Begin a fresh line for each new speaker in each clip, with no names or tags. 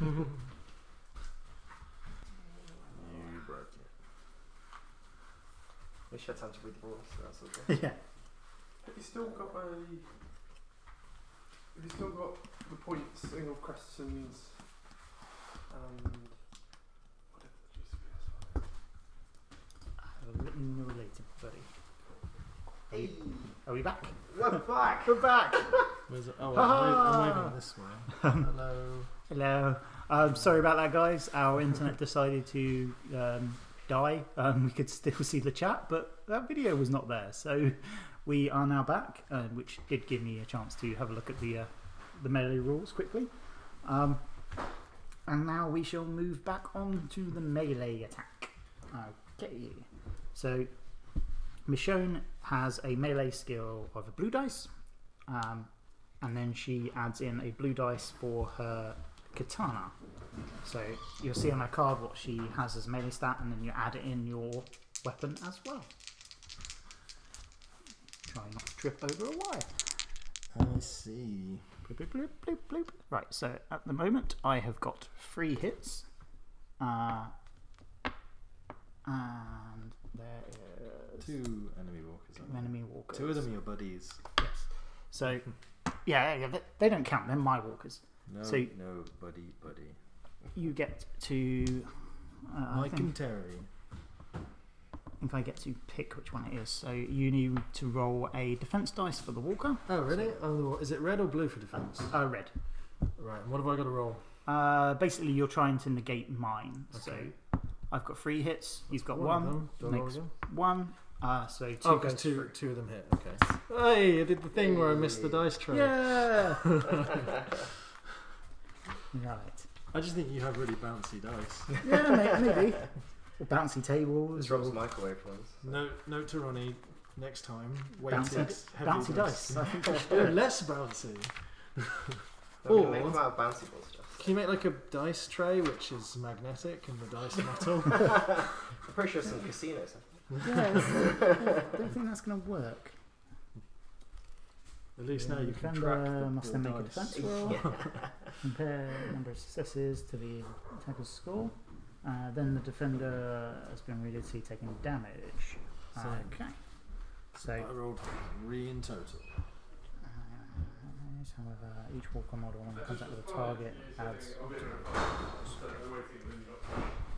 You broke it.
We should have time to read the rules, so that's okay.
Yeah.
Have you still got the points thing of questions and whatever the GCPS are?
Written related, buddy. Are we back?
We're back!
We're back!
Where's it? Oh, I'm moving this way. Hello.
Hello. Sorry about that, guys. Our internet decided to die. We could still see the chat, but that video was not there. So we are now back, which did give me a chance to have a look at the melee rules quickly. And now we shall move back on to the melee attack. Okay. So Michonne has a melee skill of a blue dice, and then she adds in a blue dice for her katana. So you'll see on her card what she has as a melee stat, and then you add in your weapon as well. Try not to trip over a wire.
I see.
Bloop, bloop, bloop, bloop, bloop. Right, so at the moment I have got 3 hits, and there is
2 enemy walkers.
2 enemy walkers.
2 of them are your buddies.
Yes. So yeah, they don't count. They're my walkers.
No,
So-
no, buddy.
You get to. I
Mike and Terry.
think I get to pick which one it is. So you need to roll a defense dice for the walker.
Oh, really? Oh, is it red or blue for defense?
Red.
Right, and what have I got to roll?
Basically, you're trying to negate mine.
Okay.
So I've got 3 hits. You've got
of
1.
them. Do I roll
Next
again?
1. So 2
Oh,
goes
because
through.
two of them hit. Okay. Hey, I did the thing where I missed the dice tray.
Yeah. Right.
I just think you have really bouncy dice.
Yeah, maybe. Or bouncy tables.
This Rob's microwave ones.
Note to Ronnie, next time, weighted heavy
Bouncy dice. I think I should do
Oh,
it.
less bouncy.
No, we can
Or-
make them out of bouncy balls, just.
Can you make like a dice tray which is magnetic and the dice metal?
I'm pretty sure some casinos have
Yes. I don't think that's going to work.
At least now you can
Defender
track the
must then make a
dice.
defense roll. Compare the number of successes to the attacker's score. Then the defender has been reduced to taking damage.
So-
Okay. So,
I rolled 3 in total.
however, each walker model in contact with a target adds.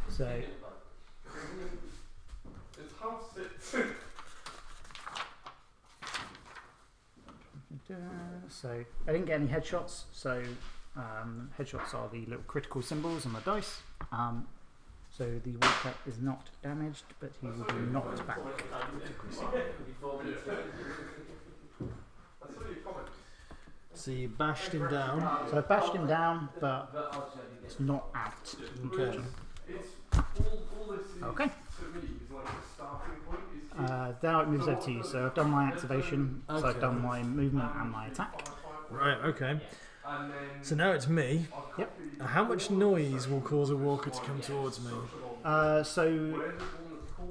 So, so I didn't get any headshots. So headshots are the little critical symbols on the dice. So the walker is not damaged, but he will be knocked back.
So you bashed him down.
So I bashed him down, but it's not out.
Okay.
Okay. Now it moves over to you. So I've done my activation. So I've
Okay.
done my movement and my attack.
Right, okay. So now it's me.
Yep.
How much noise will cause a walker to come towards me?
So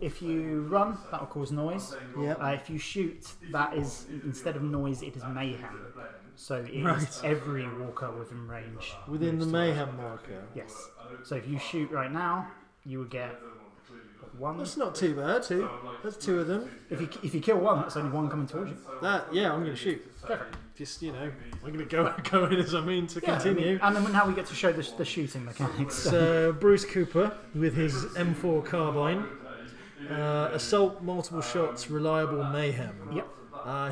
if you run, that will cause noise.
Yep.
If you shoot, that is, instead of noise, it is mayhem. So it is
Right.
every walker within range.
Within the
moves towards
mayhem marker?
Yes. So if you shoot right now, you would get 1.
That's not too bad.
2.
That's 2 of them.
If you kill 1, that's only 1 coming towards you.
Yeah, I'm going to shoot. Just, I'm going to go in as I mean to continue.
And then now we get to show the shooting mechanics.
So Bruce Cooper with his M4 carbine. Assault, multiple shots, reliable mayhem.
Yep.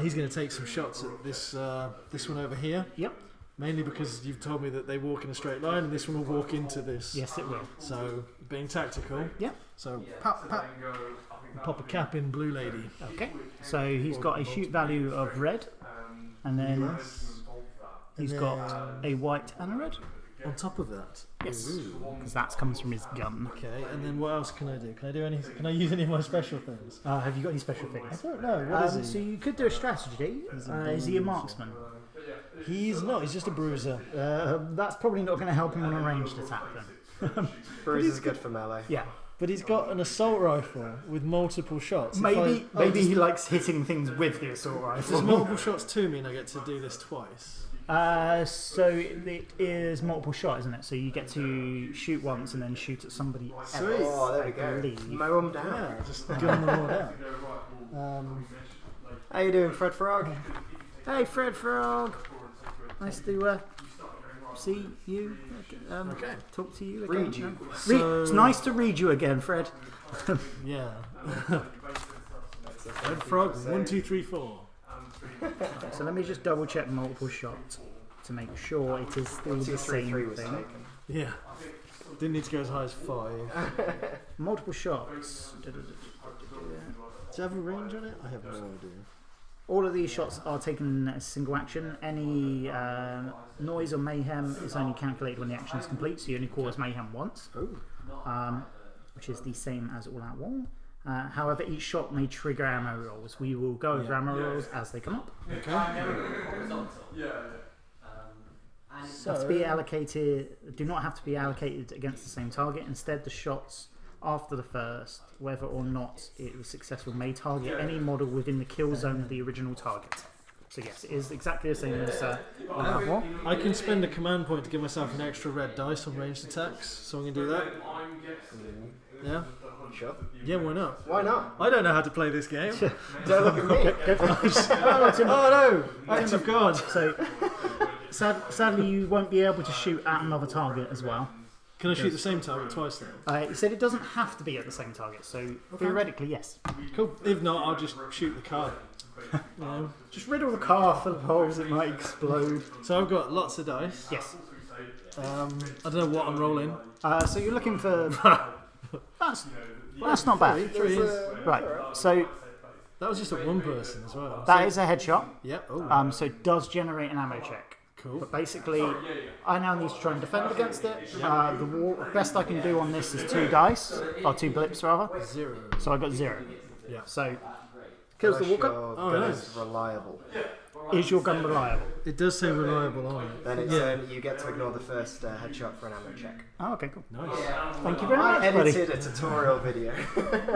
He's going to take some shots at this one over here.
Yep.
Mainly because you've told me that they walk in a straight line and this one will walk into this.
Yes, it will.
So being tactical.
Yep.
So pop a cap in Blue Lady.
Okay. So he's got a shoot value of red, and then he's got a white and a red.
On top of that.
Yes.
Ooh.
Because that comes from his gun.
Okay, and then what else can I do? Can I do any? Can I use any of my special things?
Have you got any special
I
things?
don't know. What is he?
So you could do a strategy. Is he a marksman?
He's not. He's just a bruiser.
That's probably not going to help him on a ranged attack then.
Bruise is good for melee.
Yeah.
But he's got an assault rifle with multiple shots.
Maybe he likes hitting things with the assault
Does
rifle.
multiple shots to mean I get to do this twice?
So it is multiple shot, isn't it? So you get to shoot once and then shoot at somebody else.
Sweet.
Oh, there we
I
go.
believe.
Mow them down.
Yeah, just give them all down.
How you doing, Fred Frog?
Hey, Fred Frog. Nice to see you.
Okay.
Talk to you again.
Read you.
So-
It's nice to read you again, Fred.
Yeah. Red Frog, 1, 2, 3, 4.
So let me just double check multiple shots to make sure it is still
1, 2,
the
3,
same
3 was
thing.
taken.
Yeah. Didn't need to go as high as 5.
Multiple shots.
Does it have a range on it? I have no idea.
All of these shots are taken as single action. Any noise or mayhem is only calculated when the action is complete, so you only cause mayhem once, which is the same as all out war. However, each shot may trigger ammo rolls. We will go over ammo rolls as they come up. So, to be allocated, do not have to be allocated against the same target. Instead, the shots after the first, whether or not it was successful, may target any model within the kill zone of the original target. So yes, it is exactly the same as All Out War.
I can spend a command point to give myself an extra red dice on ranged attacks, so I'm going to do that. Yeah?
Sure.
Yeah, why not?
Why not?
I don't know how to play this game.
Don't look at me.
Oh no! Act of God!
So sadly, you won't be able to shoot at another target as well.
Can I shoot the same target twice then?
He said it doesn't have to be at the same target, so theoretically, yes.
Cool. If not, I'll just shoot the car. You know.
Just riddle the car full of holes, it might explode.
So I've got lots of dice.
Yes.
I don't know what I'm rolling.
So you're looking for... That's not bad.
Three is.
Right, so
That was just at one person as well.
that is a headshot.
Yep. Oh,
So it does generate an ammo check.
cool.
But basically, I now need to try and defend against it. The best I can do on this is 2 dice, or 2 blips rather.
0.
So I got 0.
Yeah.
So kills the walker.
Your
Oh,
gun
nice.
is reliable.
Is your gun reliable?
It does say reliable on it.
Then it's,
Yeah.
you get to ignore the first headshot for an ammo check.
Oh, okay, cool.
Nice.
Thank you very
I
much, buddy.
edited a tutorial video.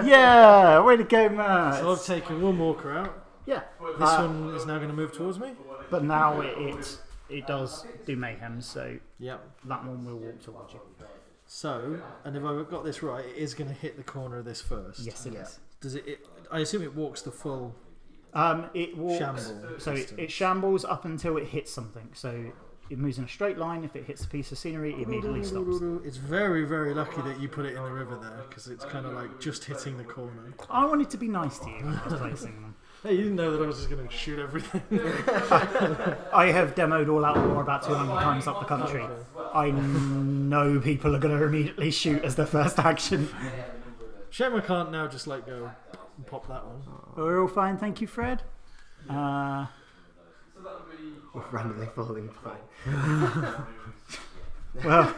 Yeah, way to go, Matt.
So I've taken one walker out.
Yeah,
This one is now going to move towards me.
but now it does do mayhem, so
Yep.
that one will walk towards you.
So, and if I've got this right, it is going to hit the corner of this first.
Yes, it
Yeah.
is.
Does it? I assume it walks the full.
It walks.
Shamble
So
distance.
it shambles up until it hits something. So it moves in a straight line. If it hits a piece of scenery, it immediately stops.
It's very, very lucky that you put it in the river there, because it's kind of like just hitting the corner.
I wanted to be nice to you when I was placing them.
Hey, you didn't know that I was just going to shoot everything.
I have demoed All Out War about 200 times up the country. I know people are going to immediately shoot as their first action.
Shame I can't now just like go and pop that one.
We're all fine, thank you, Fred.
Randomly falling by.
Well,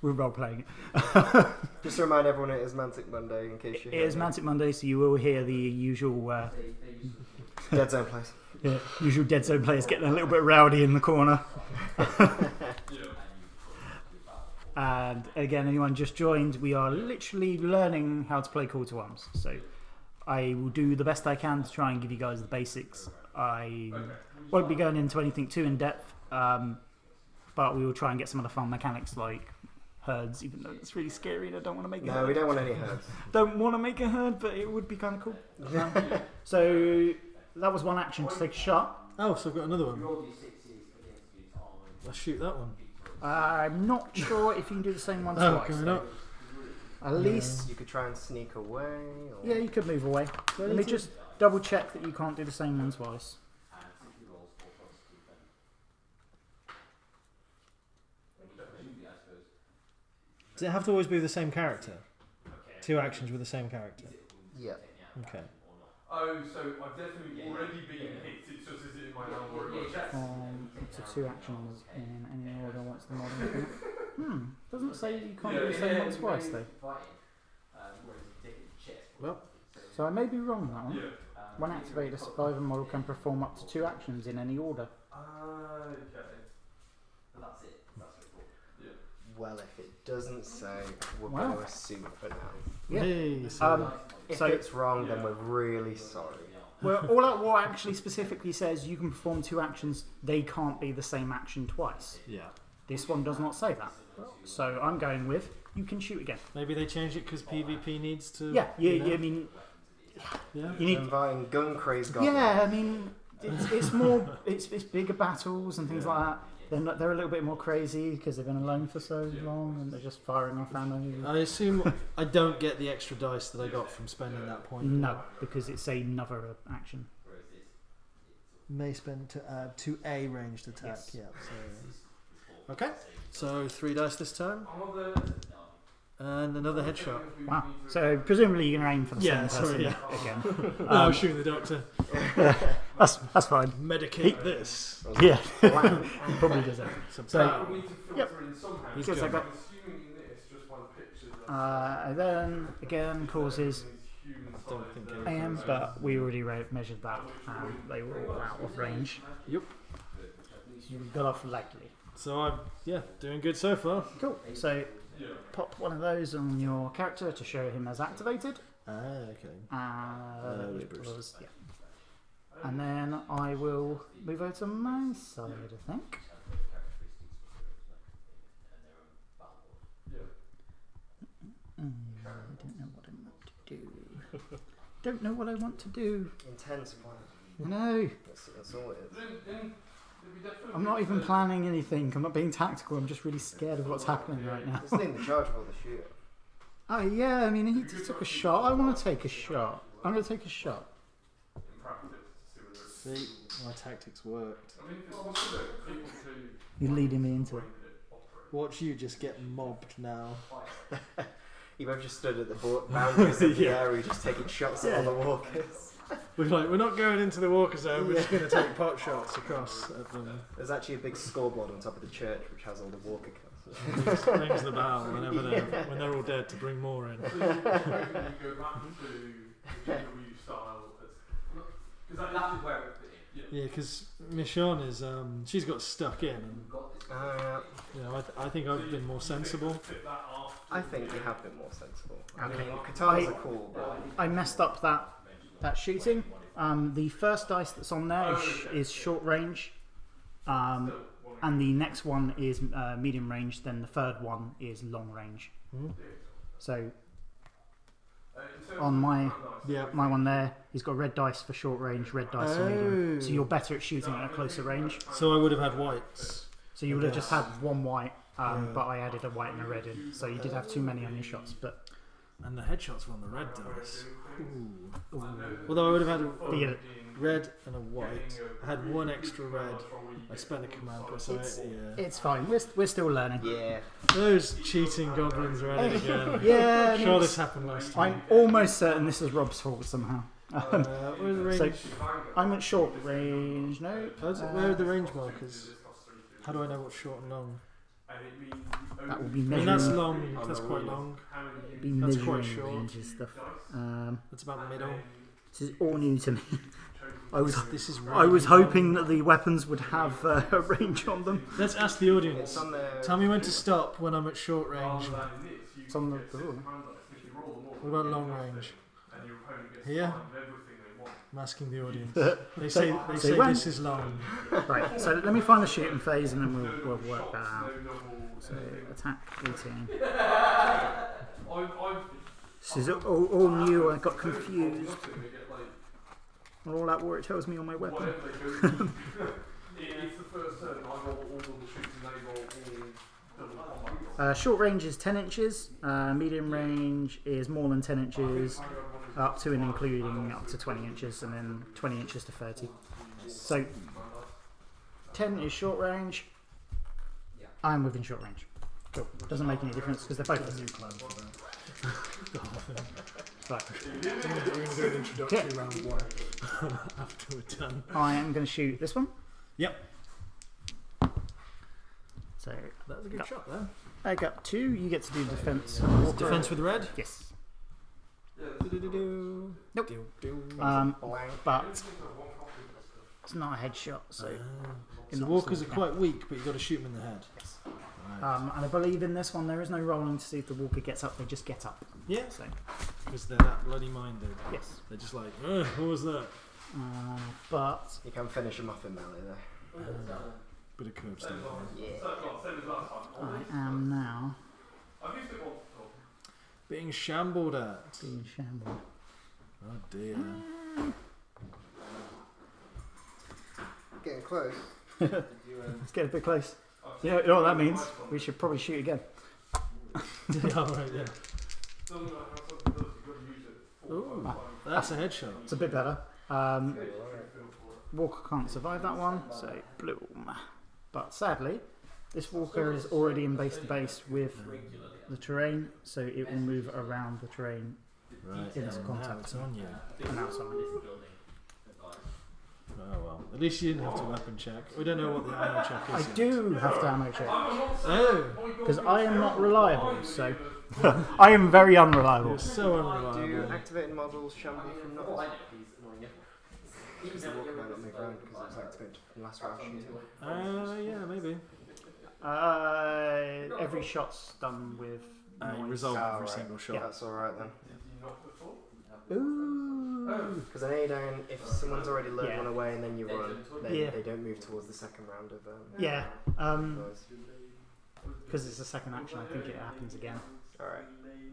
we're role playing it.
Just to remind everyone, it is Mantic Monday in case you
It is Mantic Monday, so you will hear the usual
Dead Zone place.
usual Dead Zone players getting a little bit rowdy in the corner. And again, anyone just joined, we are literally learning how to play Call to Arms. So I will do the best I can to try and give you guys the basics. I won't be going into anything too in depth, but we will try and get some of the fun mechanics like herds, even though it's really scary and I don't want to make it.
No, we don't want any herds.
Don't want to make a herd, but it would be kind of cool. So that was one action to take a shot.
Oh, so I've got another one. Let's shoot that one.
I'm not sure if you can do the same one
Oh,
twice.
can we
though.
not?
At least,
You could try and sneak away. Or...
yeah, you could move away. Let me just double check that you can't do the same one twice.
Does it have to always be the same character? 2 actions with the same character.
Yeah.
Okay.
Oh, so I've definitely already been hit. It's just is it in my hand or in my chest?
It's a 2 actions in any order once the modern. Doesn't say you can't do the same one twice though.
Well,
So I may be wrong on that one. When activated, a survivor model can perform up to 2 actions in any order.
Okay.
Well, if it doesn't say, we're
Wow.
going to assume for now.
Yeah.
hey, so
If
So-
it's wrong, then we're really sorry.
Well, All Out War actually specifically says you can perform 2 actions. They can't be the same action twice.
Yeah.
This one does not say that. So I'm going with you can shoot again.
Maybe they changed it because PvP needs to.
Yeah,
you
I mean,
yeah.
you need.
Inviting gun craze goblins.
Yeah, I mean, it's more, it's bigger battles and things like that. They're a little bit more crazy because they've been alone for so long and they're just firing off ammo.
I assume I don't get the extra dice that I got from spending that point.
No, because it's another action.
May spend to add to a ranged attack.
Yes.
Yeah. So. Okay. So 3 dice this time. And another headshot.
Wow. So presumably you're going to aim for the same person
sorry,
again.
No, I'm shooting the doctor.
That's fine.
Medicate this.
Yeah. He probably does that. So, yep.
He's
Just
good.
like that. Then again causes
I don't think
AM, but we already measured that and they were all out of range.
Yep.
You got off lightly.
So I'm doing good so far.
Cool. So pop one of those on your character to show him as activated.
Okay. Bruce.
Yeah. And then I will move over to my side, I think. I don't know what I want to do. Don't know what I want to do.
Intense plan.
I know.
That's all it is.
I'm not even planning anything. I'm not being tactical. I'm just really scared of what's happening right now.
He's leading the charge of all the shooter.
Oh yeah, I mean he just took a shot. I want to take a shot. I'm going to take a shot.
See, my tactics worked.
You're leading me into it.
Watch you just get mobbed now.
You both just stood at the boundaries of the area, just taking shots at all the walkers.
We're not going into the walker zone. We're just going to take pot shots across at them.
There's actually a big scoreboard on top of the church which has all the walker cars.
Rings the bell whenever when they're all dead to bring more in.
So you go back to the GW style. Because that's where it.
Yeah, because Michonne is she's got stuck in, and I think I've been more sensible.
I think you have been more sensible. I
Okay.
mean, katanas are cool, but
I messed up that shooting. The first dice that's on there is short range, and the next one is medium range. Then the third one is long range. So on my one there, he's got red dice for short range, red dice for medium. So you're better at shooting at a closer range.
So I would have had whites.
So you would have just had one white, but I added a white and a red in. So you did have too many on your shots, but.
And the headshots were on the red dice. Ooh. Although I would have had a red and a white. I had one extra red. I spent a command point, so
It's fine. We're still learning.
yeah.
Those cheating goblins are at it again.
Yeah. I mean,
Sure, this happened last time.
I'm almost certain this is Rob's fault somehow.
Where's the range?
So I'm at short range. No.
Where are the range markers? How do I know what's short and long?
That will be
I mean,
measuring.
that's long. That's quite long.
Be
That's
measuring
quite short.
range and stuff.
That's about middle.
This is all new to me. I was
really
hoping that the weapons would have a range on them.
Let's ask the audience.
It's on the.
Tell me when to stop when I'm at short range.
It's on the.
What about long range? Here? I'm asking the audience. They say
when?
this is long.
Right. So let me find the shooting phase and then we'll work that out. So attack 18. This is all new. I got confused. All that war it tells me on my weapon.
It's the first turn. I roll all the shoots and they roll all double combat.
Short range is 10 inches. Medium range is more than 10 inches. Up to and including up to 20 inches. And then 20 inches to 30. So 10 is short range. I'm within short range. Cool. Doesn't make any difference because they're both new clone. Right.
I'm going to do an introductory round one after we're done.
I am going to shoot this one.
Yep.
So
That was a good shot there.
I got 2. You get to do defense.
Defense with red?
Yes.
Nope.
But it's not a headshot, so.
So walkers are quite weak, but you've got to shoot them in the head.
Yes.
Right.
And I believe in this one there is no rolling to see if the walker gets up. They just get up.
Yeah,
So
because they're that bloody minded.
yes.
They're just like, what was that?
But
You can finish him off in melee though.
Bit of curb stomp.
Yeah.
I am now
Being shambled at.
being shambled.
Oh dear.
Getting close.
Let's get a bit close. You know what that means? We should probably shoot again.
Oh, right, yeah. Ooh, that's a headshot.
It's a bit better. Walker can't survive that one, so bloom. But sadly, this Walker is already in base to base with the terrain, so it will move around the terrain
Right,
into
and now
contact.
it's on you.
And now someone.
Oh well. At least you didn't have to weapon check. We don't know what the ammo check
I
is. yet.
do have to ammo check
Oh,
because I am not reliable. So I am very unreliable.
you're so
Do
unreliable.
activated models shamble from not? Because the walker might not move around because it was activated from last round shooting.
Yeah, maybe.
Every shot's done with.
You
noise.
resolve
Oh,
every
right.
single shot.
That's alright then.
Ooh.
Because I know you don't, if someone's already lured
Yeah.
one away and then you run,
Yeah.
they don't move towards the second round of
Yeah.
noise.
Because it's a second action, I think it happens again.
Alright.
Maybe.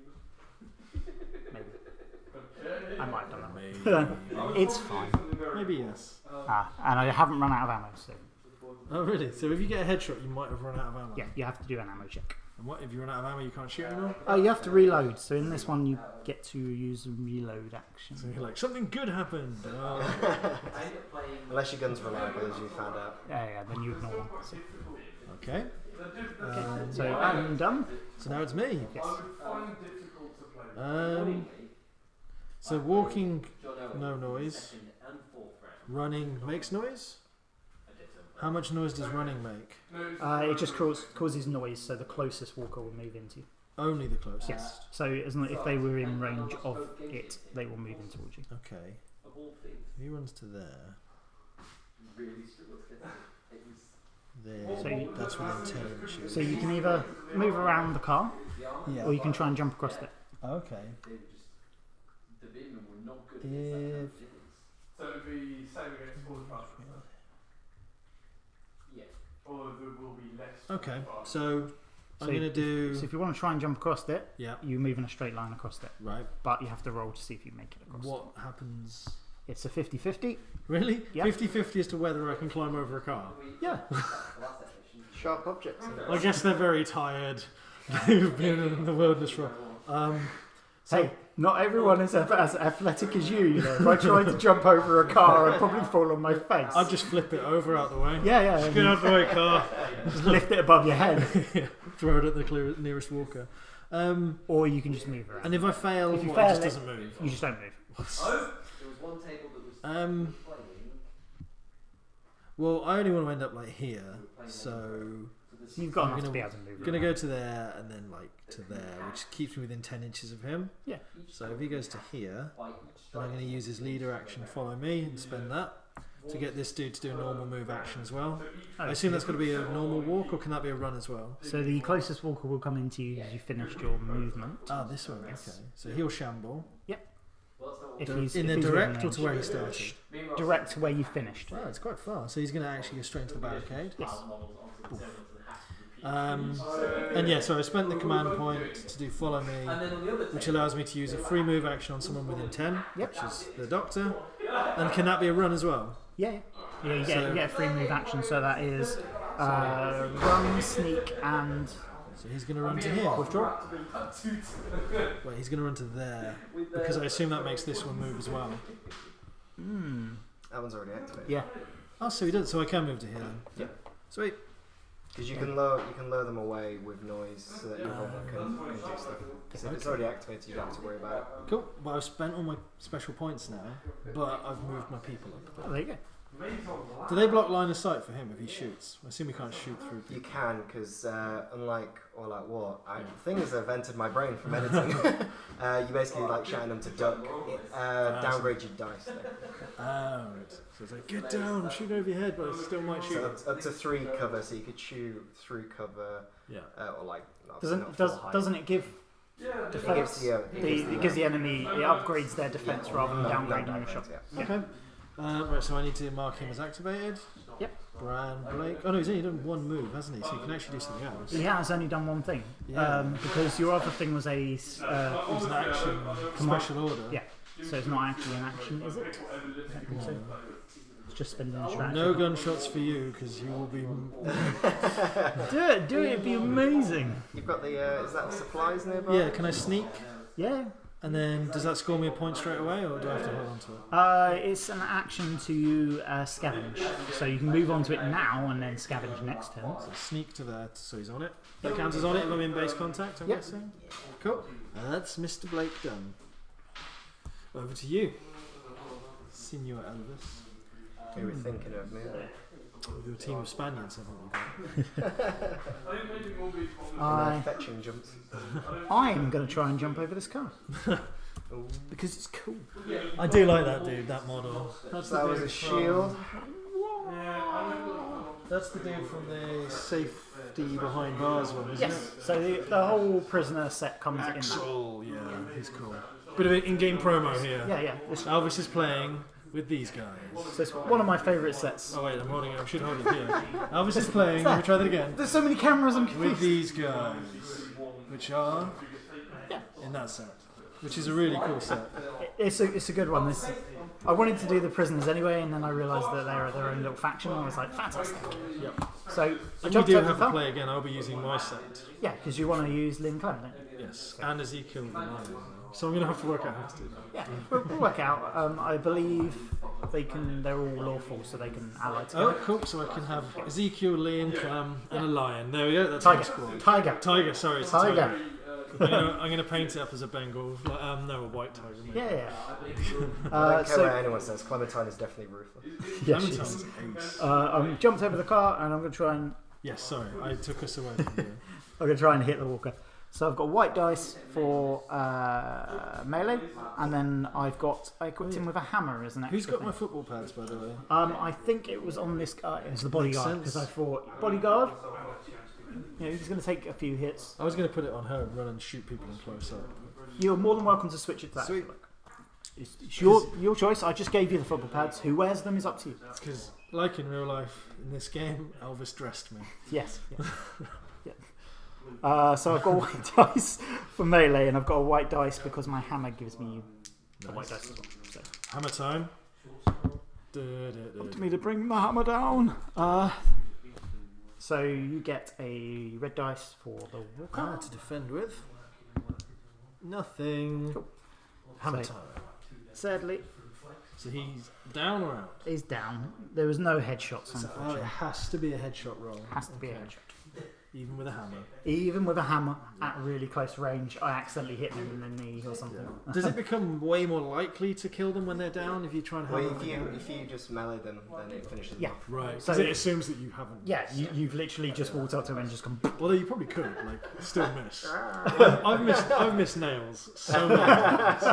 I might have done that.
Maybe.
It's fine.
Maybe yes.
And I haven't run out of ammo, so
Oh really? So if you get a headshot, you might have run out of ammo.
yeah, you have to do an ammo check.
And what if you run out of ammo? You can't shoot anymore.
Oh, you have to reload. So in this one, you get to use a reload action.
So you're like, something good happened.
Unless your gun's reliable, as you found out.
Yeah, then you ignore one. So,
Okay.
so I'm done.
So now it's me.
Yes.
So walking, no noise. Running makes noise. How much noise does running make?
It just causes noise, so the closest walker will move into you.
Only the closest.
Yes. So as long, if they were in range of it, they will move in towards you.
Okay. He runs to there. There.
So
That's within 10 inches.
So you can either move around the car,
Yeah.
or you can try and jump across it.
Okay. If
So it'd be same against 45. Although there will be less.
okay, so I'm
So
gonna do.
So if you want to try and jump across it,
Yeah.
you move in a straight line across it.
Right.
But you have to roll to see if you make it across.
What happens?
It's a 50-50.
Really?
Yeah.
50-50 as to whether I can climb over a car.
Yeah.
Sharp objects.
I guess they're very tired. They've been in the wilderness for. So
Hey, not everyone is as athletic as you. You know, if I tried to jump over a car, I'd probably fall on my face.
I'll just flip it over out the way.
Yeah.
Just get out the way, car.
Just lift it above your head,
Throw it at the nearest walker.
or you can just move around.
And if I fail,
If you
it
fail
just
it-
doesn't move.
You just don't move.
Well, I only want to end up like here, so
You've got
I'm
enough to
gonna-
be able to move.
I'm gonna
around.
go to there and then like to there, which keeps me within 10 inches of him.
Yeah.
So if he goes to here, then I'm going to use his leader action, follow me, and spend that to get this dude to do a normal move action as well. I assume that's got to be a normal walk, or can that be a run as well?
So the closest walker will come into you as you finished your movement.
Ah, this one. Okay. So he'll shamble
If
in
he's
the
within
direct or
range.
to where he started.
Direct to where you finished.
Wow, it's quite far. So he's going to actually go straight into the barricade.
Yes.
And yeah, so I spent the command point to do follow me, which allows me to use a free move action on someone within 10,
Yep.
which is the doctor. And can that be a run as well?
Yeah. You
So-
get a free move action, so that is run, sneak, and
So he's going to run to here.
withdraw.
Wait, he's going to run to there, because I assume that makes this one move as well.
That one's already activated.
Yeah.
Oh, so he does. So I can move to here then.
Yeah.
Sweet.
Because you can lure them away with noise so that your robot can do stuff. Because if it's already activated, you don't have to worry about it.
Cool. Well, I've spent all my special points now, but I've moved my people up.
Oh, there you go.
Do they block line of sight for him if he shoots? I assume he can't shoot through
You
people.
can, because unlike All Out War, the thing is they've entered my brain from editing. You basically like shouting them to duck. It downgrades your dice.
Ah, right. So it's like, get down, shoot over your head, but I still might shoot.
So up to 3 cover, so you could shoot through cover,
Yeah.
or like. obviously not full height.
Doesn't it give
It
defense?
gives
It gives the enemy, it upgrades their defense rather than downgrading your shot.
Yeah.
Okay. Right, so I need to mark him as activated.
Yep.
Bran Blake. Oh no, he's only done one move, hasn't he? So you can actually do something else.
He has only done one thing.
Yeah.
Because your other thing was a
It's an action special order.
Yeah. So it's not actually an action, is it? I don't think so. It's just spending an action.
No gunshots for you, because you will be.
Do it, it'd be amazing.
You've got the, is that the supplies nearby?
Yeah, can I sneak?
Yeah.
And then does that score me a point straight away, or do I have to hold on to it?
It's an action to scavenge. So you can move on to it now and then scavenge next turn.
So sneak to that, so he's on it. That counts as on it if I'm in base contact, I'm guessing. Cool. That's Mr. Blake done. Over to you, Signor Elvis.
Who we're thinking of, maybe.
With your team of Spaniards, haven't you got?
Fetching jumps.
I'm going to try and jump over this car.
Ooh.
Because it's cool.
I do like that dude, that model.
That was a shield.
That's the dude from the safety behind bars one, isn't
Yes. So the whole prisoner set comes
it?
in.
Actual, yeah, he's cool. Bit of an in-game promo here.
Yeah.
Elvis is playing with these guys.
So it's one of my favourite sets.
Oh wait, I'm holding it. I should hold it here. Elvis is playing. Let me try that again.
There's so many cameras and
With these guys, which are in that set, which is a really cool set.
It's a good one. I wanted to do the prisoners anyway, and then I realised that they're their own little faction. And I was like, fantastic.
Yep.
So I
And we
jumped
do
over
have
the
to
car.
play again. I'll be using my set.
Yeah, because you want to use Lynn Clement, don't you?
Yes, and Ezekiel. So I'm gonna have to work out how to do that.
Yeah, we'll work out. I believe they're all lawful, so they can ally together.
Oh, cool. So I can have Ezekiel, Liam, Clam, and a lion. There we go. That's
Tiger.
my squad.
Tiger.
Sorry, it's a
Tiger.
I'm gonna paint it up as a Bengal. No, a white tiger. Maybe.
Yeah.
I don't care what anyone says. Clementine is definitely ruthless.
Yeah, she
Clementine's
is.
ace.
I'm jumped over the car, and I'm going to try and
Yes, sorry, I took us away from you.
I'm going to try and hit the walker. So I've got white dice for melee, and then I equipped him with a hammer as an extra
Who's got
thing.
my football pads, by the way?
I think it was on this guy. It was the bodyguard,
sense.
because I thought bodyguard. He's going to take a few hits.
I was going to put it on her and run and shoot people in close up.
You're more than welcome to switch it to that.
Sweet.
It's your choice. I just gave you the football pads. Who wears them is up to you.
Because, like in real life, in this game, Elvis dressed me.
Yes. So I've got white dice for melee, and I've got a white dice because my hammer gives me a white dice as well. So.
Hammer time.
Up to me to bring the hammer down. So you get a red dice for the walker.
To defend with. Nothing.
Cool.
Hammer
So-
time.
Sadly,
So he's down or out?
he's down. There was no headshots,
So, it
unfortunately.
has to be a headshot roll.
Has to be a
Okay.
headshot.
Even with a hammer.
Even with a hammer at really close range, I accidentally hit them in the knee or something.
Does it become way more likely to kill them when they're down if you try and
Well,
hammer them?
if you just melee them, then it finishes them
Yeah.
off.
Right,
So-
because it assumes that you haven't.
Yeah, you've literally just walked up to him and just gone.
Although you probably could, still miss. I've missed nails so many times.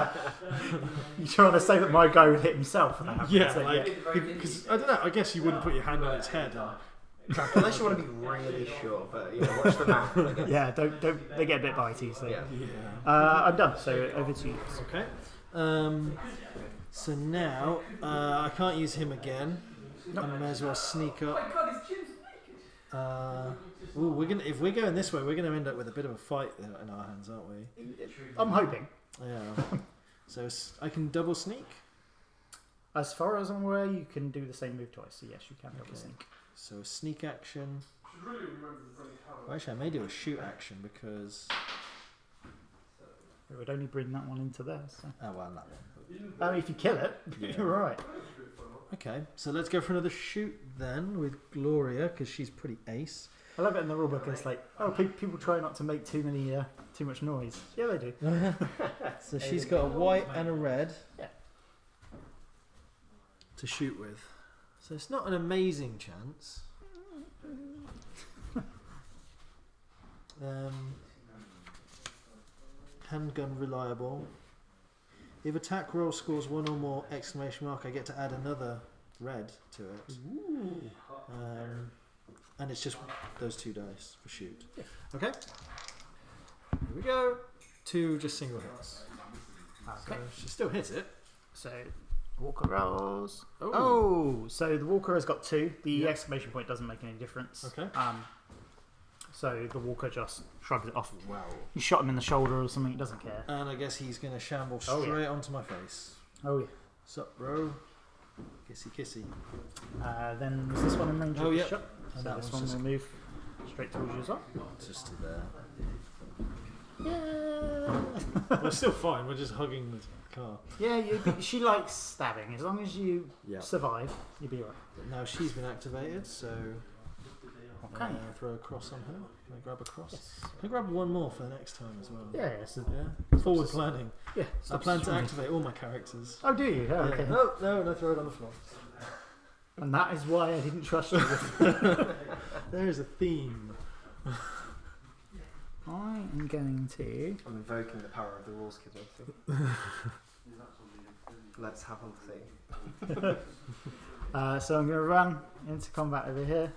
You're trying to say that my guy would hit himself with a hammer.
Yeah,
So,
because I don't know. I guess you wouldn't put your hand on its head.
Unless you want to be really sure, but watch the map. I guess.
Yeah, don't they get a bit bitey. So
Yeah.
Yeah.
I'm done. So over to you.
Okay. So now I can't use him again. I may as well sneak up. If we're going this way, we're gonna end up with a bit of a fight in our hands, aren't we?
I'm hoping.
Yeah. So I can double sneak.
As far as I'm aware, you can do the same move twice. So yes, you can double
Okay.
sneak.
So a sneak action. Well, actually, I may do a shoot action because.
It would only bring that one into there. So.
Oh well, that one.
If you kill it,
Yeah.
you're right.
Okay, so let's go for another shoot then with Gloria because she's pretty ace.
I love it in the rulebook. It's like, people try not to make too much noise. Yeah, they do.
So she's got a white and a red.
Yeah.
To shoot with. So it's not an amazing chance. Handgun reliable. If attack roll scores 1 or more exclamation mark, I get to add another red to it. And it's just those 2 dice for shoot.
Yeah.
Okay. Here we go. 2 just single hits.
Okay.
So she still hits it.
So Walker rolls.
Oh.
Oh, so the Walker has got 2. The exclamation point doesn't make any difference.
Okay.
So the Walker just shrugs it off.
Wow.
You shot him in the shoulder or something, he doesn't care.
And I guess he's going to shamble
Oh,
straight onto my face.
Oh, yeah.
Sup, bro? Kissy, kissy.
Then is this one in range of the
yep.
shot?
And
So
that
this
one's
one
just-
will move straight towards you as well.
Just to there.
Yeah.
We're still fine. We're just hugging the car.
Yeah, she likes stabbing. As long as you
Yeah.
survive, you'll be alright.
Now she's been activated, so
Okay.
throw a cross on her. Can I grab a cross? Can I grab one more for the next time as well?
Yeah, so,
Yeah. Forward planning.
yeah.
I plan to activate all my characters.
Oh, do you? Oh, okay.
No, no, throw it on the floor.
And that is why I didn't trust you.
There is a theme.
I am going to.
I'm invoking the power of the rules committee. Let's have a thing.
So I'm going to run into combat over here,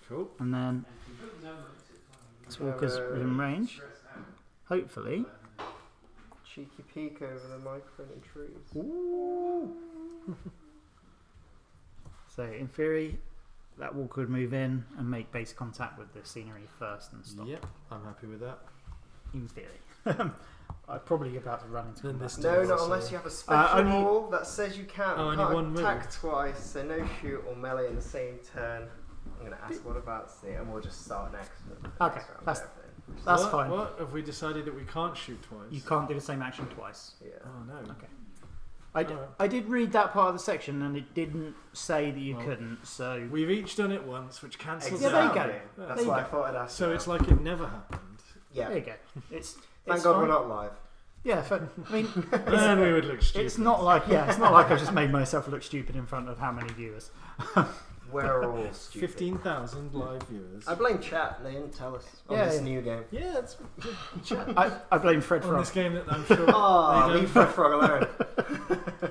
Cool.
and then this Walker's within range. Hopefully.
Cheeky peek over the microphone and trees.
Ooh. So in theory, that Walker would move in and make base contact with the scenery first and stop.
Yep, I'm happy with that.
In theory. I'm probably about to run into
Then
combat.
this
No,
does,
not
so-
unless you have a special
only-
rule that says you can't.
Oh,
You
only
can't
one
attack twice, so no shoot or melee in the same turn. I'm going to ask what about C, and we'll just start next.
Okay, that's
What?
fine.
What? Have we decided that we can't shoot twice?
You can't do the same action twice.
Yeah.
Oh no.
Okay.
Alright.
I did read that part of the section and it didn't say that you
Well,
couldn't, so...
We've each done it once, which cancels
Yeah, there you
out.
go.
That's
There you
why
go.
I thought I'd ask.
So
you
it's
that.
like it never happened.
Yeah.
There you go. It's
Thank
it's
God
fine.
we're not live.
Yeah, I mean,
Then we would look stupid.
it's not like I just made myself look stupid in front of how many viewers.
We're all stupid.
15,000 live viewers.
I blame chat. They didn't tell us on
Yeah,
this
yeah.
new game.
Yeah, it's
I blame Fred
on
Frog.
this game that I'm sure.
Oh,
they don't-
leave Fred Frog alone.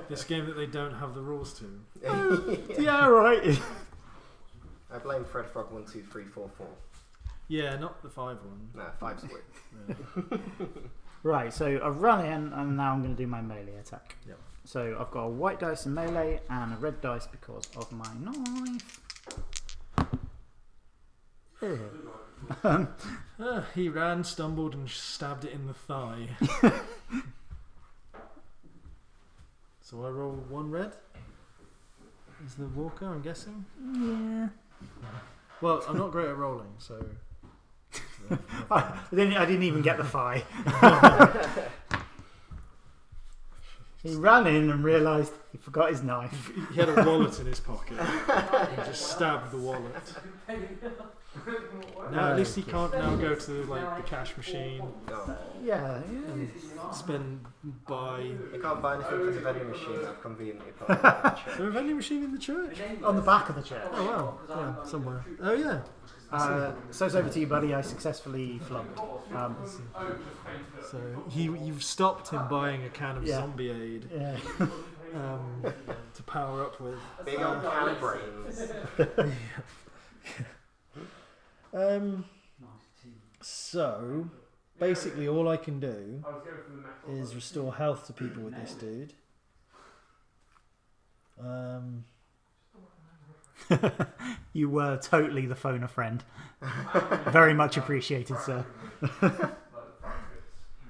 This game that they don't have the rules to.
Yeah, right.
I blame Fred Frog 1, 2, 3, 4, 4.
Yeah, not the 5 one.
No, 5's weird.
Yeah.
Right, so I've run in and now I'm going to do my melee attack.
Yep.
So I've got a white dice in melee and a red dice because of my knife.
He ran, stumbled, and stabbed it in the thigh. So I roll 1 red. Is the walker, I'm guessing?
Yeah.
Well, I'm not great at rolling, so.
I didn't even get the thigh. He ran in and realised he forgot his knife.
He had a wallet in his pocket. He just stabbed the wallet. Now at least he can't now go to like the cash machine
No.
Yeah,
and buy.
You can't buy anything from the vending machine that conveniently put on the
Is there a vending machine in the church?
on the back of the chair.
Oh wow, yeah, somewhere. Oh yeah.
So it's over to you, buddy. I successfully flunked.
So you've stopped him buying a can of
Yeah.
zombie aid
Yeah.
to power up with.
Big old can brains.
So basically all I can do is restore health to people with this dude.
You were totally the phone a friend. Very much appreciated, sir.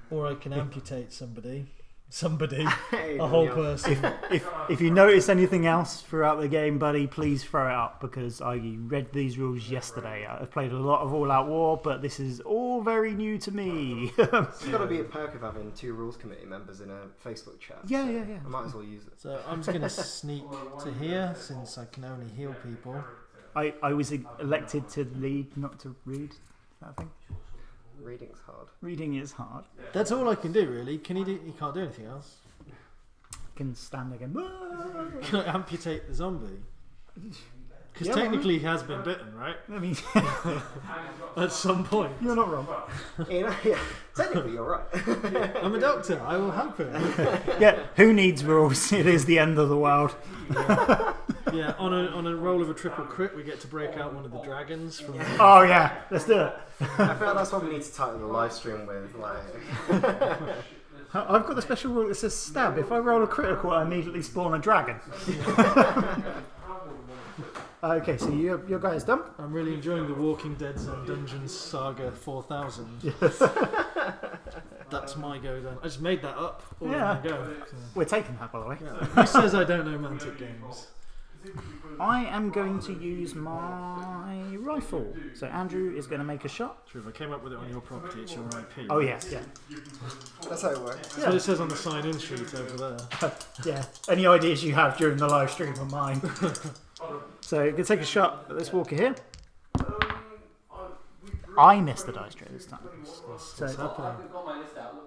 Or I can amputate somebody. Somebody.
Hey,
A whole
yeah.
person.
If you notice anything else throughout the game, buddy, please throw it up because I read these rules yesterday. I've played a lot of All Out War, but this is all very new to me.
It's got to be a perk of having 2 rules committee members in a Facebook chat.
Yeah,
so
yeah, yeah.
I might as well use it.
So I'm just going to sneak to here since I can only heal people.
I was elected to lead, not to read. That thing.
Reading's hard.
Reading is hard.
That's all I can do really. Can he do? He can't do anything else.
Can stand again.
Can I amputate the zombie? Because
Yeah,
technically he has been bitten, right?
I mean,
At some point.
you're not wrong.
You know, yeah, technically you're right.
I'm a doctor. I will help him.
Yeah, who needs rules? It is the end of the world.
Yeah, on a roll of a triple crit, we get to break out one of the dragons from.
Oh yeah, let's do it.
I feel like that's what we need to title the live stream with. Like,
I've got the special rule that says stab. If I roll a critical, I immediately spawn a dragon. Okay, so your guy is done.
I'm really enjoying the Walking Dead and Dungeons Saga 4000.
Yes.
That's my go then. I just made that up all
Yeah.
in one go.
We're taking that, by the way.
Yeah. Who says I don't know Mantic games?
I am going to use my rifle. So Andrew is going to make a shot.
True, if I came up with it on your property, it's your IP.
Oh yeah.
That's how it works.
That's what it says on the sign-in sheet over there.
Yeah. Any ideas you have during the live stream are mine. So you can take a shot at this walker here. I missed the dice tray this time.
What's
So
happening?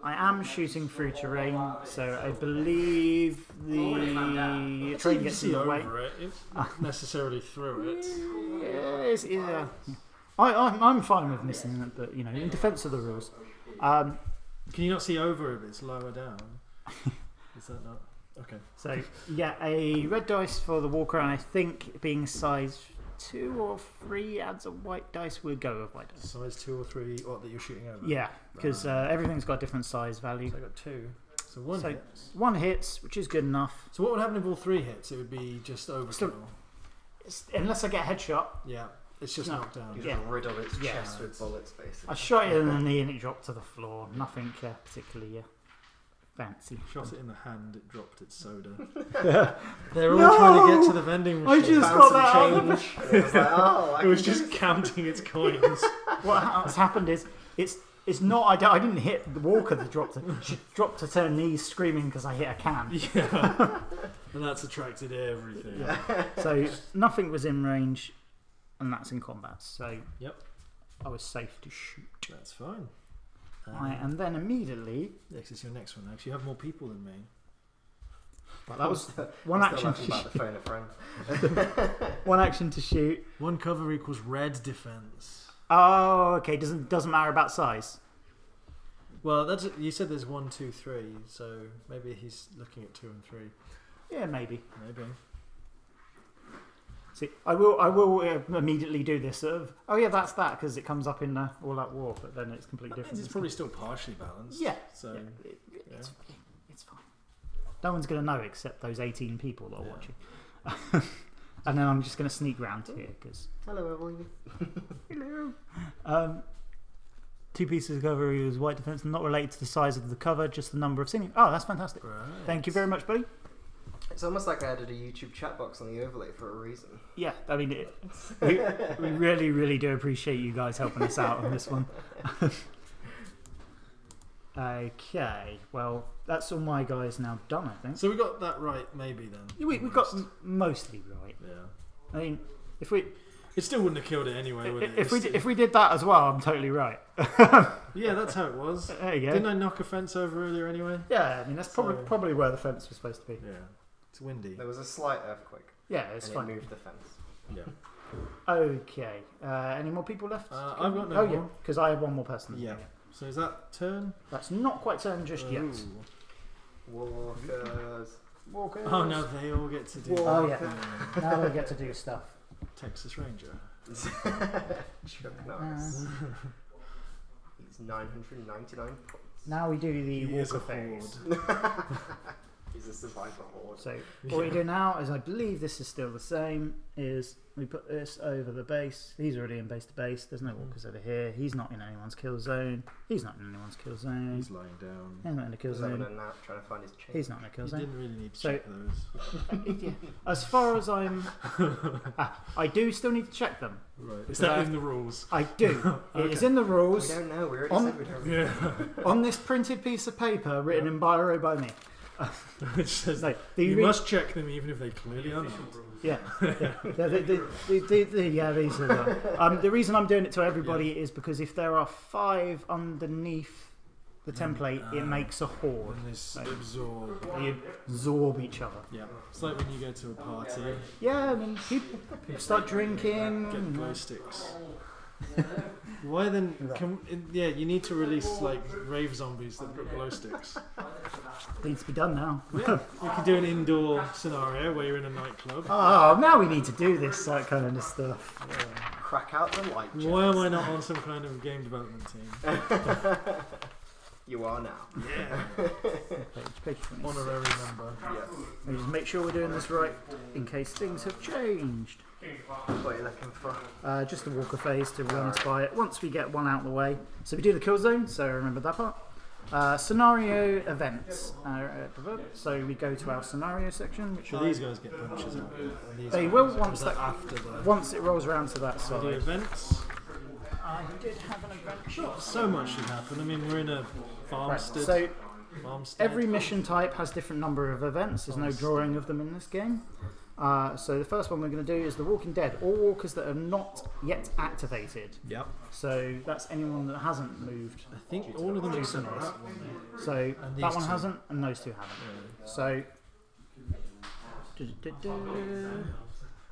I am shooting through terrain, so I believe the
So you
train
can
gets in
see
the way.
over it, not necessarily through it.
Yeah. I'm fine with missing it, but in defence of the rules.
Can you not see over it if it's lower down? Is that not? Okay.
So yeah, a red dice for the walker, and I think being size 2 or 3 adds a white dice. We'll go with white dice.
Size 2 or 3, what, that you're shooting over?
Yeah, because everything's got different size value.
So I got 2. So one
So
hits.
1 hits, which is good enough.
So what would happen if all 3 hits? It would be just overkill.
Unless I get a headshot.
Yeah, it's just
No.
knocked down.
You
Yeah.
just riddle its
Yeah.
chest with bullets, basically.
I shot it in the knee and it dropped to the floor. Nothing particularly fancy.
Shot it in the hand, it dropped its soda. They're all trying to get to the vending
I
machine.
just
Found
got
some
that out of the
change. It was like, oh, I
It was
can
just counting its coins.
What's happened is it's not. I didn't hit the walker that dropped it. She dropped to her knees screaming because I hit a can.
Yeah. And that's attracted everything.
So nothing was in range, and that's in combat. So
Yep.
I was safe to shoot.
That's fine.
And then immediately,
Next is your next one. Actually, you have more people than me.
well, that was one
Still
action
laughing
to
about the phone a friend.
one action to shoot.
One cover equals red defense.
Oh, okay. Doesn't matter about size.
Well, that's you said there's 1, 2, 3, so maybe he's looking at 2 and 3.
Yeah, maybe.
Maybe.
See, I will immediately do this. Oh yeah, that's that because it comes up in All Out War, but then it's completely
That
different.
means it's probably still partially balanced.
Yeah.
So
Yeah, it's fine. No one's going to know except those 18 people that are
Yeah.
watching. And then I'm just going to sneak round here because
Hello, Emily.
hello. 2 pieces of cover is white defense, not related to the size of the cover, just the number of singing. Oh, that's fantastic.
right.
Thank you very much, buddy.
It's almost like I added a YouTube chat box on the overlay for a reason.
Yeah, I mean, we really, really do appreciate you guys helping us out on this one. Okay, well, that's all my guys now done, I think.
So we got that right, maybe then.
We got mostly right.
Yeah.
I mean, if we
It still wouldn't have killed it anyway, would it?
if we did that as well, I'm totally right.
Yeah, that's how it was.
There you go.
Didn't I knock a fence over earlier anyway?
Yeah, I mean that's
So-
probably where the fence was supposed to be.
Yeah. It's windy.
There was a slight earthquake,
Yeah, it's
and
fine.
it moved the fence.
Yeah.
Okay, any more people left?
I've got no
oh
more.
yeah, because I have one more person.
Yeah. So is that turn?
That's not quite turned just yet.
Ooh.
Walkers.
Oh, now they all get to do.
Oh yeah, now we get to do stuff.
Texas Ranger.
Chuck Norris. He's 999 points.
Now we do the
He is
walk
a
of phase.
horde.
He's a survivor horde.
So what we do now is, I believe this is still the same, is we put this over the base. He's already in base to base. There's no walkers over here. He's not in anyone's kill zone. He's not in anyone's kill zone.
He's lying down.
He's not in a kill
He's having
zone.
a nap trying to find his chain.
He's not in a kill
You
zone.
didn't really need to
So-
check those.
Yeah. As far as I'm... I do still need to check them.
Right. Is
But
that
I-
in the rules?
I do. It is
Okay.
in the
We
rules.
don't know. We already
On-
said we don't.
Yeah.
On this printed piece of paper written in biro by me.
Which says
No,
you must check them even if they clearly are not.
Yeah, yeah, these are the reason I'm doing it to everybody is because if there are 5 underneath the template, it makes a horde.
And this
Right.
absorb.
They absorb each other.
Yeah. It's like when you go to a party,
Yeah, I mean, people start drinking.
get glow sticks. Why then? Yeah, you need to release like rave zombies that've got glow sticks.
Needs to be done now.
Yeah, you could do an indoor scenario where you're in a nightclub.
Oh, now we need to do this kind of stuff.
Crack out the light.
Why am I not on some kind of game development team?
You are now.
Yeah.
Page 26.
Honorary member.
Yeah.
We just make sure we're doing this right in case things have changed.
What are you looking for?
Just the walker phase to run us by it once we get one out of the way. So we do the kill zone, so remember that part. Scenario events. So we go to our scenario section, which
So these guys get punches out. And these
they
guys-
will
or
once
is
that
after the
once it rolls around to that
the
side.
events.
I did have an adventure.
Not so much should happen. I mean, we're in a farmstead.
So
farmstead.
every mission type has different number of events. There's no drawing of them in this game. So the first one we're going to do is the Walking Dead. All walkers that are not yet activated.
Yep.
So that's anyone that hasn't moved.
I think all of them except
Two
that one.
So
And these
that one
two.
hasn't, and those two haven't. So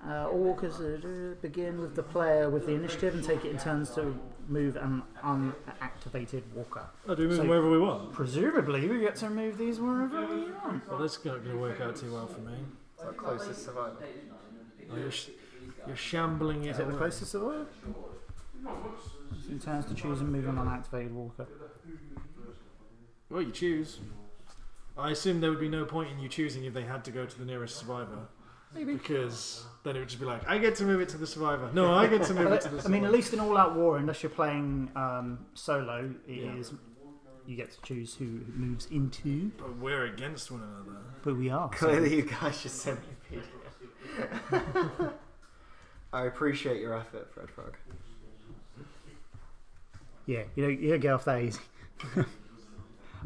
all walkers begin with the player with the initiative and take it in turns to move an unactivated walker.
Oh, do we move
So-
them wherever we want?
Presumably, we get to move these wherever we want.
Well, that's not going to work out too well for me.
It's our closest survivor.
Oh, you're shambling it.
Is it the
away.
closest survivor? In turns to choose and move an unactivated walker.
Well, you choose. I assume there would be no point in you choosing if they had to go to the nearest survivor.
Maybe.
Because then it would just be like, I get to move it to the survivor. No, I get to move it to the
I
survivor.
mean, at least in All Out War, unless you're playing solo, it is you get to choose who it moves into.
But we're against one another.
But we are.
Clearly, you guys should send me a PDF. I appreciate your effort, Fred Frog.
Yeah, you don't get off that easy.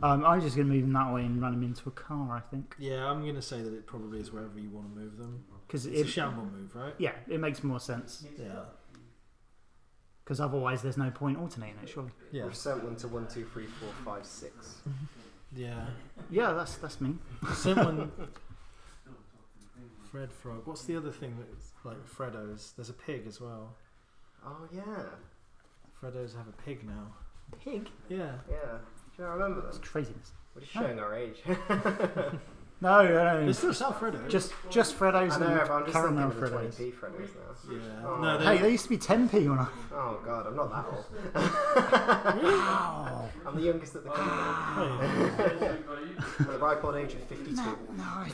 I'm just going to move them that way and run them into a car, I think.
Yeah, I'm going to say that it probably is wherever you want to move them.
Because
It's a shamble move, right?
yeah, it makes more sense.
Yeah.
Because otherwise, there's no point alternating it, surely.
Yeah.
We've sent one to 1, 2, 3, 4, 5, 6.
Yeah.
Yeah, that's me.
Someone. Fred Frog. What's the other thing that's like Freddo's? There's a pig as well.
Oh, yeah.
Freddo's have a pig now.
Pig?
Yeah.
Yeah. Do you remember
That's
them?
craziness.
We're just showing our age.
No.
They still sell Freddo's.
Just Freddo's
I know,
and
but I'm just
caramel
thinking of the
Freddo's.
20p Freddos now.
Yeah.
Oh.
No,
Hey, they used to be 10p when I.
Oh, God, I'm not that old.
Wow.
I'm the youngest at the company. With a ripe age of 52.
No,
I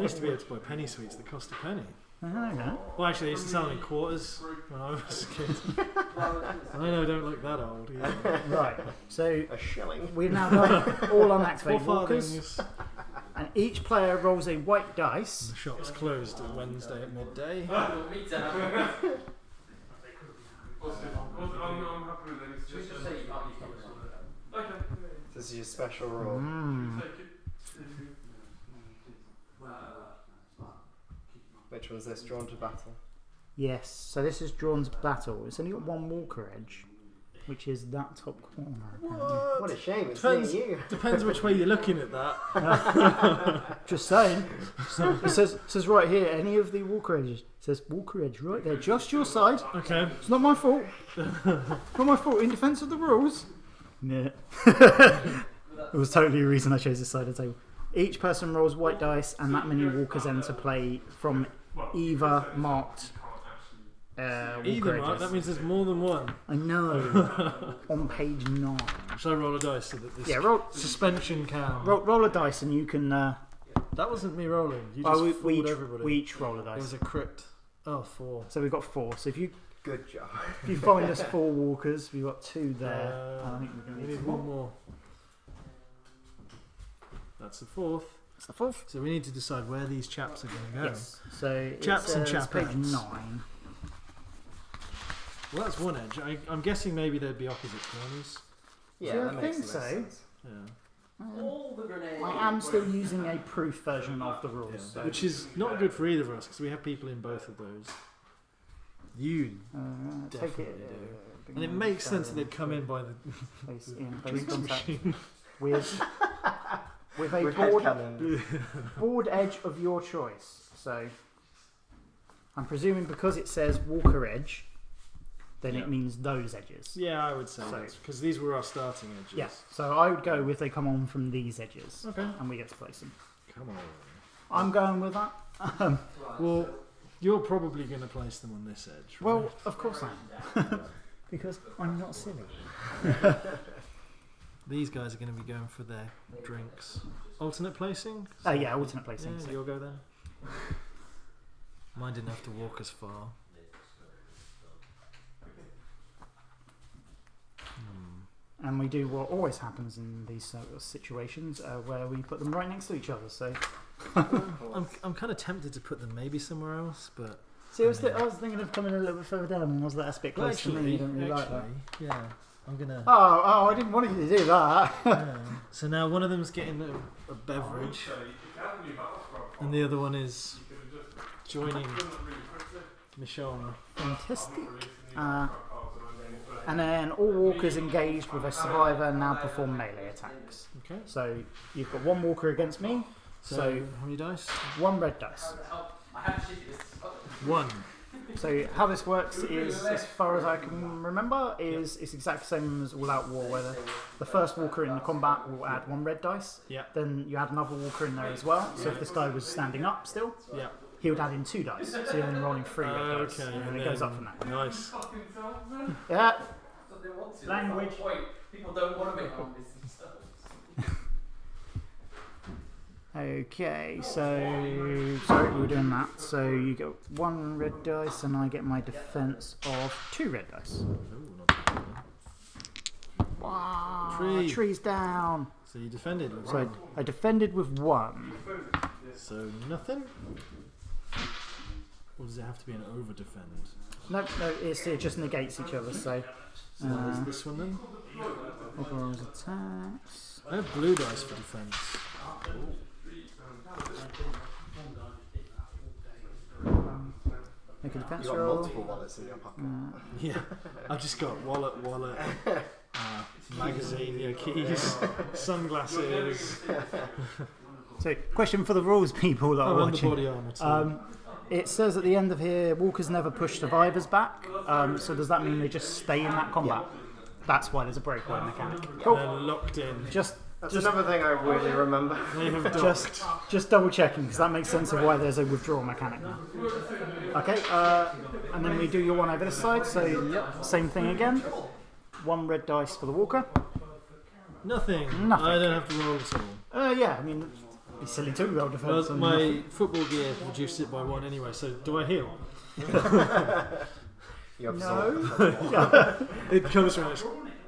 used to be able to buy penny sweets that cost a penny.
I don't know.
Well, actually, I used to sell them in quarters when I was a kid. I know I don't look that old either.
Right, so
A shilling.
we've now got all
4
unactivated walkers,
farthings.
and each player rolls a white dice.
The shop's closed on Wednesday at midday.
I'm happy with any suggestions. Okay.
This is your special rule.
Mm.
Take it.
Which one's this? Drawn to battle.
Yes, so this is Drawn's Battle. It's only got one walker edge, which is that top corner. apparently.
What a shame, it's
Depends.
near you.
Depends which way you're looking at that.
Just saying. It says right here, any of the walker edges. It says walker edge right there, just your side.
Okay.
It's not my fault. Not my fault. In defence of the rules. Yeah. It was totally a reason I chose this side of the table. Each person rolls white dice, and that many walkers enter play from either marked walker
Either mark,
edges.
that means there's more than one.
I know. On page 9.
Shall I roll a dice so that this
Yeah, roll
suspension can?
roll a dice, and you can.
That wasn't me rolling. You just
we
fooled everybody.
each roll a
It was
dice.
a crit. Oh, 4.
So we've got 4. So if you
Good job.
find us 4 walkers, we've got 2 there. I think we're
we
going to
need
need
one more. That's the 4th.
That's the 4th.
So we need to decide where these chaps are going to go.
Yes. So
Chaps and
it's page
chapettes.
9.
Well, that's one edge. I'm guessing maybe they'd be opposite corners.
Yeah,
See, I
that makes
think
the most
so.
sense.
Yeah.
I am still using a proof version of the rules. So.
Which is not good for either of us because we have people in both of those. You.
Take
Definitely
it.
And it makes sense that they'd come in by the
Base
drinks
contact
machine.
with a
With
board,
headcanon.
board edge of your choice. So I'm presuming because it says walker edge, then
Yeah.
it means those edges.
Yeah, I would say
So-
because these were our starting edges.
Yeah. So I would go with they come on from these edges,
Okay.
and we get to place them.
Come on.
I'm going with that.
Well, you're probably going to place them on this edge. Right?
Well, of course I am, because I'm not silly.
These guys are going to be going for their drinks. Alternate placing?
Yeah, alternate placing.
Yeah,
So.
you'll go then. Mine didn't have to walk as far.
And we do what always happens in these sort of situations, where we put them right next to each other. So,
I'm kind of tempted to put them maybe somewhere else, but
see, I was thinking of coming a little bit further down, and was that a bit close to me? You don't really like that.
Yeah, I'm gonna.
Oh, I didn't want you to do that.
Yeah. So now one of them's getting a beverage, and the other one is joining Michonne.
Fantastic. And then all walkers engaged with a survivor now perform melee attacks.
Okay.
So you've got one walker against me.
So how many dice?
One red dice.
One.
So how this works is, as far as I can remember, is it's exactly the same as All Out War, where the first walker in the combat will add one red dice.
Yeah.
Then you add another walker in there as well. So if this guy was standing up still,
Yeah.
he would add in 2 dice. So you're only rolling 3 red dice.
Okay.
And it goes up from that.
Nice.
Yeah. Language.
People don't want to make zombies themselves.
Okay, so sorry, we were doing that. So you get 1 red dice, and I get my defense of 2 red dice.
Ooh, not too bad.
Wow, tree's down.
So you defended with
So
one.
I defended with 1.
So nothing. Or does it have to be an over defend?
No, it just negates each other. So
So there's this one then.
overall attacks.
I have blue dice for defense.
Make a defense
You got
roll.
multiple wallets in your pocket.
Yeah, I've just got wallet, magazine, keys, sunglasses.
So, question for the rules people that are
Oh, and the
watching.
body armor too.
It says at the end of here, walkers never push survivors back. So does that mean they just stay in that combat? That's why there's a breakaway mechanic. Cool.
They're locked in.
That's another thing I really remember.
They have docked.
Just double checking, because that makes sense of why there's a withdrawal mechanic now. Okay, and then we do your one over this side, so same thing again. 1 red dice for the walker.
Nothing.
Nothing.
I don't have to roll at all.
Yeah, I mean, it'd be silly to roll defense.
Well, my football gear reduced it by 1 anyway, so do I heal?
You have
No.
It comes from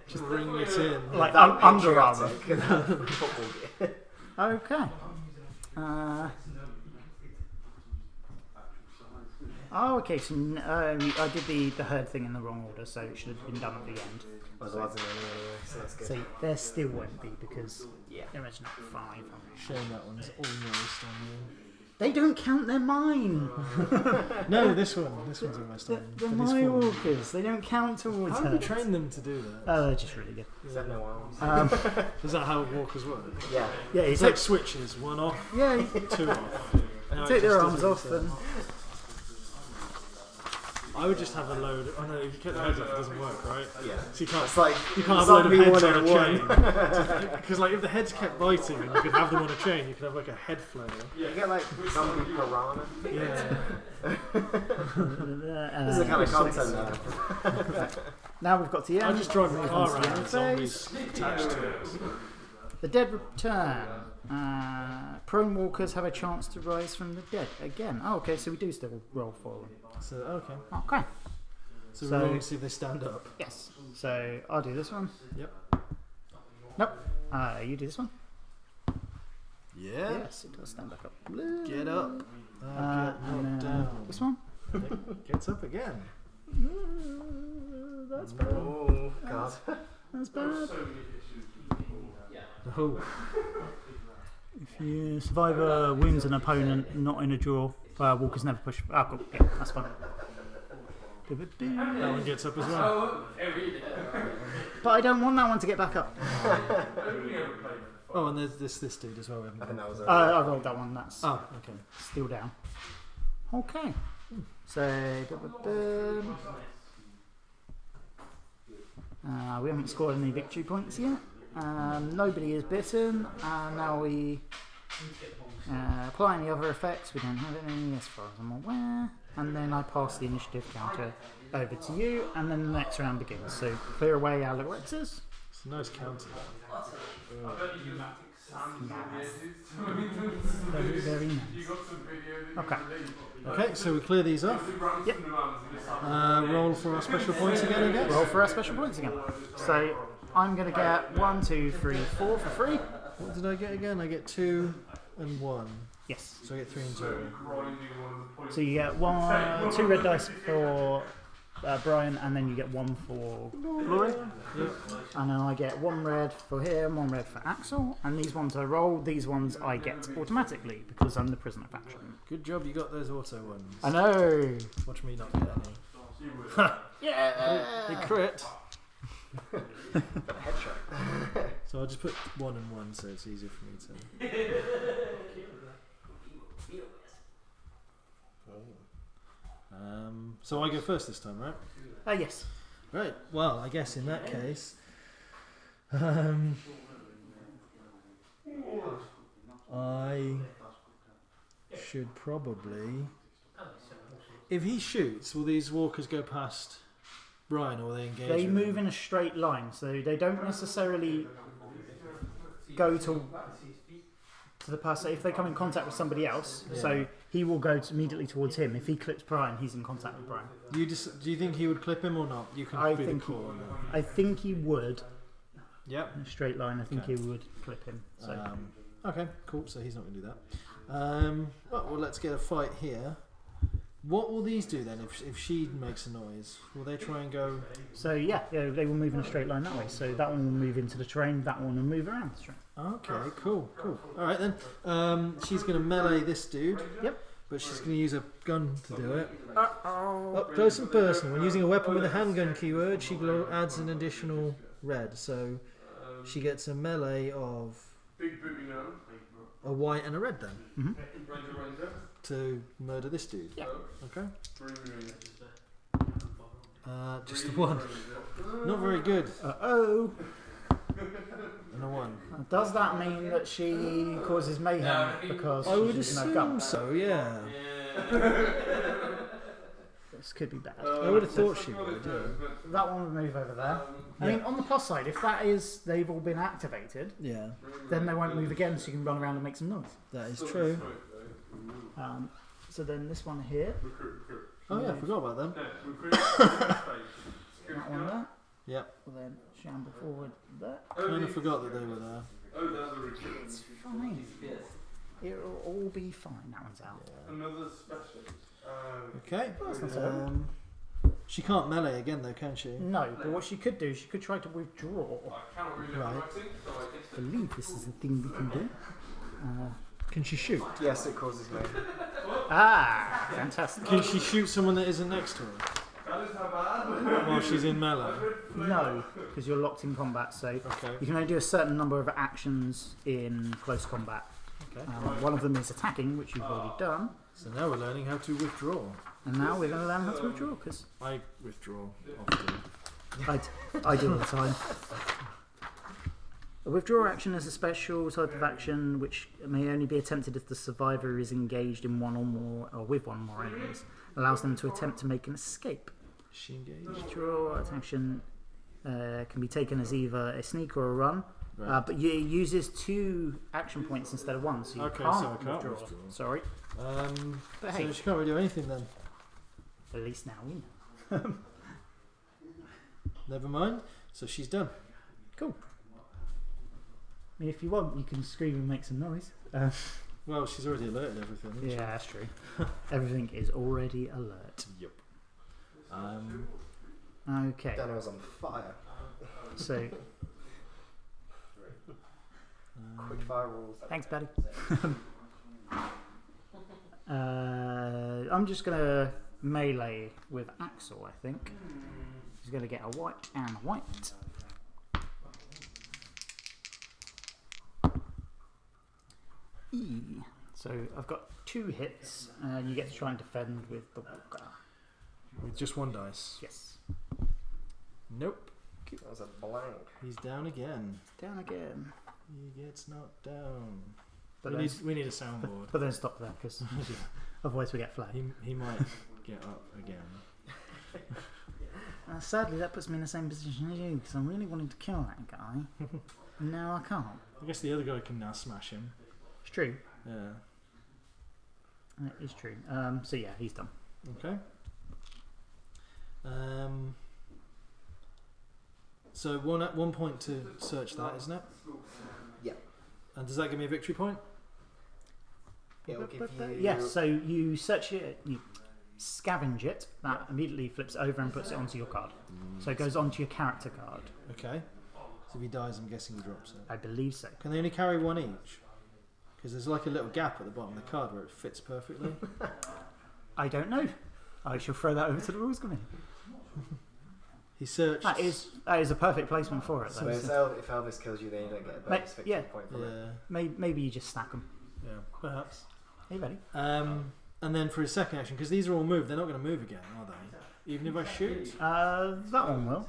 just bring it in.
Like Under Armour.
football gear.
Okay. Okay, so I did the herd thing in the wrong order, so it should have been done at the end.
Well, the lads in anyway, so that's good.
So there still won't be, because they're original 5.
Shame that one's almost on
They don't count, they're mine.
you. No, this one's almost on you.
They're
But it's
my
full.
walkers, they don't count towards
How have you
her.
trained them to do that?
Oh, they're just really good.
Set no arms.
Is that how walkers work?
Yeah.
Yeah, you
It's like switches, 1 off,
yeah, you
2 off. Now it
take their
just
arms
does
off
it
and...
I would just have a load. Oh no, if you cut the heads off, it doesn't work, right?
Yeah.
So you can't.
It's like
You can't have a load of
zombie
heads on a
101.
chain. Because like if the heads kept biting, and you could have them on a chain, you could have like a head flail.
You get like zombie piranha.
Yeah.
This is the kind of content now.
Now we've got to the end.
I just drive a
Move
car
on to the
around
end
with
phase.
zombies attached to it.
The dead return. Prone walkers have a chance to rise from the dead again. Oh, okay, so we do still roll for them.
So okay.
Okay.
So,
So-
we're rolling to see if they stand up.
Yes. So I'll do this one.
Yep.
Nope. You do this one.
Yeah.
Yes, it does stand back up.
Get up. Get
And
knocked
then
down.
this one.
Gets up again.
That's bad.
Oh god.
That's bad.
Oh.
If you survivor wins an opponent not in a draw, walkers never push. Ah, cool. Yeah, that's fine.
That one gets up as well.
But I don't want that one to get back up.
Oh, and there's this dude as well. We haven't
I think that was it.
I rolled that one. That's
Oh, okay.
still down. Okay. So we haven't scored any victory points yet. Nobody is bitten. Now we apply any other effects. We don't have any as far as I'm aware. and then I pass the initiative counter over to you, and then the next round begins. So clear away our little X's.
It's a nice counter.
Very, very nice. Okay.
Okay, so we clear these off.
Yep.
Roll for our special points again, I guess.
Roll for our special points again. So I'm going to get 1, 2, 3, 4 for free.
What did I get again? I get 2 and 1.
Yes.
So I get 3 in total.
So you get 2 red dice for Brian, and then you get 1 for Glory.
Yep.
And then I get 1 red for him, 1 red for Axel. And these ones I roll, these ones I get automatically because I'm the prisoner faction.
Good job you got those auto ones.
I know.
Watch me not get any.
Yeah.
They crit.
Headshot.
So I'll just put 1 and 1 so it's easier for me to... So I go first this time, right?
Yes.
Right, well, I guess in that case... I should probably... If he shoots, will these walkers go past Brian, or will they engage
They
with
move
him?
in a straight line, so they don't necessarily go to the person. If they come in contact with somebody else,
Yeah.
so he will go immediately towards him. If he clips Brian, he's in contact with Brian.
Do you think he would clip him or not? You can
I
be the
think he
call on that.
I think he would.
Yep.
In a straight line, I think
Okay.
he would clip him. So
Okay, cool. So he's not going to do that. Well, let's get a fight here. What will these do then if she makes a noise? Will they try and go...
yeah, they will move in a straight line that way. So that one will move into the terrain, that one will move around the terrain.
Okay, cool. Alright then. She's going to melee this dude.
Yep.
But she's going to use a gun to do it.
Uh-oh.
Up close and personal. When using a weapon with a handgun keyword, she adds an additional red. So she gets a melee of
Big booty man.
a white and a red then.
Mhm.
Ranger.
To murder this dude.
Yeah.
Okay.
Green Ranger.
Just a 1. Not very good.
Uh-oh.
And a 1.
Does that mean that she causes mayhem because
I would
she's using her
assume
gun?
so, yeah.
This could be bad.
I would have thought she would, yeah.
That one would move over there. I mean, on the plus side, if they've all been activated,
Yeah,
then they won't move again, so you can run around and make some noise.
that is true.
So then this one here,
Oh yeah, I forgot about them.
that one there,
Yep,
will then shamble forward there.
kind of forgot that they were there.
It's fine. It'll all be fine. That one's out.
Another specialist.
Okay.
That's not so
She can't melee again though, can she?
No, but what she could do, she could try to withdraw.
I cannot read
Right.
writing, so I guess
I believe this is the thing we can do.
Can she shoot?
Yes, it causes me.
Fantastic.
Can she shoot someone that isn't next to her
that is how bad.
while she's in melee?
No, because you're locked in combat, so
Okay.
you can only do a certain number of actions in close combat.
Okay.
One of them is attacking, which you've already done.
So now we're learning how to withdraw.
And now we're going to learn how to withdraw, because
I withdraw often.
I do all the time. A withdrawal action is a special type of action which may only be attempted if the survivor is engaged in one or more, or with one or more enemies. Allows them to attempt to make an escape.
Is she engaged?
Withdrawal action can be taken as either a sneak or a run,
Right.
but it uses 2 action points instead of 1, so you
Okay,
can't,
so I can't
withdraw.
withdraw.
Sorry, but
So
hey,
she can't really do anything then.
at least now we know.
Never mind. So she's done.
Cool. I mean, if you want, you can scream and make some noise.
Well, she's already alerted everything. Isn't
Yeah, that's true. Everything is already alert.
She? Yep.
Okay,
Dano's on fire.
so
Quick fire rules.
thanks, Betty. I'm just going to melee with Axel, I think. He's going to get a white and a white. So I've got 2 hits, and you get to try and defend with the walker.
With just 1 dice.
Yes.
Nope.
That was a blank.
He's down again.
Down again.
He gets knocked down.
But
We
then,
need a soundboard.
but then stop there, because otherwise we get flagged.
He might get up again.
Sadly, that puts me in the same position as you, because I really wanted to kill that guy. No, I can't.
I guess the other guy can now smash him.
It's true.
Yeah.
It is true. So yeah, he's done.
Okay. So one point to search that, isn't it?
Yeah.
And does that give me a victory point?
It'll give you...
Yes, so you search it, you scavenge it, that immediately flips over and puts it onto your card. So it goes onto your character card.
Okay. So if he dies, I'm guessing he drops it.
I believe so.
Can they only carry one each? Because there's like a little gap at the bottom of the card where it fits perfectly.
I don't know. I shall throw that over to the rules committee.
He searched.
That is a perfect placement for it,
So
though.
if Elvis kills you, then you don't get a bonus victory point from it.
Yeah.
Maybe you just stack them.
Yeah. Perhaps.
Are you ready?
And then for his second action, because these are all moved, they're not going to move again, are they? Even if I shoot?
That one will.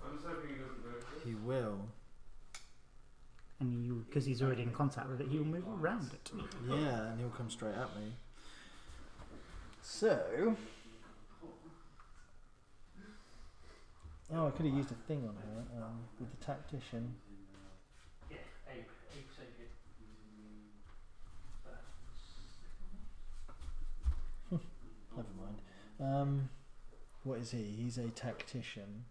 I'm just hoping he doesn't move.
He will.
And because he's already in contact with it, he'll move around it.
Yeah, and he'll come straight at me. So... Oh, I could have used a thing on her with the tactician. Never mind. What is he? He's a tactician.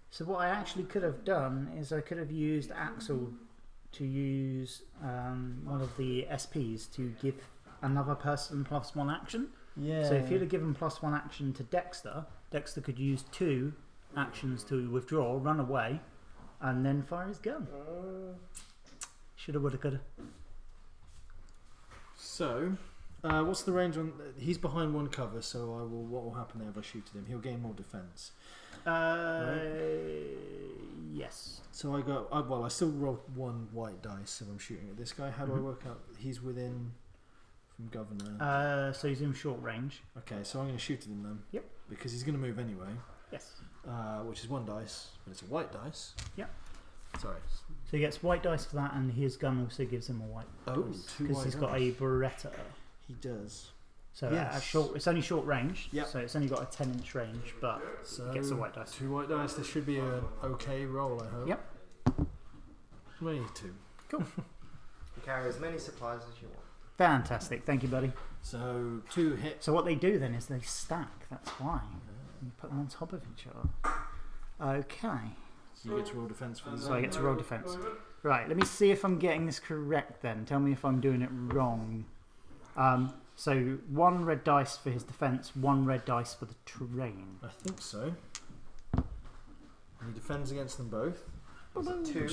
So what I actually could have done is I could have used Axel to use one of the SPs to give another person +1 action.
Yeah.
So if you'd have given +1 action to Dexter, Dexter could use 2 actions to withdraw, run away, and then fire his gun. Shoulda, woulda, coulda.
So, what's the range on? He's behind one cover, so what will happen there if I shoot at him? He'll gain more defense.
Yes.
So I still roll 1 white dice if I'm shooting at this guy. How do I work out? He's within from governor.
So he's in short range.
Okay, so I'm going to shoot at him then.
Yep.
Because he's going to move anyway.
Yes.
Which is 1 dice, but it's a white dice.
Yep.
Sorry.
So he gets white dice for that, and his gun also gives him a white dice.
2
because
white
he's got a Beretta.
He does.
So
Yes.
it's only short range.
Yep.
So it's only got a 10-inch range, but
So
he gets a white dice.
2 white dice. This should be an okay roll, I hope.
Yep.
22.
You carry as many supplies as you want.
Fantastic. Thank you, buddy.
So 2 hits.
So what they do then is they stack. That's why. You put them on top of each other. Okay.
So you get to roll defense for these.
So I get to roll defense. Right, let me see if I'm getting this correct then. Tell me if I'm doing it wrong. So 1 red dice for his defense, 1 red dice for the terrain.
I think so. And he defends against them both.
Is it 2?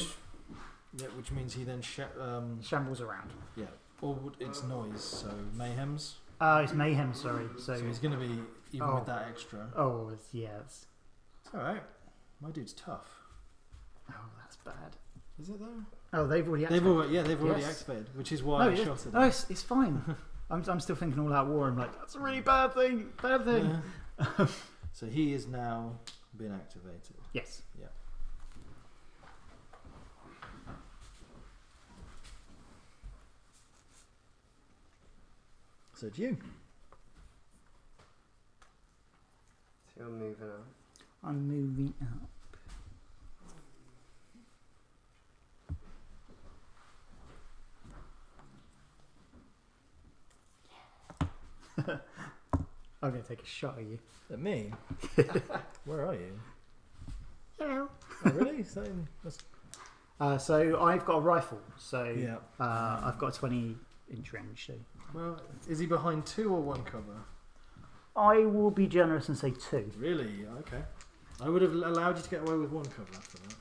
Yeah, which means he then
Shambles around.
yeah. Or it's noise, so mayhems.
It's mayhem, sorry. So
So he's going to be even with that extra.
Oh, yes.
It's all right. My dude's tough.
Oh, that's bad.
Is it though?
Oh, they've already activated.
They've already
Yes.
activated, which is why I shot at them.
It's fine. I'm still thinking all out war. I'm like, that's a really bad thing. Bad thing.
Yeah. So he is now been activated.
Yes.
Yeah. So it's you.
So you're moving on.
I'm moving up. I'm going to take a shot at you.
At me? Where are you?
Hello.
Oh, really?
So I've got a rifle. So
Yeah.
I've got a 20-inch range. So
Well, is he behind 2 or 1 cover?
I will be generous and say 2.
Really? Okay. I would have allowed you to get away with 1 cover after that.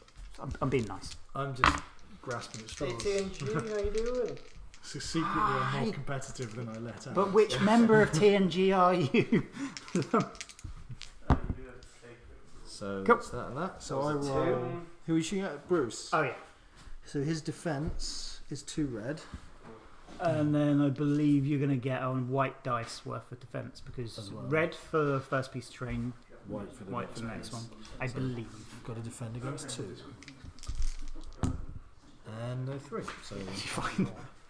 I'm being nice.
I'm just grasping at straws.
TNG, how you doing?
So secretly, I'm more competitive than I let out.
But which member of TNG are you?
So
Cool.
that's that and that. So I
That was a
roll.
2.
Who are you shooting at? Bruce.
Oh yeah.
So his defense is 2 red.
And then I believe you're going to get on white dice worth of defense because
As well.
red for the first piece of terrain,
White for the
white for the next
piece.
one. I
So
believe.
Got to defend against 2. And no 3. So
Fine.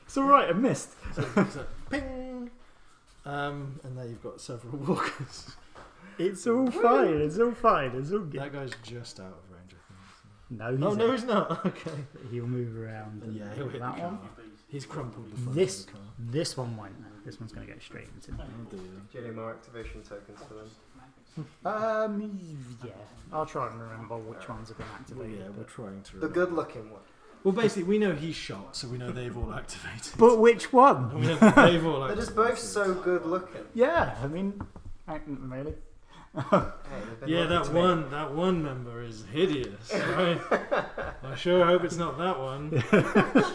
It's alright, I missed.
So, ping! And there you've got several walkers.
It's all fine, it's all fine, it's all good.
That guy's just out of range, I think.
No, he's
No, he's not. Okay.
He'll move around.
Yeah, he'll hit
that
the
one.
car. He's crumpled the front
This
of the car.
this one won't. This one's going to go straight into.
Oh dear.
Do you need more activation tokens for them?
Yeah. I'll try and remember which ones have been
Well,
activated.
yeah, we're trying to.
The good-looking one.
Well, basically, we know he's shot, so we know they've all activated.
But which one?
And we know they've all
They're
activated.
just both so good-looking.
Yeah, I mean, really.
Hey, they've been
Yeah,
lucky
that
to me.
one member is hideous. Right? I sure hope it's not that one.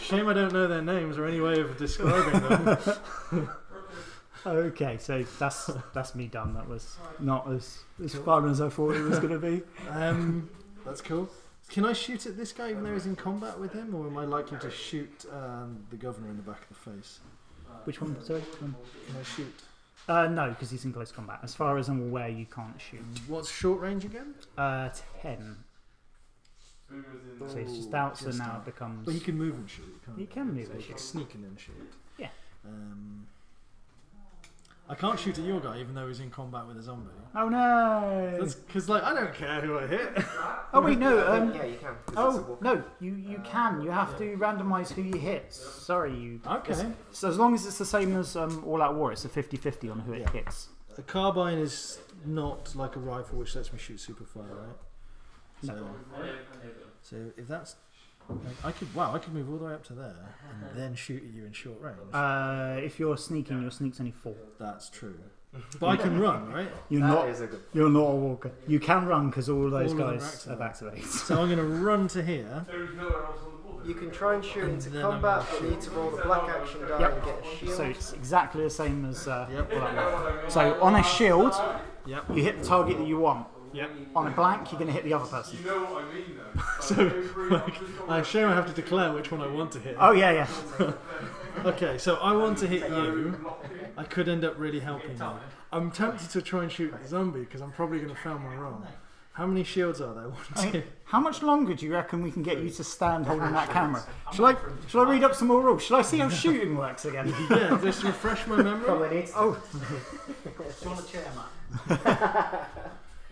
Shame I don't know their names or any way of describing them.
Okay, so that's me done. That was not as fun as I thought it was going to be.
That's cool. Can I shoot at this guy even though he's in combat with him, or am I likely to shoot the governor in the back of the face?
Which one? Sorry. Which one?
Can I shoot?
No, because he's in close combat. As far as I'm aware, you can't shoot.
What's short range again?
10. So he's just out, so
Just
now
out.
it becomes.
Well, he can move and shoot. Can't
He can move
so
and
he can
shoot.
sneak and then shoot.
Yeah.
I can't shoot at your guy even though he's in combat with a zombie.
Oh no!
That's because, like, I don't care who I hit.
Oh wait, no.
Yeah, you can. 'cause it's a
Oh
walk-
no, you can. You have to randomise who you hit. Sorry, you.
Okay.
So as long as it's the same as All Out War, it's a 50-50 on who it
Yeah.
hits.
A carbine is not like a rifle which lets me shoot super far, right? So if that's, I could move all the way up to there and then shoot at you in short range.
If you're sneaking, your sneak's only 4.
That's true. But I can run, right?
You're
That
not.
is a good.
You're not a walker. You can run because all those
All of them are
guys have activated.
So I'm going to run to here.
There is nowhere else on the board.
You can try and shoot
And
into
then I'm
combat,
gonna
but
shoot.
you need to roll the black action die
Yep.
and get a shield.
So it's exactly the same as
Yep.
All Out War. So on a shield,
Yep.
you hit the target that you want.
Yep.
On a blank, you're going to hit the other person.
You know what I mean, though.
So, I assume I have to declare which one I want to hit.
Oh yeah, yeah.
Okay, so I want to hit you. I could end up really helping you. I'm tempted to try and shoot the zombie because I'm probably going to fail my roll. How many shields are there? 1,
I
2.
mean, how much longer do you reckon we can get you to stand holding that camera? Shall I read up some more rules? Shall I see how shooting works again?
Yeah, just refresh my memory.
Probably needs to.
Oh,
Do you want a chair, Matt?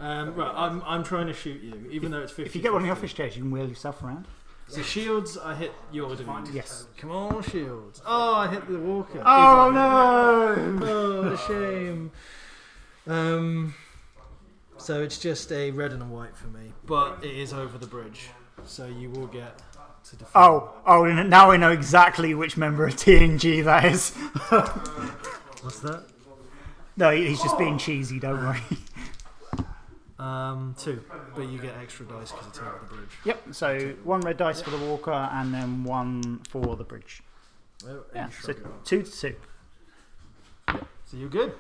Right, I'm trying to shoot you, even though it's 50.
if you get one of the office chairs, you can wheel yourself around.
So shields, I hit your dude.
Yes.
Come on, shields. Oh, I hit the walker.
Oh no!
Oh, what a shame. So it's just a red and a white for me, but it is over the bridge, so you will get to defend.
Oh, now I know exactly which member of TNG that is.
What's that?
No, he's just being cheesy, don't worry.
2, but you get extra dice because it's over the bridge.
Yep, so 1 red dice for the walker and then 1 for the bridge.
Oh,
Yeah,
you
so
shrug it off.
2 to 2.
So you're good.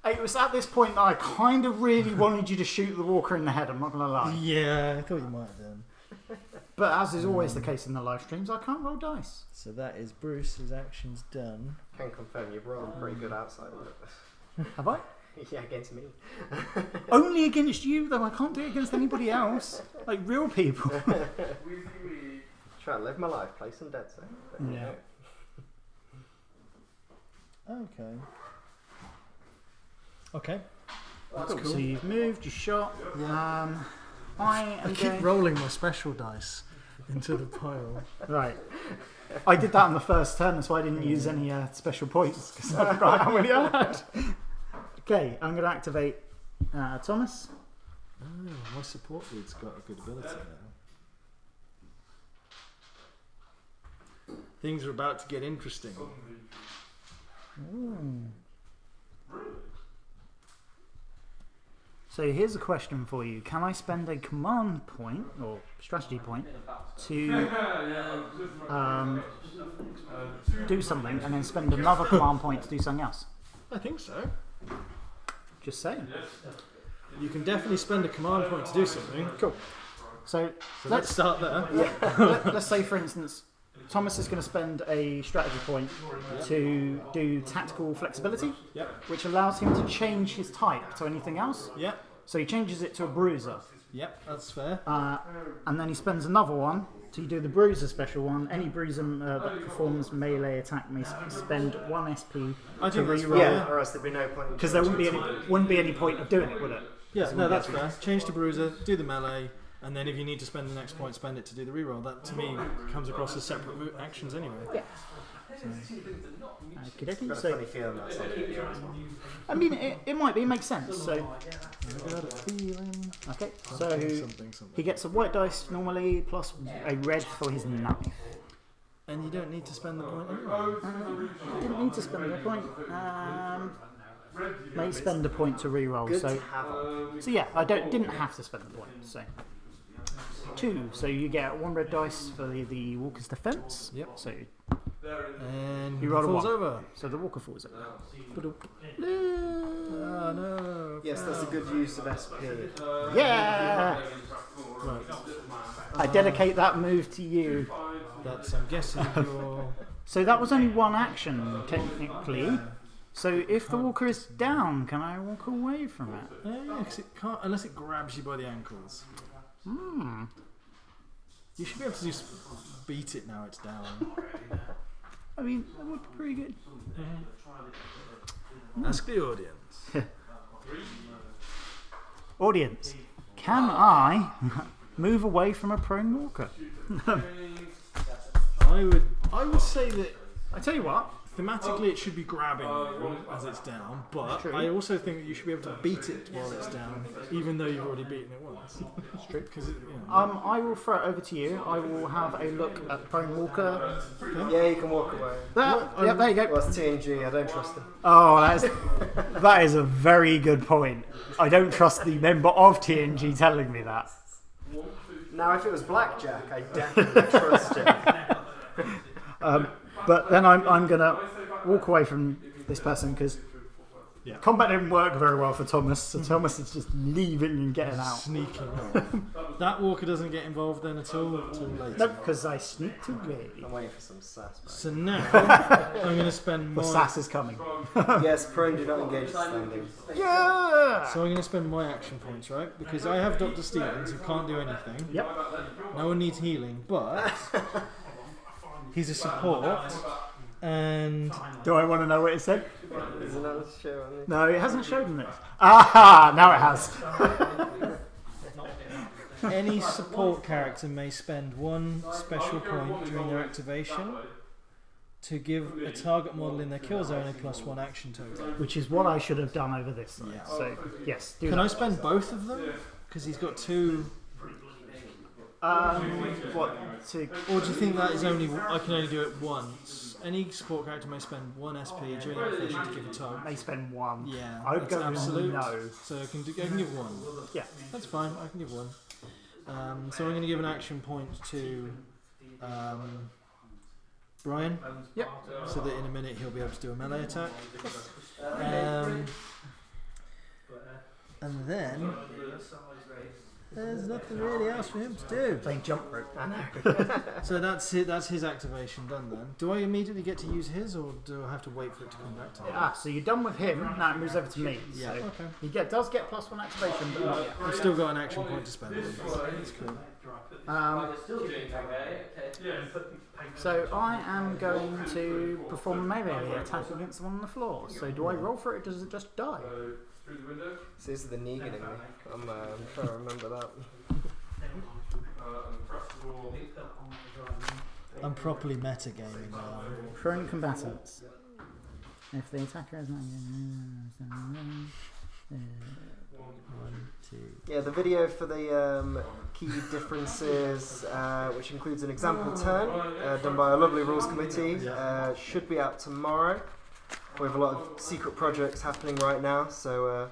It was at this point that I kind of really wanted you to shoot the walker in the head, I'm not going to lie.
Yeah, I thought you might have done.
But as is always the case in the live streams, I can't roll dice.
So that is Bruce's actions done.
Can confirm you've rolled pretty good outside of it.
Have I?
Yeah, against me.
Only against you, though. I can't do it against anybody else. Like real people.
Try to live my life, play some Dead Zone. There you
Yeah.
go.
Okay. That's
Cool.
cool.
So you've moved, you shot. I am
I keep
going...
rolling my special dice into the pile.
Right. I did that on the first turn, that's why I didn't use any special points, because I forgot how many I had. Okay, I'm going to activate Thomas.
Oh, my support dude's got a good ability now. Things are about to get interesting.
So here's a question for you. Can I spend a command point, or strategy point, to do something, and then spend another command point to do something else?
I think so.
Just saying.
You can definitely spend a command point to do something.
Cool. So
So let's start there.
let's say, for instance, Thomas is going to spend a strategy point to do tactical flexibility,
Yep.
which allows him to change his type to anything else.
Yep.
So he changes it to a bruiser.
Yep, that's fair.
And then he spends another one to do the bruiser special one. Any bruiser that performs melee attack may spend 1 SP
I
to
think that's
reroll.
Yeah, or else there'd be no point.
Because there wouldn't be any point of doing it, would it?
Yeah, no, that's fair. Change to bruiser, do the melee, and then if you need to spend the next point, spend it to do the reroll. That to me comes across as separate actions anyway.
Yeah.
Got a
So,
funny feeling that's something.
I mean, it might be. It makes sense. So,
I got a feeling.
okay. So
Something.
he gets a white dice normally plus a red for his knife.
And you don't need to spend the point anyway.
Didn't need to spend the point. May spend a point to reroll.
Good
So
to have on.
yeah, I didn't have to spend the point. So 2. So you get 1 red dice for the walker's defense.
Yep.
So
And
You rolled a
falls
1.
over.
the walker falls over.
Oh no.
Yes, that's a good use of SP.
Yeah.
Right.
I dedicate that move to you.
That's, I'm guessing, your.
So that was only 1 action technically. So if the walker is down, can I walk away from it?
Yeah, 'cause it can't, unless it grabs you by the ankles. You should be able to just beat it now it's down.
I mean, that would be pretty good.
Ask the audience.
Audience, can I move away from a prone walker?
I would say that
I tell you what.
thematically it should be grabbing you as it's down, but
True.
I also think that you should be able to beat it while it's down, even though you've already beaten it once.
It's true.
Because
I will throw it over to you. I will have a look at the prone walker.
Yeah, you can walk away.
Yeah, there you go.
Well, it's TNG, I don't trust them.
Oh, that is a very good point. I don't trust the member of TNG telling me that.
Now, if it was Blackjack, I definitely trust him.
But then I'm gonna walk away from this person because combat didn't work very well for Thomas. So Thomas is just leaving and getting out.
sneaking off. That walker doesn't get involved then at all until later.
No, because I sneaked away.
I'm waiting for some sass, bro.
So now I'm going to spend
The
my.
sass is coming.
Yes, prone do not engage standing.
Yeah.
So I'm going to spend my action points, right? Because I have Dr. Stevens who can't do anything.
Yep.
No one needs healing, but he's a support. And
Do I want to know what it said?
There's another show on this.
No, it hasn't shown this. Aha! Now it has.
any support character may spend 1 special point during their activation to give a target model in their kill zone a +1 action total.
Which is what I should have done over this side.
Yeah.
So yes, do
Can
that.
I spend both of them? Because he's got 2.
What to?
Or do you think that is only I can only do it once? Any support character may spend 1 SP during their activation to give a target.
They spend 1.
Yeah,
I would
that's
go
absolute.
no.
So I can give 1.
Yeah.
That's fine. I can give 1. So I'm going to give an action point to Brian.
Yep.
So that in a minute he'll be able to do a melee attack. And then there's nothing really else for him to do.
Playing jump rope.
I know.
So that's it. That's his activation done then. Do I immediately get to use his, or do I have to wait for it to come back to me?
So you're done with him. Now it moves over to me.
Yeah.
So
Okay.
he does get +1 activation, but not yet.
I've still got an action point to spend. That's cool.
So I am going to perform a melee attack against the one on the floor. So do I roll for it, or does it just die?
So this is the Negan in me. I'm trying to remember that.
I'm properly metagaming now.
Prone combatants. If the attacker is not...
1, 2.
Yeah, the video for the key differences, which includes an example turn done by a lovely rules committee, should be out tomorrow. We have a lot of secret projects happening right now, so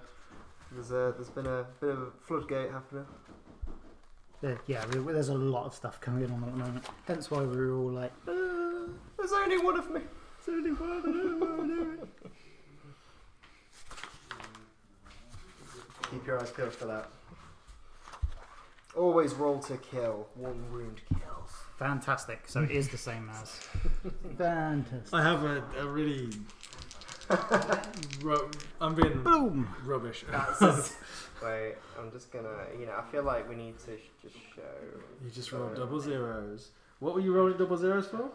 there's been a bit of a floodgate happening.
There's a lot of stuff going on at the moment. Hence why we were all like,
There's only one of me.
there's only one, I don't know what to do.
Keep your eyes peeled for that. Always roll to kill. 1 wound kills.
Fantastic. So it is the same as. Fantastic.
I have a really I'm being
Boom!
rubbish.
Wait, I'm just gonna. I feel like we need to just show.
You just rolled double zeros. What were you rolling double zeros for?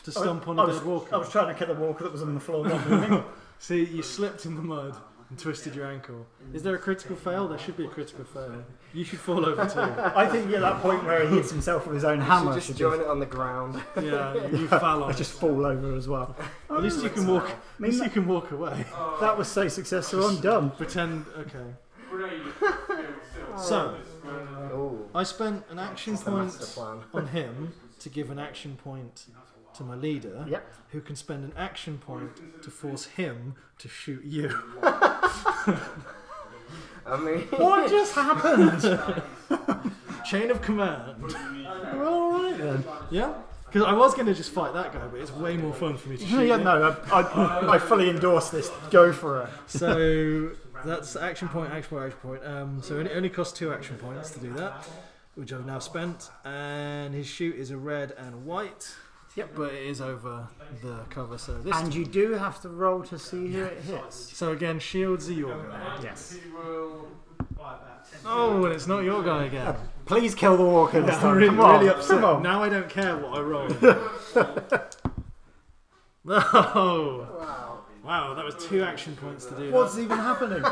To stomp on a dead walker.
I was trying to kill the walker that was on the floor not moving.
See, you slipped in the mud and twisted your ankle. Is there a critical fail? There should be a critical fail. You should fall over too.
I think you're at that point where he hits himself with his own hammer.
Just join it on the ground.
Yeah, you fell on
I
it.
just fall over as well.
At least you can walk. At least you can walk away.
That was so successful. I'm done.
Pretend. Okay. So,
Ooh,
I spent an action
that's the master
point
plan.
on him to give an action point to my leader,
Yep.
who can spend an action point to force him to shoot you.
I mean,
What just happened?
Chain of command.
We're all right then.
Yeah? Because I was going to just fight that guy, but it's way more fun for me to shoot
Yeah,
him.
no, I fully endorse this. Go for it.
So that's action point, action point, action point. So it only costs 2 action points to do that, which I've now spent. And his shoot is a red and a white.
Yep.
But it is over the cover, so this.
And you do have to roll to see who it hits.
So again, shields are your guy.
Yes.
Oh, and it's not your guy again.
Please kill the walker this
I'm
time.
really,
Come on.
really upset.
Come on.
Now I don't care what I roll. No. Wow, that was 2 action points to do
What's
that.
even happening?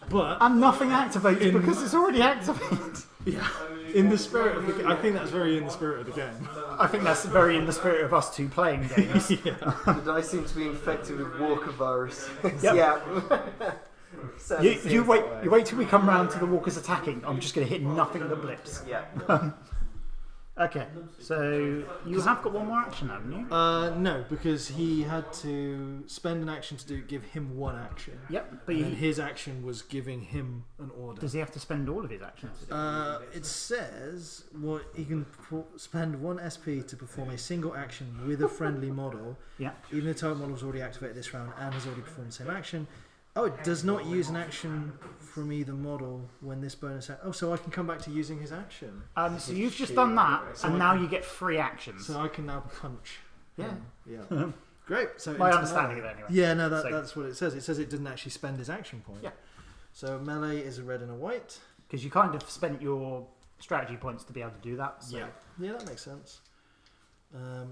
But
And nothing activates because it's already activated.
yeah, in the spirit of the, I think that's very in the spirit of the game.
I think that's very in the spirit of us two playing games.
Yeah.
the dice seem to be infected with walker virus.
Yep.
Yeah. Sadly
You
seems
wait.
that way.
You wait till we come round to the walkers attacking. I'm just going to hit nothing that blips.
Yeah.
Okay. So you have got one more action, haven't you?
No, because he had to spend an action to give him 1 action.
Yep. But
And
he,
his action was giving him an order.
does he have to spend all of his actions? To do it?
It says what he can spend 1 SP to perform a single action with a friendly model.
Yeah.
Even the target model was already activated this round and has already performed the same action. Oh, it does not use an action from either model when this bonus. Oh, so I can come back to using his action.
So you've just done that, and now you get 3 actions.
So I can now punch.
Yeah.
Yeah. Great. So
My
into
understanding of
melee.
it anyway.
Yeah, no,
So-
that's what it says. It says it didn't actually spend his action point.
Yeah.
So melee is a red and a white.
Because you kind of spent your strategy points to be able to do that. So.
Yeah, that makes sense.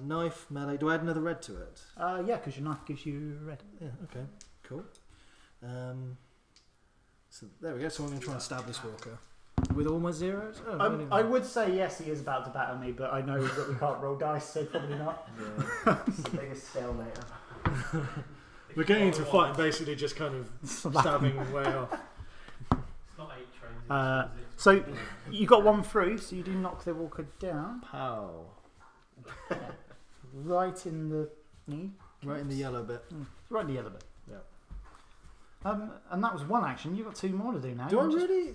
Knife, melee. Do I add another red to it?
Yeah, because your knife gives you red.
Yeah, okay. Cool. So there we go. So I'm going to try and stab this walker. With all my zeros? Oh, anyway.
I would say yes, he is about to battle me, but I know that we can't roll dice, so probably not.
Yeah.
It's the biggest stalemate ever.
We're getting into a fight and basically just kind of stabbing way off.
So you got 1 through, so you do knock the walker down.
Pow.
Right in the knee.
Right in the yellow bit.
Right in the yellow bit.
Yeah.
And that was 1 action. You've got 2 more to do now.
Do I
You just-
really?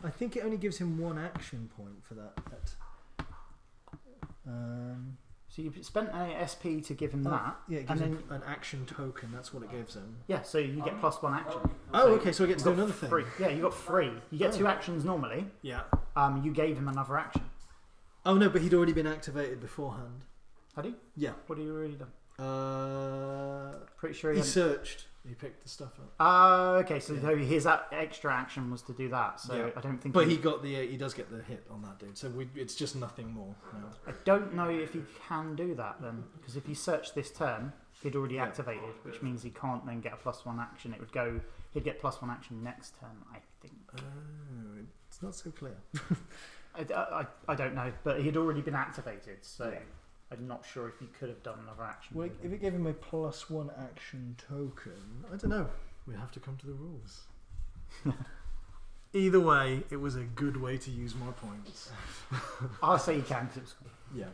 I think it only gives him 1 action point for that.
So you spent an SP to give him that.
Yeah, it gives
And
him an action token. That's what it gives him.
Yeah, so you get +1 action.
Oh, okay. So I get to do
You've got
another thing.
3. Yeah, you got 3. You get 2 actions normally.
Yeah.
You gave him another action.
Oh no, but he'd already been activated beforehand.
Had he?
Yeah.
What have you already done? Pretty sure
He
he.
searched. He picked the stuff up.
Okay, so his extra action was to do that. So
Yeah.
I don't think.
But he got the. He does get the hit on that dude. So it's just nothing more now.
I don't know if he can do that then, because if he searched this turn, he'd already activated, which means he can't then get a +1 action. It would go. He'd get +1 action next turn, I think.
Oh, it's not so clear.
I don't know, but he'd already been activated, so I'm not sure if he could have done another action.
Well,
with
if
him.
it gave him a +1 action token, I don't know. We have to come to the rules. Either way, it was a good way to use my points.
I'll say you can, because it was cool.
Yeah.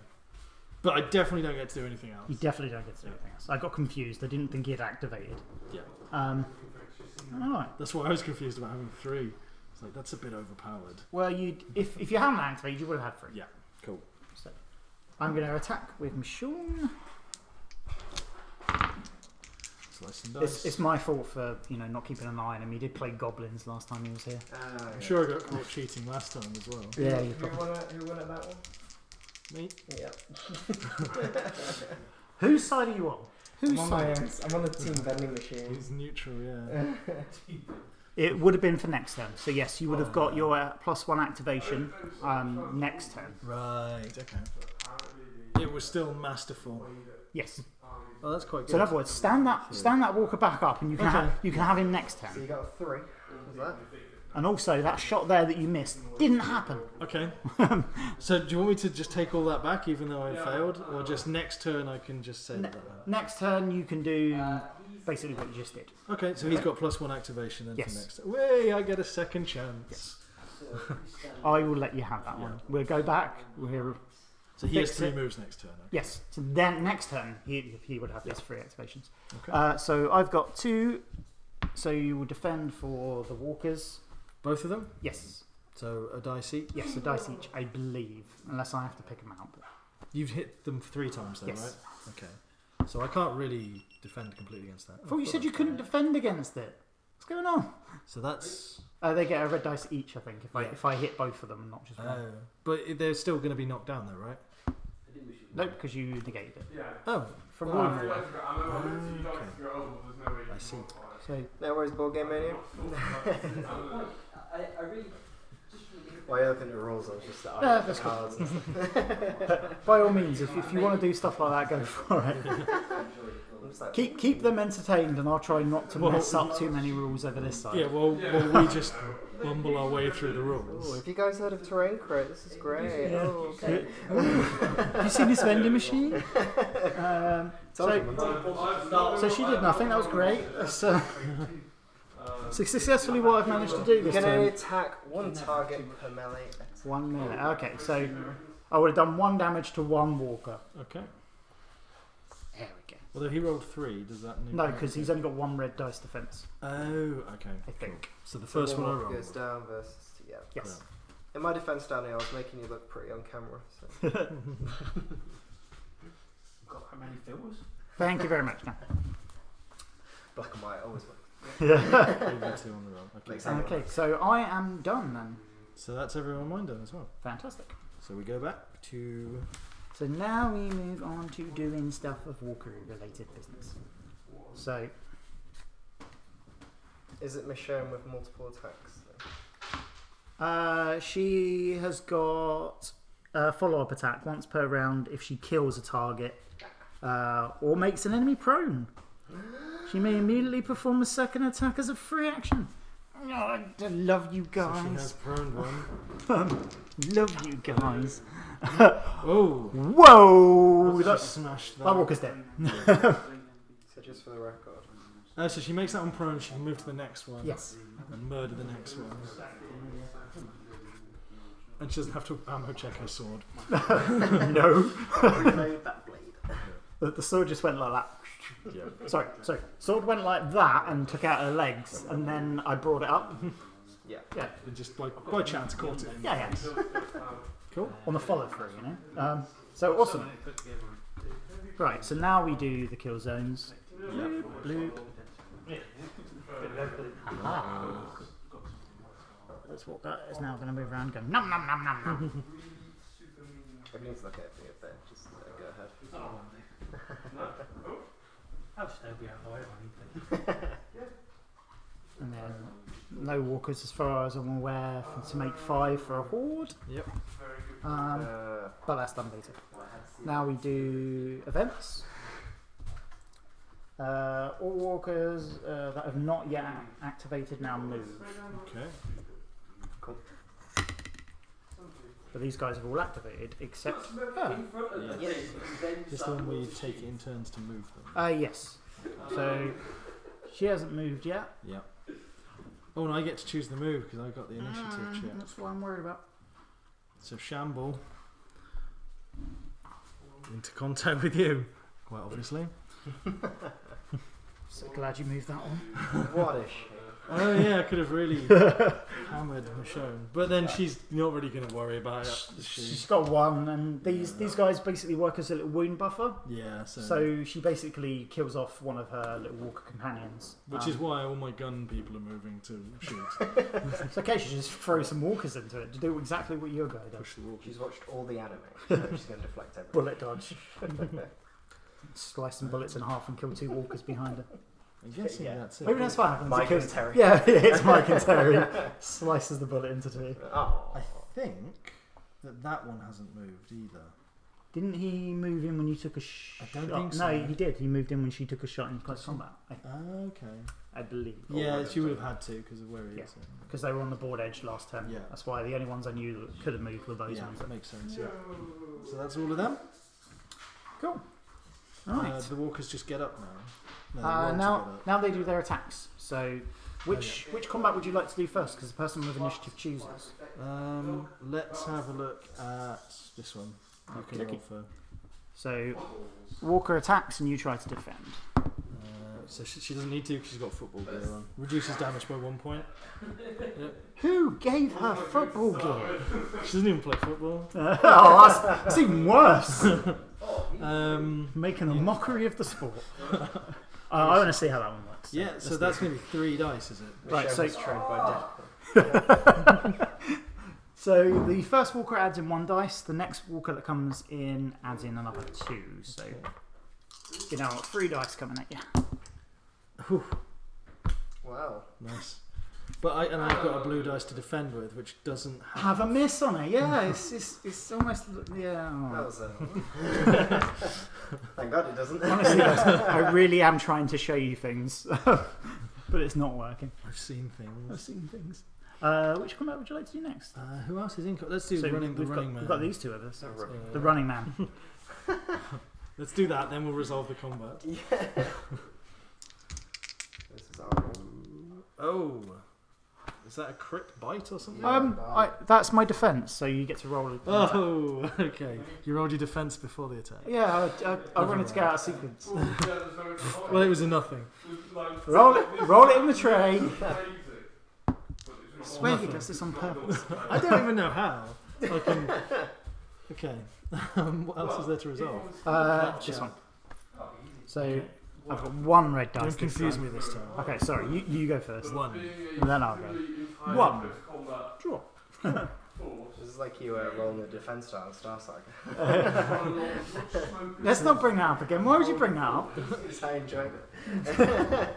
But I definitely don't get to do anything else.
You definitely don't get to do anything else. I got confused. I didn't think he had activated.
Yeah.
Alright.
That's why I was confused about having 3. It's like, that's a bit overpowered.
Well, if you hadn't activated, you would have had 3.
Yeah. Cool.
So, I'm going to attack with Michonne.
Slice and dice.
It's my fault for not keeping an eye on him. He did play goblins last time he was here.
I'm sure I got caught cheating last time as well.
Yeah, you
Who
probably.
won at that one?
Me?
Yeah.
Whose side are you on?
I'm on the team vending machine.
He's neutral, yeah.
It would have been for next turn. So yes, you would have got your +1 activation next turn.
Right, okay. It was still masterful.
Yes.
Oh, that's quite good.
So in other words, stand that walker back up, and you can have him next
So
turn.
you got a 3. Was that?
And also that shot there that you missed didn't happen.
Okay. So do you want me to just take all that back, even though I failed, or just next turn I can just say that?
Next turn you can do basically what you just did.
Okay, so he's got +1 activation then
Yes.
for next. Way, I get a second chance.
I will let you have that one. We'll go back.
So he has
Fix
3
it.
moves next turn. Okay.
Yes. So then next turn he would have his 3 activations.
Okay.
So I've got 2. So you will defend for the walkers.
Both of them?
Yes.
So a dice each?
Yes, a dice each, I believe. Unless I have to pick them out.
You've hit them 3 times though,
Yes.
right? Okay. So I can't really defend completely against that.
I thought you said you couldn't defend against it. What's going on?
So that's...
They get a red dice each, I think,
Yeah.
if I hit both of them and not just one.
But they're still going to be knocked down though, right?
No, because you negated it.
Yeah.
Oh,
From
Well,
one.
I realised that. I know obviously you don't
Okay.
go over, there's no way you
I
can
see.
modify it.
So
No worries, board game mania.
I really just
While you're looking at the rules, I was just like,
Yeah, that's
cards and stuff.
by all means, if you want to do stuff like that, go for it.
I'm just like,
Keep them entertained, and I'll try not to mess up too many rules over this side.
Yeah, well, we just bumble our way through the
oh,
rules.
have you guys heard of Terrain Crate? This is great.
Yeah.
Oh, okay.
Have you seen this vending machine? So she did nothing. That was great. So successfully, what I've managed to do
You
this
can only
turn.
attack one target per melee.
1 minute. Okay, so I would have done 1 damage to 1 walker.
Okay.
There we go.
Although he rolled 3, does that...
No, because he's only got 1 red dice defense.
Oh, okay.
I think.
So the first one I rolled.
goes down versus yeah.
Yes.
In my defense, Danny, I was making you look pretty on camera. So.
Got that many fills?
Thank you very much. Now.
Black and white always work.
Leave you 2 on the roll. Okay.
Makes sense.
Okay, so I am done then.
So that's everyone mine done as well.
Fantastic.
So we go back to...
So now we move on to doing stuff of walker-related business. So
Is it Michonne with multiple attacks?
she has got a follow-up attack once per round if she kills a target or makes an enemy prone. She may immediately perform a second attack as a free action. Oh, I love you
So she has
guys.
pruned one.
Love you guys.
Oh!
Whoa!
Let's
That
just smash that.
walker's dead.
So just for the record.
So she makes that one prone, she can move to the next one.
Yes.
And murder the next one. And she doesn't have to ammo check her sword.
No.
Reload that blade.
The sword just went like that.
Yeah.
Sorry. Sword went like that and took out her legs, and then I brought it up.
Yeah.
Yeah.
And just by chance caught it.
Yeah.
Cool.
On the follow through, you know. So awesome. Right. So now we do the kill zones. Bloop. Aha. That's what that is now going to move around. Go nom nom nom nom nom.
I need to look at it there. Just go ahead.
I'll still be out of the way.
And then no walkers, as far as I'm aware, to make 5 for a horde.
Yep.
But that's done later. Now we do events. All walkers that have not yet activated now move.
Okay.
But these guys have all activated except her.
Yeah. Just the one where you take it in turns to move them.
Yes. So she hasn't moved yet.
Yeah. Oh, and I get to choose the move because I got the initiative check.
That's what I'm worried about.
So Shamble into contact with you, quite obviously.
So glad you moved that one.
What a shame.
Oh yeah, I could have really hammered Michonne, but then she's not really going to worry about it. Is she?
She's got 1, and these guys basically work as a little wound buffer.
Yeah.
So she basically kills off one of her little walker companions.
Which is why all my gun people are moving to shoot.
It's okay, she just throw some walkers into it to do exactly what your guy does.
Push the wall.
She's watched all the anime, so she's going to deflect everything.
Bullet dodge. slice some bullets in half and kill 2 walkers behind her.
I'm guessing
Yeah.
that's it.
Maybe that's what happens.
Mike and
because-
Terry.
Yeah, it's Mike and Terry. Slices the bullet into 2.
Oh.
I think that one hasn't moved either.
Didn't he move in when you took a shot?
I don't think so.
No, he did. He moved in when she took a shot in close combat.
Okay.
I believe.
Yeah, she would have had to because of where he is.
Because they were on the board edge last turn.
Yeah.
That's why the only ones I knew that could have moved were those
Yeah,
ones.
that makes sense. Yeah. So that's all of them.
Cool. Right.
The walkers just get up now. No, they want to
now,
get up.
now they do their attacks. So, which combat would you like to do first? Because the person with initiative chooses.
Let's have a look at this one. You can roll for.
So, Walker attacks and you try to defend.
So she doesn't need to because she's got football gear on. Reduces damage by 1 point. Yep.
Who gave her football gear?
She doesn't even play football.
Oh, that's even worse.
Making
A mockery of the sport. I want to see how that one works.
Yeah, so that's going to be 3 dice, is it?
Right, so
trained by death.
So the first walker adds in 1 dice. The next walker that comes in adds in another 2. So you know, 3 dice coming at you.
Whew,
Wow.
nice. But I've got a blue dice to defend with, which doesn't
Have a miss on it. Yeah, it's almost
That
oh.
was Thank God it doesn't.
Honestly, guys, I really am trying to show you things, but it's not working.
I've seen things.
I've seen things. Which combat would you like to do next?
Who else is in? Let's do
So
running
we've
man.
We've got these 2 of us.
The
The running man.
Let's do that, then we'll resolve the combat.
Yeah. This is our
Oh, is that a crit bite or something?
That's my defense, so you get to roll it.
Oh, okay. You rolled your defense before the attack.
Yeah, I wanted to get out of sequence.
Well, it was a nothing.
Roll it in the tray. I swear he does this on purpose.
I don't even know how. I can. Okay. What else is there to resolve?
This one. So I've got 1 red dice.
Don't confuse me this time.
Okay, sorry. You go first.
1.
And then I'll go. 1. Draw.
This is like you rolling the defense style in Star Saga.
Let's not bring that up again. Why would you bring that up?
Because I enjoyed it.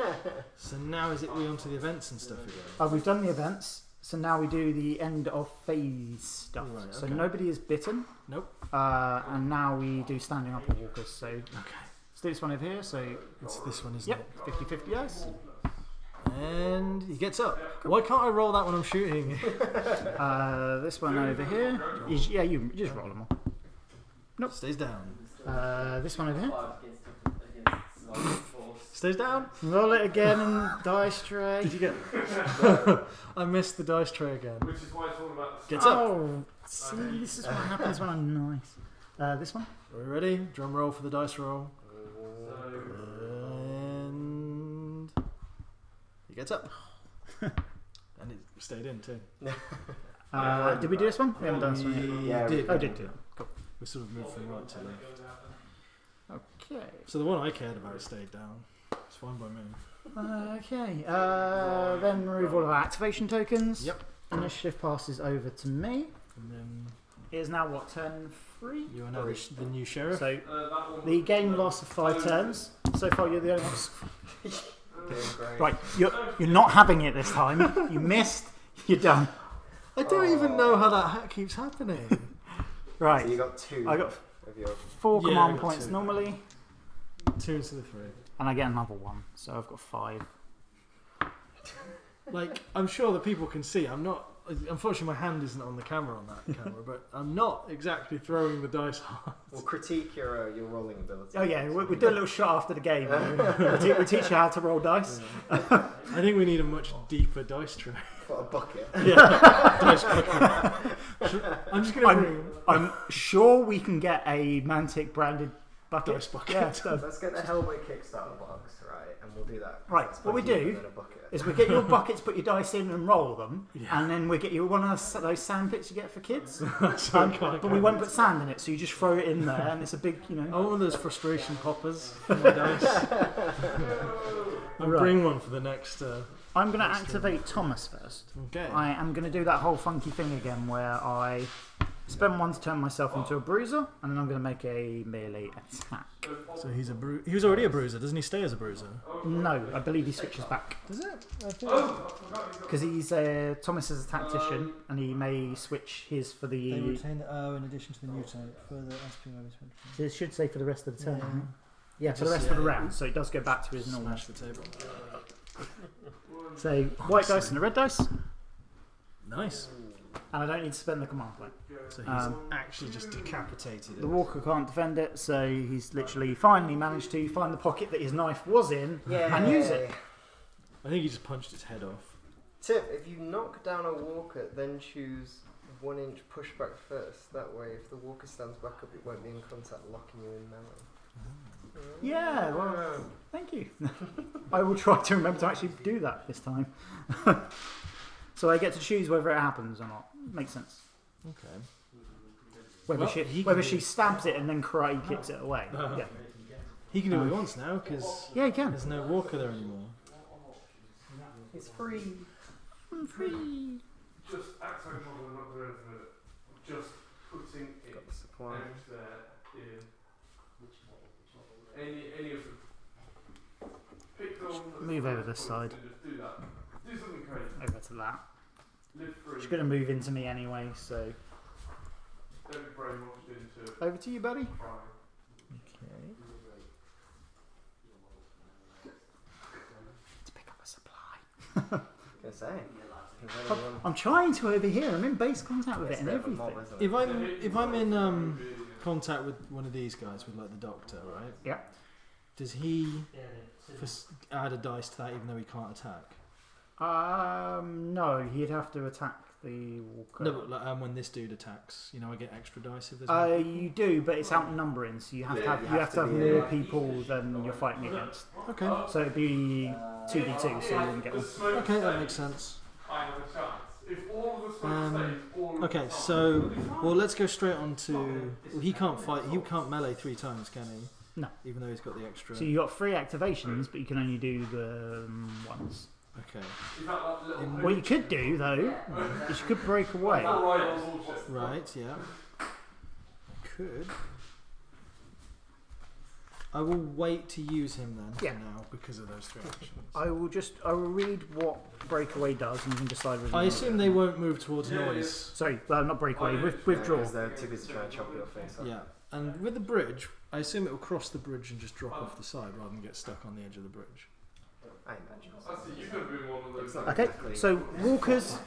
So now is it we onto the events and stuff again?
We've done the events, so now we do the end of phase stuff.
Right,
So
okay.
nobody is bitten.
Nope.
And now we do standing up and walkers. So
Okay.
let's do this one over here. So
It's this one, isn't
yep, 50-50 dice.
it? And he gets up. Why can't I roll that when I'm shooting?
This one over here. Yeah, you just roll them all. Nope.
Stays down.
This one over here.
Stays down.
Roll it again in dice tray.
Did you get? I missed the dice tray again.
Which is why it's all about the
Gets up.
Oh, see, this is what happens when I'm nice. This one.
Are we ready? Drum roll for the dice roll.
So,
And he gets up. And it stayed in too.
Did we do this one? We haven't done this one yet.
Yeah,
did.
Oh, did do. Cool.
We sort of moved from right to left.
Okay.
So the one I cared about stayed down. It's fine by me.
Okay. Then remove all of our activation tokens.
Yep.
Initiative passes over to me.
And then
It is now what, turn 3?
you are now the new sheriff.
So the game lasts for 5 turns. So far, you're the only one.
Great.
Right, you're not having it this time. You missed. You're done.
I don't even know how that keeps happening.
So
Right.
you got 2
I got
of your.
4
Yeah, I
command
got
points
2.
normally,
2 instead of 3.
and I get another 1. So I've got 5.
Like, I'm sure that people can see. I'm not. Unfortunately, my hand isn't on the camera on that camera, but I'm not exactly throwing the dice hard.
We'll critique your rolling ability.
Oh yeah, we do a little shot after the game. We teach you how to roll dice.
I think we need a much deeper dice tray.
What a bucket.
Dice bucket. I'm just going to bring
I'm sure we can get a Mantic branded bucket.
dice bucket.
Yeah, so
Let's get the Hellboy Kickstarter box, right? And we'll do that.
Right,
It's
what we
funnier
do
than a bucket.
is we get your buckets, put your dice in and roll them,
Yeah.
and then we get you one of those sand pits you get for kids.
So I can't-
But we won't put sand in it, so you just throw it in there, and it's a big,
I want one of those frustration poppers for my dice. I'll
Right.
bring one for the next.
I'm going to activate Thomas first.
Okay.
I am going to do that whole funky thing again where I Spend 1 to turn myself into a bruiser, and then I'm going to make a melee attack.
So he's he was already a bruiser, doesn't he stay as a bruiser?
No, I believe he switches back.
Does it?
Because he's Thomas is a tactician, and he may switch his for
They
the.
retain the O in addition to the new type. Further SP
So it should say for the rest of the turn.
Yeah.
Yeah, for the rest of the round, so it does go back to his normal.
Smash the table.
So white dice and a red dice, and
Nice.
I don't need to spend the command point.
So he's actually just decapitated it.
The walker can't defend it, so he's literally finally managed to find the pocket that his knife was in and use it.
I think he just punched its head off.
Tip: if you knock down a walker, then choose 1 inch pushback first. That way, if the walker stands back up, it won't be in contact, locking you in melee.
Yeah, well, thank you. I will try to remember to actually do that this time. So I get to choose whether it happens or not. Makes sense.
Okay.
Whether she stabs it and then karate kicks it away. Yeah.
He can do what he wants now because
Yeah, he can.
there's no walker there anymore.
It's free.
I'm free.
Just act like I'm not doing anything with it. Just putting it
Got the supply.
out there in any of the pick on.
Move over this side.
Just do that. Do something crazy.
Over to that.
Live free.
She's going to move into me anyway, so.
Don't be brainwashed into
Over to you, buddy.
trying.
Okay.
To pick up a supply.
Gonna say.
I'm trying to over here. I'm in base contact with it and everything.
If I'm in contact with one of these guys, with like the doctor, right?
Yeah.
Does he add a dice to that even though he can't attack?
No, he'd have to attack the walker.
No, but like, when this dude attacks, I get extra dice if there's.
You do, but it's outnumbering, so you have to have more people than you're fighting against.
Okay.
So it'd be 2d2, so you wouldn't get one.
Okay, that makes sense.
I have a chance. If all of the smoke stays, all of
Okay, so let's go straight on to. Well, he can't fight. He can't melee 3 times, can he?
No.
Even though he's got the extra.
So you got 3 activations, but you can only do the once.
Okay.
Is that like little
What you could do though is you could break away.
Right. Yeah. I could. I will wait to use him then
Yeah.
for now because of those 3 actions.
I will read what breakaway does, and you can decide whether.
I assume they won't move towards noise.
Sorry, not breakaway. Withdraw.
Because they're too busy trying to chop your face off.
Yeah. And with the bridge, I assume it will cross the bridge and just drop off the side rather than get stuck on the edge of the bridge.
I imagine.
I see, you could be one of those.
It's not
Okay,
exactly-
so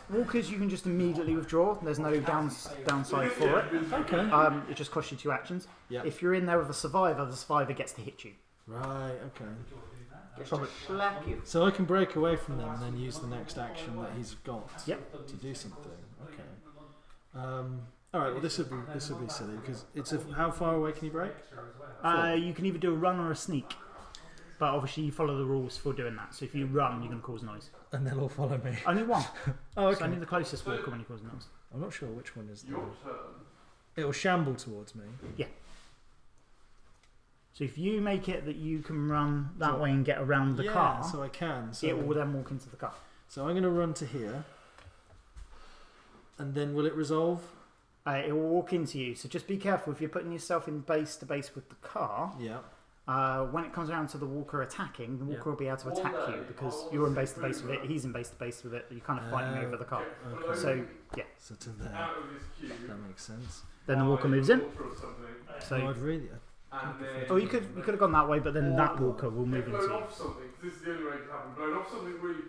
walkers you can just immediately withdraw. There's no downside for it.
Okay.
It just costs you 2 actions.
Yeah.
If you're in there with a survivor, the survivor gets to hit you.
Right. Okay.
Gets to slap you.
So I can break away from them and then use the next action that he's got
Yep.
to do something. Okay. All right. Well, this would be silly because it's how far away can you break?
You can either do a run or a sneak, but obviously you follow the rules for doing that. So if you run, you're going to cause noise.
And they'll all follow me.
Only one.
Oh,
So only the closest walker when you cause noise.
I'm not sure which one is.
Your turn.
It'll shamble towards me.
So if you make it that you can run that way and get around the car,
so I can. So
it will then walk into the car.
So I'm going to run to here, and then will it resolve?
It will walk into you. So just be careful if you're putting yourself in base to base with the car.
Yeah.
When it comes around to the walker attacking, the walker will be able to attack you because you're in base to base with it, he's in base to base with it, you're kind of fighting over the car.
Okay.
So, yeah.
So to there.
Out of his cube.
That makes sense.
Then the walker moves in.
Or something,
So,
I'd really.
and then
or you could have gone that way, but then that walker will move into
blown
you.
off something. This is the only way it can happen. Blown off something really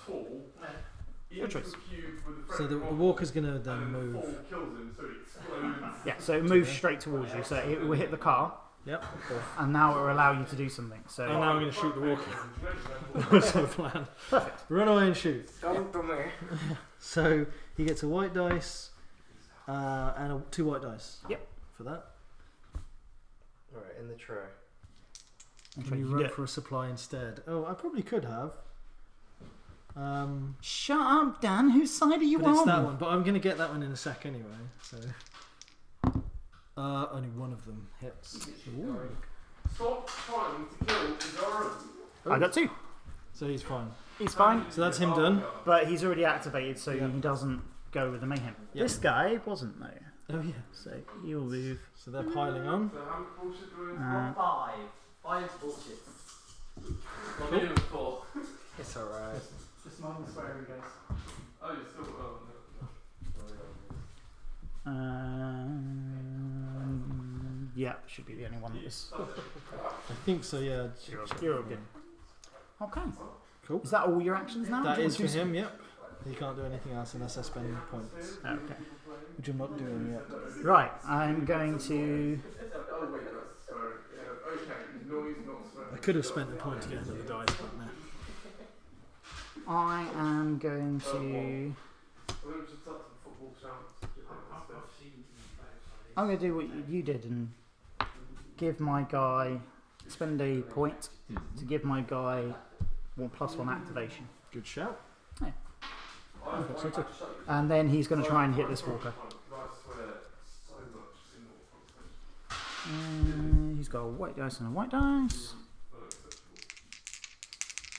tall.
Your
Into
choice.
the cube with the
So the
frame
walker's going to
and
then
then the
move.
fall kills him, so it explodes.
Yeah, so it moves straight towards you. So it will hit the car,
Yep.
and now it will allow you to do something.
And
So,
now I'm going to shoot the walker. That's the plan.
perfect.
Run away and shoot.
Don't me.
So he gets a white dice and 2 white dice.
Yep.
For that.
Alright, in the tray.
Can you run for a supply instead? Oh, I probably could have.
Shut up, Dan. Whose side are you
But it's
on?
that one. But I'm going to get that one in a sec anyway. So only one of them hits. Ooh.
Stop trying to kill Zara.
I got 2.
So he's fine.
He's fine,
So that's him done.
but he's already activated, so he doesn't go with the mayhem.
Yep.
This guy wasn't though.
Oh yeah.
So you'll move.
So they're piling on.
So how much bullshit do we
Five. Five's bullshit.
Well, minimum 4.
It's alright.
Just mind the swearing, guys.
Oh, you're still. Oh, no.
Yeah, should be the only one that was.
I think so. Yeah.
You're all good. Okay.
Cool.
Is that all your actions now?
That
Do you
is for
want to-
him. Yep. He can't do anything else unless I spend points,
Okay.
which I'm not doing yet.
Right, I'm going to.
Oh, wait, that's swearing. Okay, noise, not
I
swearing.
could have spent a point to get another dice, but no.
I am going to.
I think we should start some football chants.
I'm going to do what you did and give my guy. Spend a point to give my guy 1+1 activation.
Good shout.
I thought so too. And then he's going to try and hit this walker. He's got a white dice and a white dice.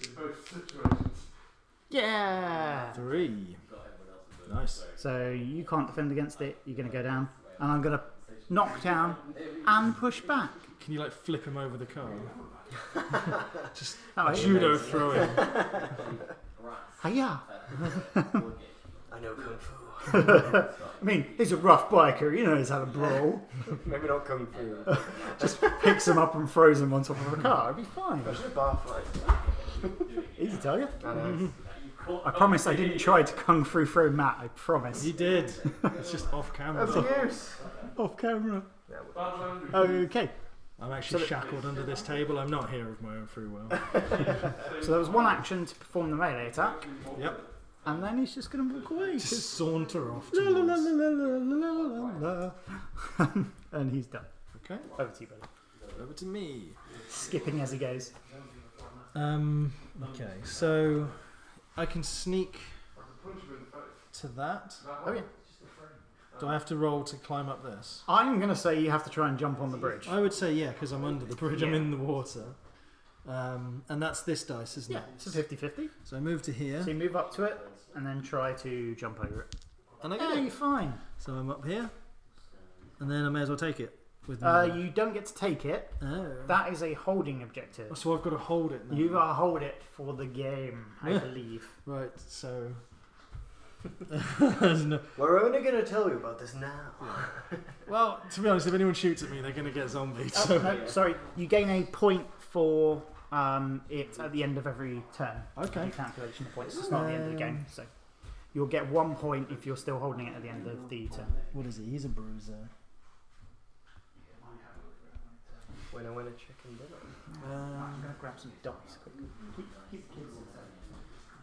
In both situations.
Yeah!
3. Nice.
So you can't defend against it. You're going to go down. And I'm going to knock down and push back.
Can you like flip him over the car? Just
Oh, yeah.
judo throw him.
Hiya!
I know Kung Fu.
I mean, he's a rough biker. He knows how to brawl.
Maybe not Kung Fu.
Just picks him up and throws him on top of a car. It'd be fine.
Especially a bar fight.
Easy target.
I know.
I promise I didn't try to kung fu throw Matt. I promise.
He did. It's just off camera.
That's a use.
Off camera.
Yeah, well,
Okay.
I'm actually
So
shackled under this table. I'm not here of my own free will.
So there was one action to perform the melee attack,
Yep.
and then he's just going to walk away.
Just saunter off.
La, la, la,
towards-
la, la, la, la, la, la. And he's done.
Okay.
Over to you, buddy.
Over to me.
Skipping as he goes.
Okay. So I can sneak to that.
Oh yeah.
Do I have to roll to climb up this?
I'm going to say you have to try and jump on the bridge.
I would say yeah, because I'm under the bridge. I'm
Yeah.
in the water. And that's this dice, isn't
Yeah,
it?
it's a 50-50.
So I move to here,
So you move up to it, and then try to jump over it.
and I
Yeah,
get
you're
it.
fine.
So I'm up here, and then I may as well take it with me.
You don't get to take it.
Oh.
That is a holding objective.
So I've got to hold it now.
You gotta hold it for the game, I
Yeah.
believe.
Right. So. There's no-
we're only going to tell you about this now.
Well, to be honest, if anyone shoots at me, they're going to get zombied.
Oh,
So.
no, sorry, you gain a point for it at the end of every turn.
Okay.
You calculation of points. It's not the end of the game, so you'll get 1 point if you're still holding it at the end of the turn.
What is he? He's a bruiser.
Winner, winner, chicken dinner.
I'm gonna grab some dice quickly. Keep the kids.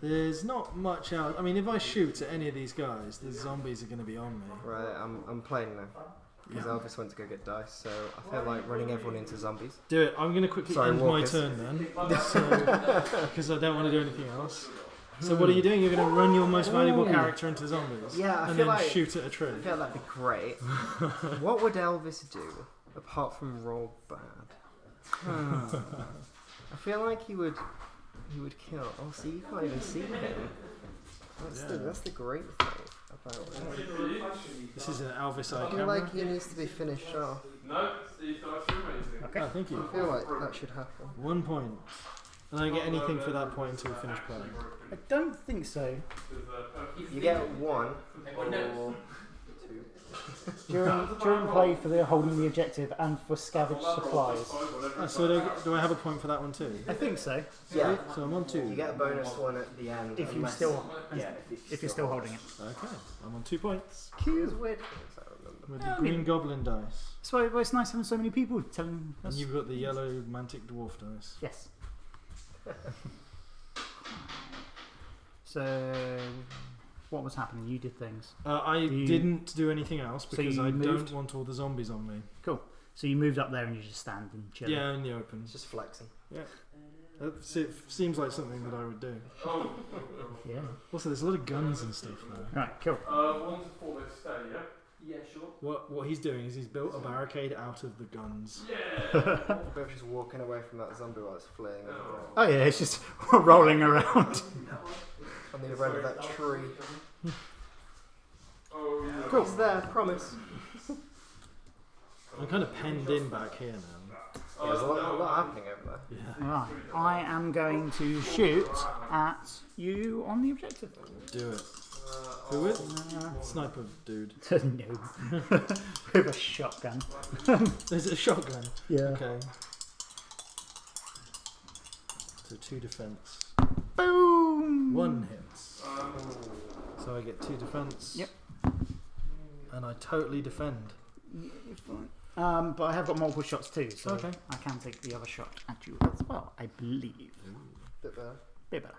There's not much else. I mean, if I shoot at any of these guys, the zombies are going to be on me.
Right, I'm playing now. Because
Yeah.
Elvis went to go get dice, so I feel like running everyone into zombies.
Do it. I'm going to quickly
Sorry,
end my
walkers.
turn then, because I don't want to do anything else. So what are you doing? You're going to run your most valuable character into zombies,
Yeah, I
and
feel
then
like
shoot at a tree.
I feel that'd be great. What would Elvis do apart from roll bad? I feel like he would kill. Oh, see, you can't even see him. That's the great thing about it.
This is an Alvis
I
eye
feel
camera.
like he needs to be finished off.
No, these dice are amazing.
Okay.
Oh, thank you.
I feel like that should happen.
1 point. And I don't get anything for that point until we finish playing.
I don't think so.
You get 1
Everyone knows.
or 2.
During play for the holding the objective and for scavenged supplies.
So do I have a point for that one too?
I think so.
Yeah,
So I'm on 2.
you get a bonus one at the end.
If you
unless-
still,
yeah,
if you're still holding it.
Okay, I'm on 2 points.
There's weird things I remember.
With
Yeah,
the
I mean-
green goblin dice.
That's why it's nice having so many people telling us.
And you've got the yellow mantic dwarf dice.
Yes. So, what was happening? You did things.
I
You-
didn't do anything else
So
because
you
I
moved?
don't want all the zombies on me.
Cool. So you moved up there and you just stand and chill.
Yeah, in the open.
It's just flexing.
That seems like something that I would do.
Yeah.
Also, there's a lot of guns and stuff there.
Right. Cool.
1 to 4, let's stay, yeah?
Yeah, sure.
What he's doing is he's built a barricade out of the guns.
Both just walking away from that zombie while it's fleeing
Oh yeah, it's just rolling around.
on the other end of that tree.
Oh, yeah.
Cool.
It's there, promise.
I'm kind of penned in back here now.
Yeah, there's a lot happening over there.
Yeah.
Right. I am going to shoot at you on the objective.
Do it. Who with? Sniper dude.
No. With a shotgun.
Is it a shotgun?
Yeah.
Okay. So 2 defense.
Boom!
1 hits. So I get 2 defense.
Yep.
And I totally defend.
Yeah, you're fine. But I have got multiple shots too, so
Okay.
I can take the other shot at you as well, I believe.
Bit better.
Bit better.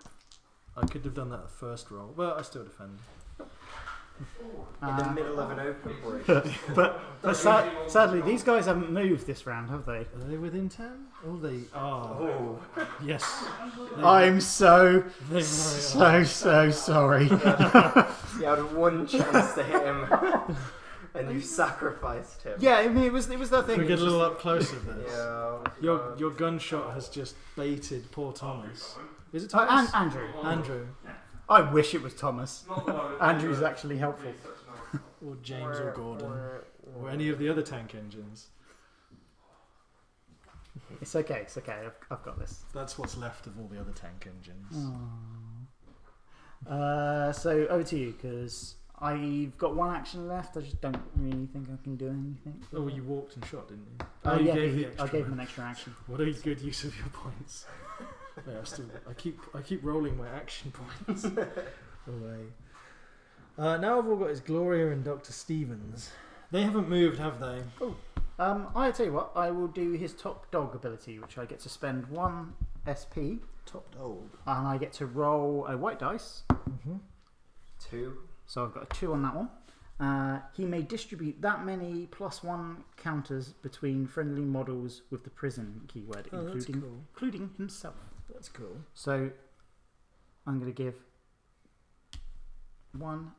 I could have done that the first roll, but I still defend.
In the middle of an open break.
But sadly, these guys haven't moved this round, have they?
Are they within 10? Oh, they are.
Oh.
Yes.
I'm so
They
sorry.
You had 1 chance to hit him, and you sacrificed him.
Yeah, I mean it was the
Can
thing.
we get a little up close of this?
Yeah.
Your gunshot has just baited poor Thomas. Is it
And
Thomas?
Andrew.
Andrew.
I wish it was Thomas. Andrew's actually helpful.
Or James or Gordon. Or any of the other tank engines.
It's okay. I've got this.
That's what's left of all the other tank engines.
So over to you, because I've got 1 action left. I just don't really think I can do anything.
Oh, you walked and shot, didn't you?
Oh
you
yeah,
gave the
I
extra
gave him
one.
an extra action.
What a good use of your points. Yeah, I keep rolling my action points away. Now I've all got is Gloria and Dr. Stevens. They haven't moved, have they?
I tell you what, I will do his top dog ability, which I get to spend 1 SP,
Top dog.
and I get to roll a white dice.
2.
So I've got a 2 on that one. He may distribute that many +1 counters between friendly models with the prison keyword,
Oh, that's cool.
including himself.
That's cool.
So I'm going to give 1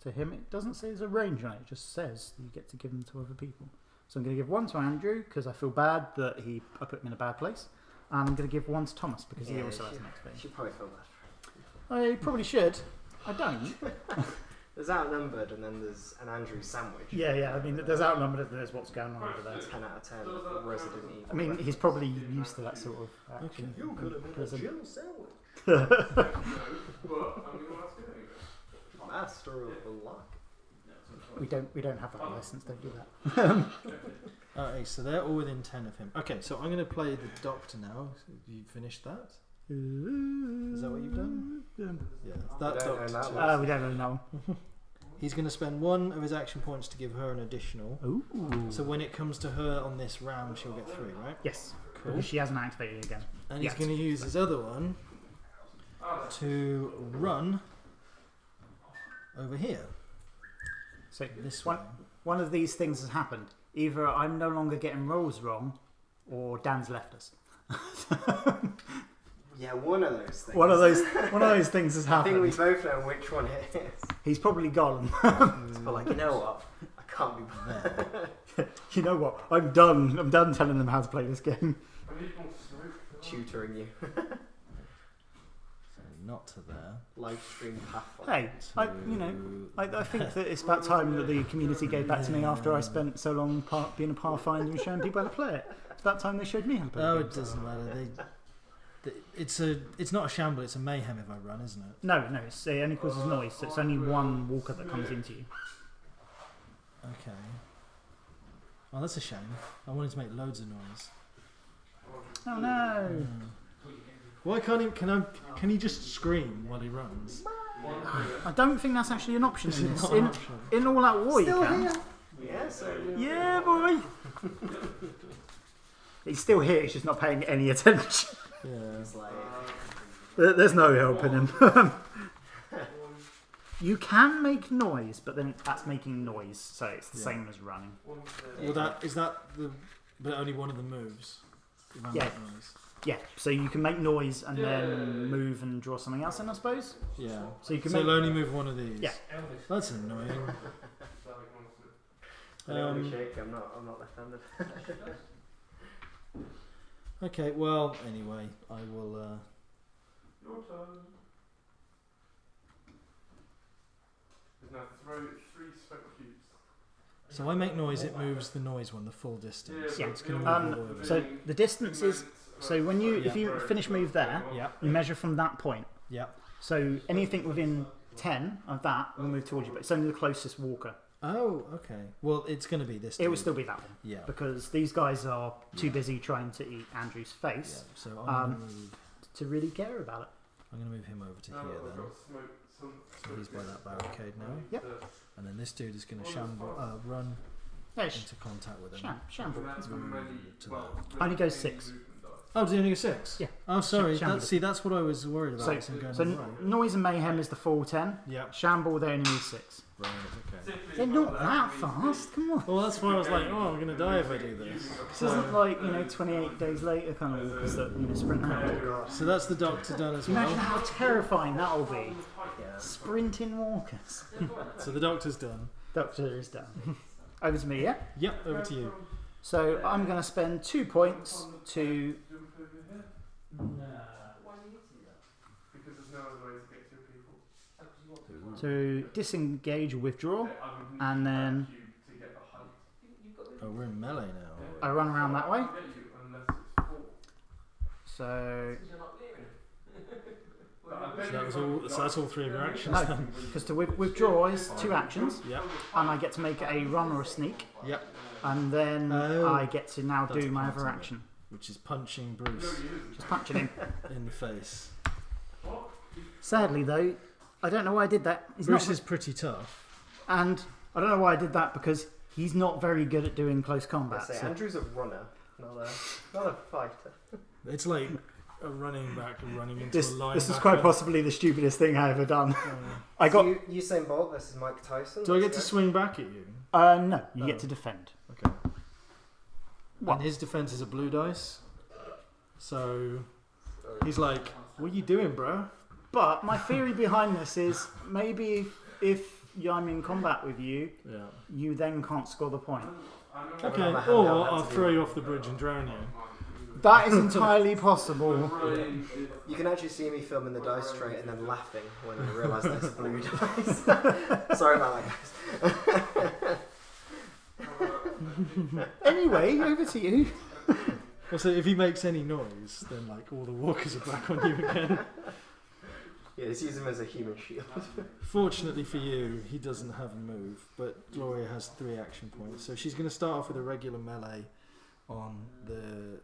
to him. It doesn't say there's a range on it, it just says you get to give them to other people. So I'm going to give 1 to Andrew because I feel bad that I put him in a bad place. And I'm going to give 1 to Thomas because he also has an XP.
She probably feel bad.
I probably should. I don't.
There's outnumbered, and then there's an Andrew sandwich.
Yeah. I mean, there's outnumbered and there's what's going on over there.
10 out of 10. Resident Evil.
I mean, he's probably used to that sort of action.
You could have
Prison.
been a Jill sandwich.
But, I mean, that's good.
Master of the lock.
We don't have that license. Don't do that.
Okay, so they're all within 10 of him. Okay, so I'm going to play the Doctor now. You finished that? Is that what you've done? Yeah, that
don't know
Doctor.
that
We don't really know.
He's going to spend 1 of his action points to give her an additional.
Ooh.
So when it comes to her on this round, she'll get 3, right?
Yes.
Cool.
Because she hasn't activated again.
And he's
Yet.
going to use his other one to run over here.
So
This
one,
way.
one of these things has happened. Either I'm no longer getting rolls wrong, or Dan's left us.
Yeah, one of those things.
One of those things has
I think we
happened.
both know which one it is.
He's probably gone.
But like, you know what? I can't be bothered
You know what? I'm done. I'm done telling them how to play this game.
I need more smoke.
tutoring you.
So not to there.
Live stream Pathfinder.
Hey, I think that it's about time that the community gave back to me after I spent so long being a Pathfinder and showing people how to play it. It's about time they showed me how to play
Oh,
it.
it doesn't matter. It's not a shamble. It's a mayhem if I run, isn't it?
No, it only causes noise, so it's only one walker that comes into you.
Okay. Oh, that's a shame. I wanted to make loads of noise.
Oh no!
Why can't he? Can he just scream while he runs?
I don't think that's actually an option
Is
in
it
this.
not an option?
In All Out War,
Still
you can.
here. Yeah, so
Yeah, boy. He's still here. He's just not paying any attention.
Yeah.
it's like
There's no helping him. You can make noise, but then that's making noise, so it's the
Yeah.
same as running.
Well, but only one of the moves. If I
Yeah.
make noise.
Yeah, so you can make noise and then move and draw something else in, I suppose.
Yeah.
So you can
So
make.
he'll only move one of these.
Yeah.
That's annoying.
I don't want to shake. I'm not left-handed.
Okay. Well, anyway, I will.
Your turn. Now throw 3 smoke cubes.
So I make noise, it moves the noise one the full distance. So
Yeah.
it's going to move all the way over.
So the distance is so when you if you finish move there,
Yeah.
you measure from that point.
Yeah.
So anything within 10 of that will move towards you, but it's only the closest walker.
Oh, okay. Well, it's going to be this.
It will
dude.
still be that one
Yeah.
because these guys are too busy trying to eat Andrew's face
Yeah. So I'm going to move.
to really care about it.
I'm going to move him over to here then. So he's by that barricade now.
Yep.
And then this dude is going to run
Yeah,
into contact with him.
shamble.
To that.
Only goes 6.
Oh, does he only go 6?
Yeah.
Oh, sorry.
Shamble.
That's what I was worried about.
So,
is him going
so
right.
noise and mayhem is the full 10.
Yeah.
Shamble they only move 6.
Right. Okay.
They're not that fast. Come on.
Well, that's why I was like, oh, I'm going to die if I do this.
This isn't like 28 days later kind of walkers that sprint around.
So that's the doctor done as well.
Imagine how terrifying that'll be. Sprinting walkers.
So the doctor's done.
Doctor is done. Over to me, yeah?
Yep, over to you.
So I'm going to spend 2 points to... to disengage or withdraw, and then
Oh, we're in melee now.
I run around that way. So...
So that's all 3 of your actions
No,
then.
because to withdraw is 2 actions,
Yep.
and I get to make a run or a sneak,
Yep.
and then
Oh.
I get to now
That's
do my
part
other
of it.
action.
Which is punching Bruce
Just punching him.
in the face.
Sadly, though, I don't know why I did that. He's
Bruce
not,
is pretty tough.
and I don't know why I did that because he's not very good at doing close combat.
Say,
so-
Andrew's a runner, not a fighter.
It's like a running back and running into a linebacker.
This is quite possibly the stupidest thing I ever done. I got
So Usain Bolt versus Mike Tyson.
Do I get to swing back at you?
no. You
Oh.
get to defend.
Okay.
What?
And his defense is a blue dice. So he's like, what are you doing, bro?
But my theory behind this is maybe if I'm in combat with you,
Yeah.
you then can't score the point.
Okay.
Remember how
Or
that had
I'll
to be
throw you
like-
off the bridge and drown you.
That is entirely possible.
You can actually see me filming the dice tray and then laughing when I realise that it's blue dice. Sorry about that, guys.
Anyway, over to you.
Also, if he makes any noise, then like all the walkers are back on you again.
Yeah, just use him as a human shield.
Fortunately for you, he doesn't have a move, but Gloria has 3 action points. So she's going to start off with a regular melee on the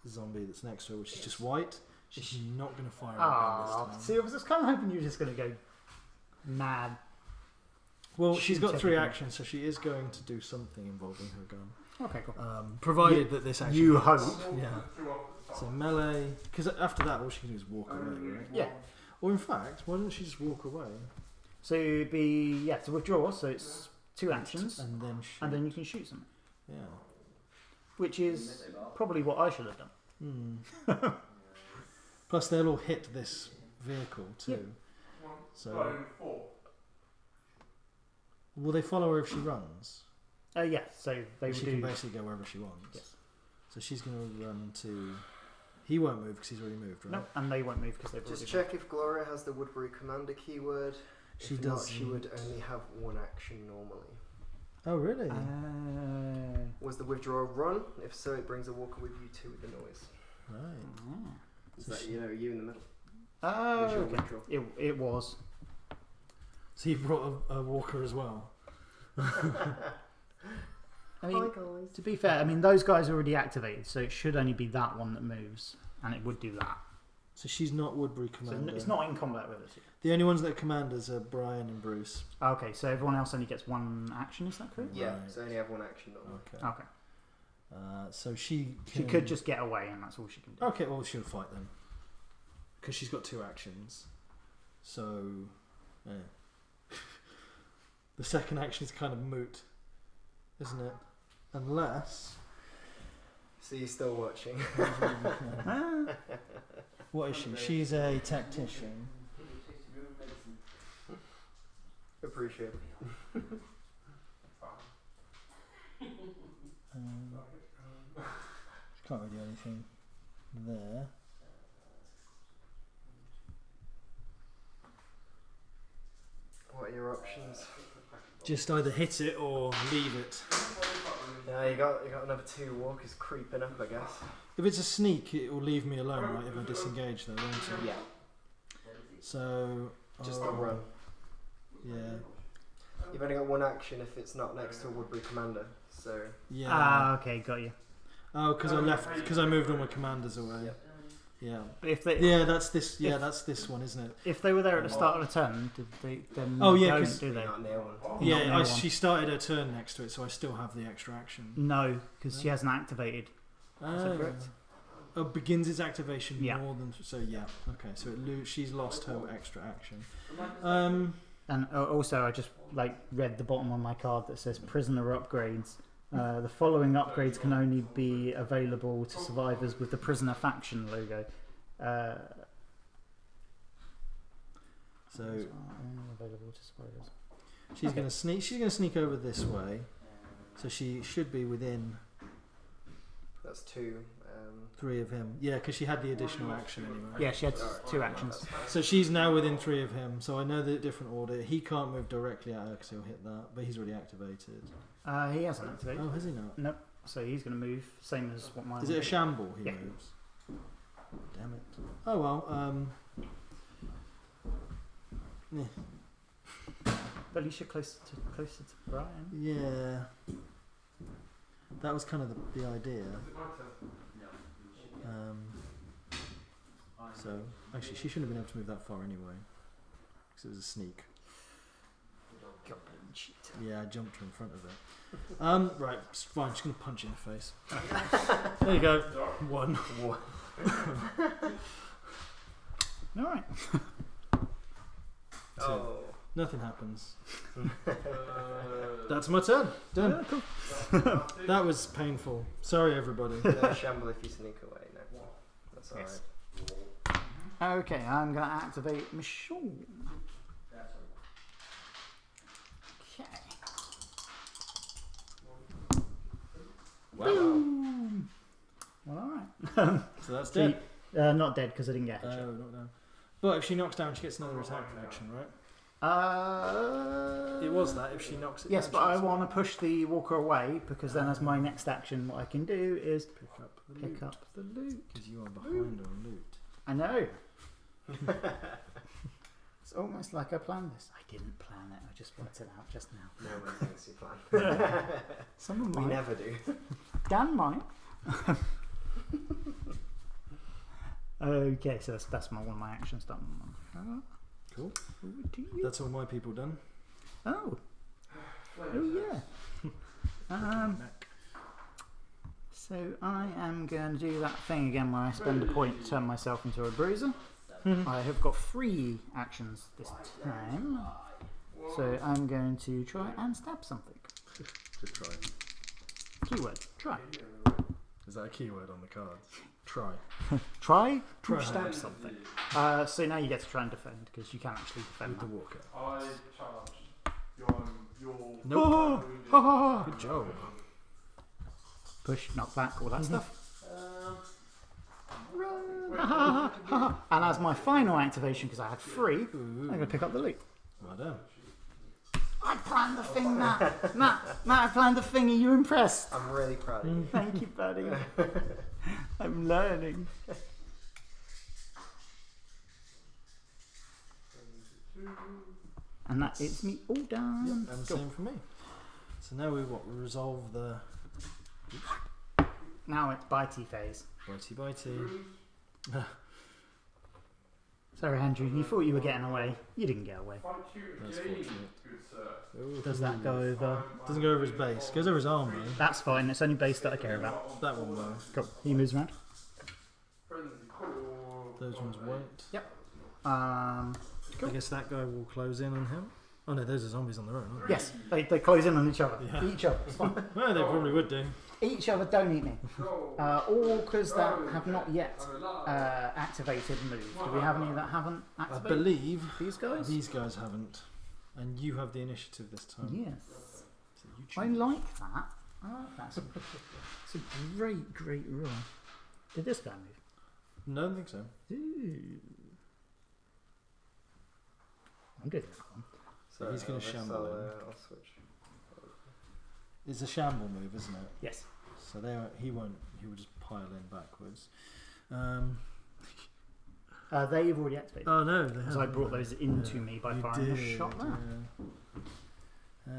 zombie that's next to her, which is just white. She's not going to fire a gun
Ah,
this time.
see, I was just kind of hoping you were just going to go mad.
Well, she's got
shoot
3
everything.
actions, so she is going to do something involving her gun.
Okay, cool.
Provided that this action.
You
hits.
hope.
Yeah. So melee, because after that, all she can do is walk away, right?
Yeah.
Or in fact, why doesn't she just walk away
So it'd be to withdraw. So it's 2 actions,
and then shoot?
and then you can shoot something,
Yeah.
which is probably what I should have done.
Plus, they'll all hit this vehicle too. So, will they follow her if she runs?
Yeah. So they
She
would
can
do.
basically go wherever she wants.
Yes.
So she's going to run to. He won't move because he's already moved, right?
No, and they won't move because they've
Just
already.
check if Gloria has the Woodbury Commander keyword.
She
If not,
does.
she would only have 1 action normally.
Oh, really?
Was the withdrawal run? If so, it brings a walker with you 2 with the noise.
Right.
Is that, you in the middle?
Oh,
Was your
okay.
withdrawal?
It was.
So you brought a walker as well.
I mean, to be fair, I mean those guys are already activated, so it should only be that one that moves, and it would do that.
So she's not Woodbury
So
Commander.
it's not in combat with us yet.
The only ones that are commanders are Brian and Bruce.
Okay, so everyone else only gets 1 action. Is that correct?
Yeah,
Right.
so only have 1 action normally.
Okay.
Okay.
So she can...
She could just get away, and that's all she can do.
Okay, well she'll fight then. Because she's got 2 actions. So... Yeah. The second action is kind of moot. Isn't it? Unless...
So you're still watching.
What is she? She's a tactician.
Appreciate it.
Can't really do anything there.
What are your options?
Just either hit it or leave it.
Yeah, you got another 2 walkers creeping up, I guess.
If it's a sneak, it will leave me alone, right? If I disengage, though, won't it?
Yeah.
So
Just the run.
Yeah.
You've only got 1 action if it's not next to a Woodbury commander. So.
Yeah.
Ah, okay, got you.
Oh, because I moved all my commanders away.
Yep.
Yeah.
But if they,
That's this. Yeah, that's this one, isn't it?
if they were there at the start of the turn, did they then?
Oh, yeah,
don't,
'cause
do they?
Not near one.
Yeah,
Not near
she started her turn next to it, so I still have the extra action.
No, because she hasn't activated. Is that correct?
Oh, begins its activation
Yeah.
more than so. Yeah. Okay. So she's lost her extra action.
And also, I just read the bottom on my card that says prisoner upgrades. The following upgrades can only be available to survivors with the prisoner faction logo.
So
available to survivors.
she's gonna sneak. She's gonna sneak over this way, so she should be within
That's 2.
3 of him. Yeah, because she had the additional action anyway.
Yeah, she had 2 actions.
So she's now within 3 of him. So I know the different order. He can't move directly at her because he'll hit that, but he's already activated.
He hasn't activated.
Oh, has he not?
Nope. So he's going to move, same as what mine.
Is it a
would be.
shamble he
Yeah.
moves? Damn it. Oh well.
But at least you're closer to Brian.
Yeah. That was kind of the idea. So actually, she shouldn't have been able to move that far anyway, because it was a sneak.
Goblin cheater.
Yeah, I jumped her in front of it. Right, it's fine. Just gonna punch you in the face. There you go. 1.
All right.
2.
Oh.
Nothing happens. That's my turn. Done.
Yeah, cool.
That was painful. Sorry, everybody.
No shamble if you sneak away. No. That's alright.
Yes. Okay, I'm going to activate Michonne. Okay.
Wow.
Boom. Well, all right.
So that's
So
dead.
not dead because I didn't get a headshot.
Not down. But if she knocks down, she gets another attack action, right? It was that if she knocks it
Yes,
down.
but I want to push the walker away because then, as my next action, what I can do is
pick up
the loot.
because you are behind on loot.
I know. It's almost like I planned this. I didn't plan it. I just worked it out just now.
No one thinks you plan.
Someone
We
might.
never do.
Dan might. Okay, so that's one of my actions done.
Cool.
Over to you.
That's all my people done.
Oh yeah. So I am going to do that thing again where I spend a point to turn myself into a bruiser. I have got 3 actions this time, so I'm going to try and stab something.
Just try.
Keyword: try.
Is that a keyword on the cards? Try.
Try to
Try.
stab something. So now you get to try and defend because you can actually defend
With the
that.
walker.
I challenged your
Nope.
Oh,
Good job.
push, knock back, all that stuff. And as my final activation, because I had 3, I'm going to pick up the loot.
Well done.
I planned the thing, Matt. Matt, I planned the thing. Are you impressed?
I'm really proud of you.
Thank you, buddy. I'm learning. And that is me all done.
And
Cool.
same for me. So now we resolve the
Now it's bitey phase.
bitey.
Sorry, Andrew, you thought you were getting away. You didn't get away.
That's fortunate. Oh,
Does that go over?
Doesn't go over his base. Goes over his arm though.
That's fine. It's only base that I care about.
That one will.
Cool. He moves around.
Those ones won't. Cool. I guess that guy will close in on him. Oh no, those are zombies on their own, aren't they?
Yes, they close in on each other.
Yeah.
Each other. It's fine.
Well, they probably would do.
Each other, don't eat me. Orcas that have not yet activated move. Do we have any that haven't
I
activated?
believe
These guys?
these guys haven't. And you have the initiative this time.
Yes.
So you
I
choose.
like that. I like that. It's a great roll. Did this guy move?
No, I don't think so.
Ooh. I'm doing that one.
So
he's going to shamble in.
I'll switch.
It's a shamble move, isn't it?
Yes.
So he won't. He will just pile in backwards.
They've already activated.
Oh no!
Because I brought those into me by
You
firing a
did,
shot there.
yeah.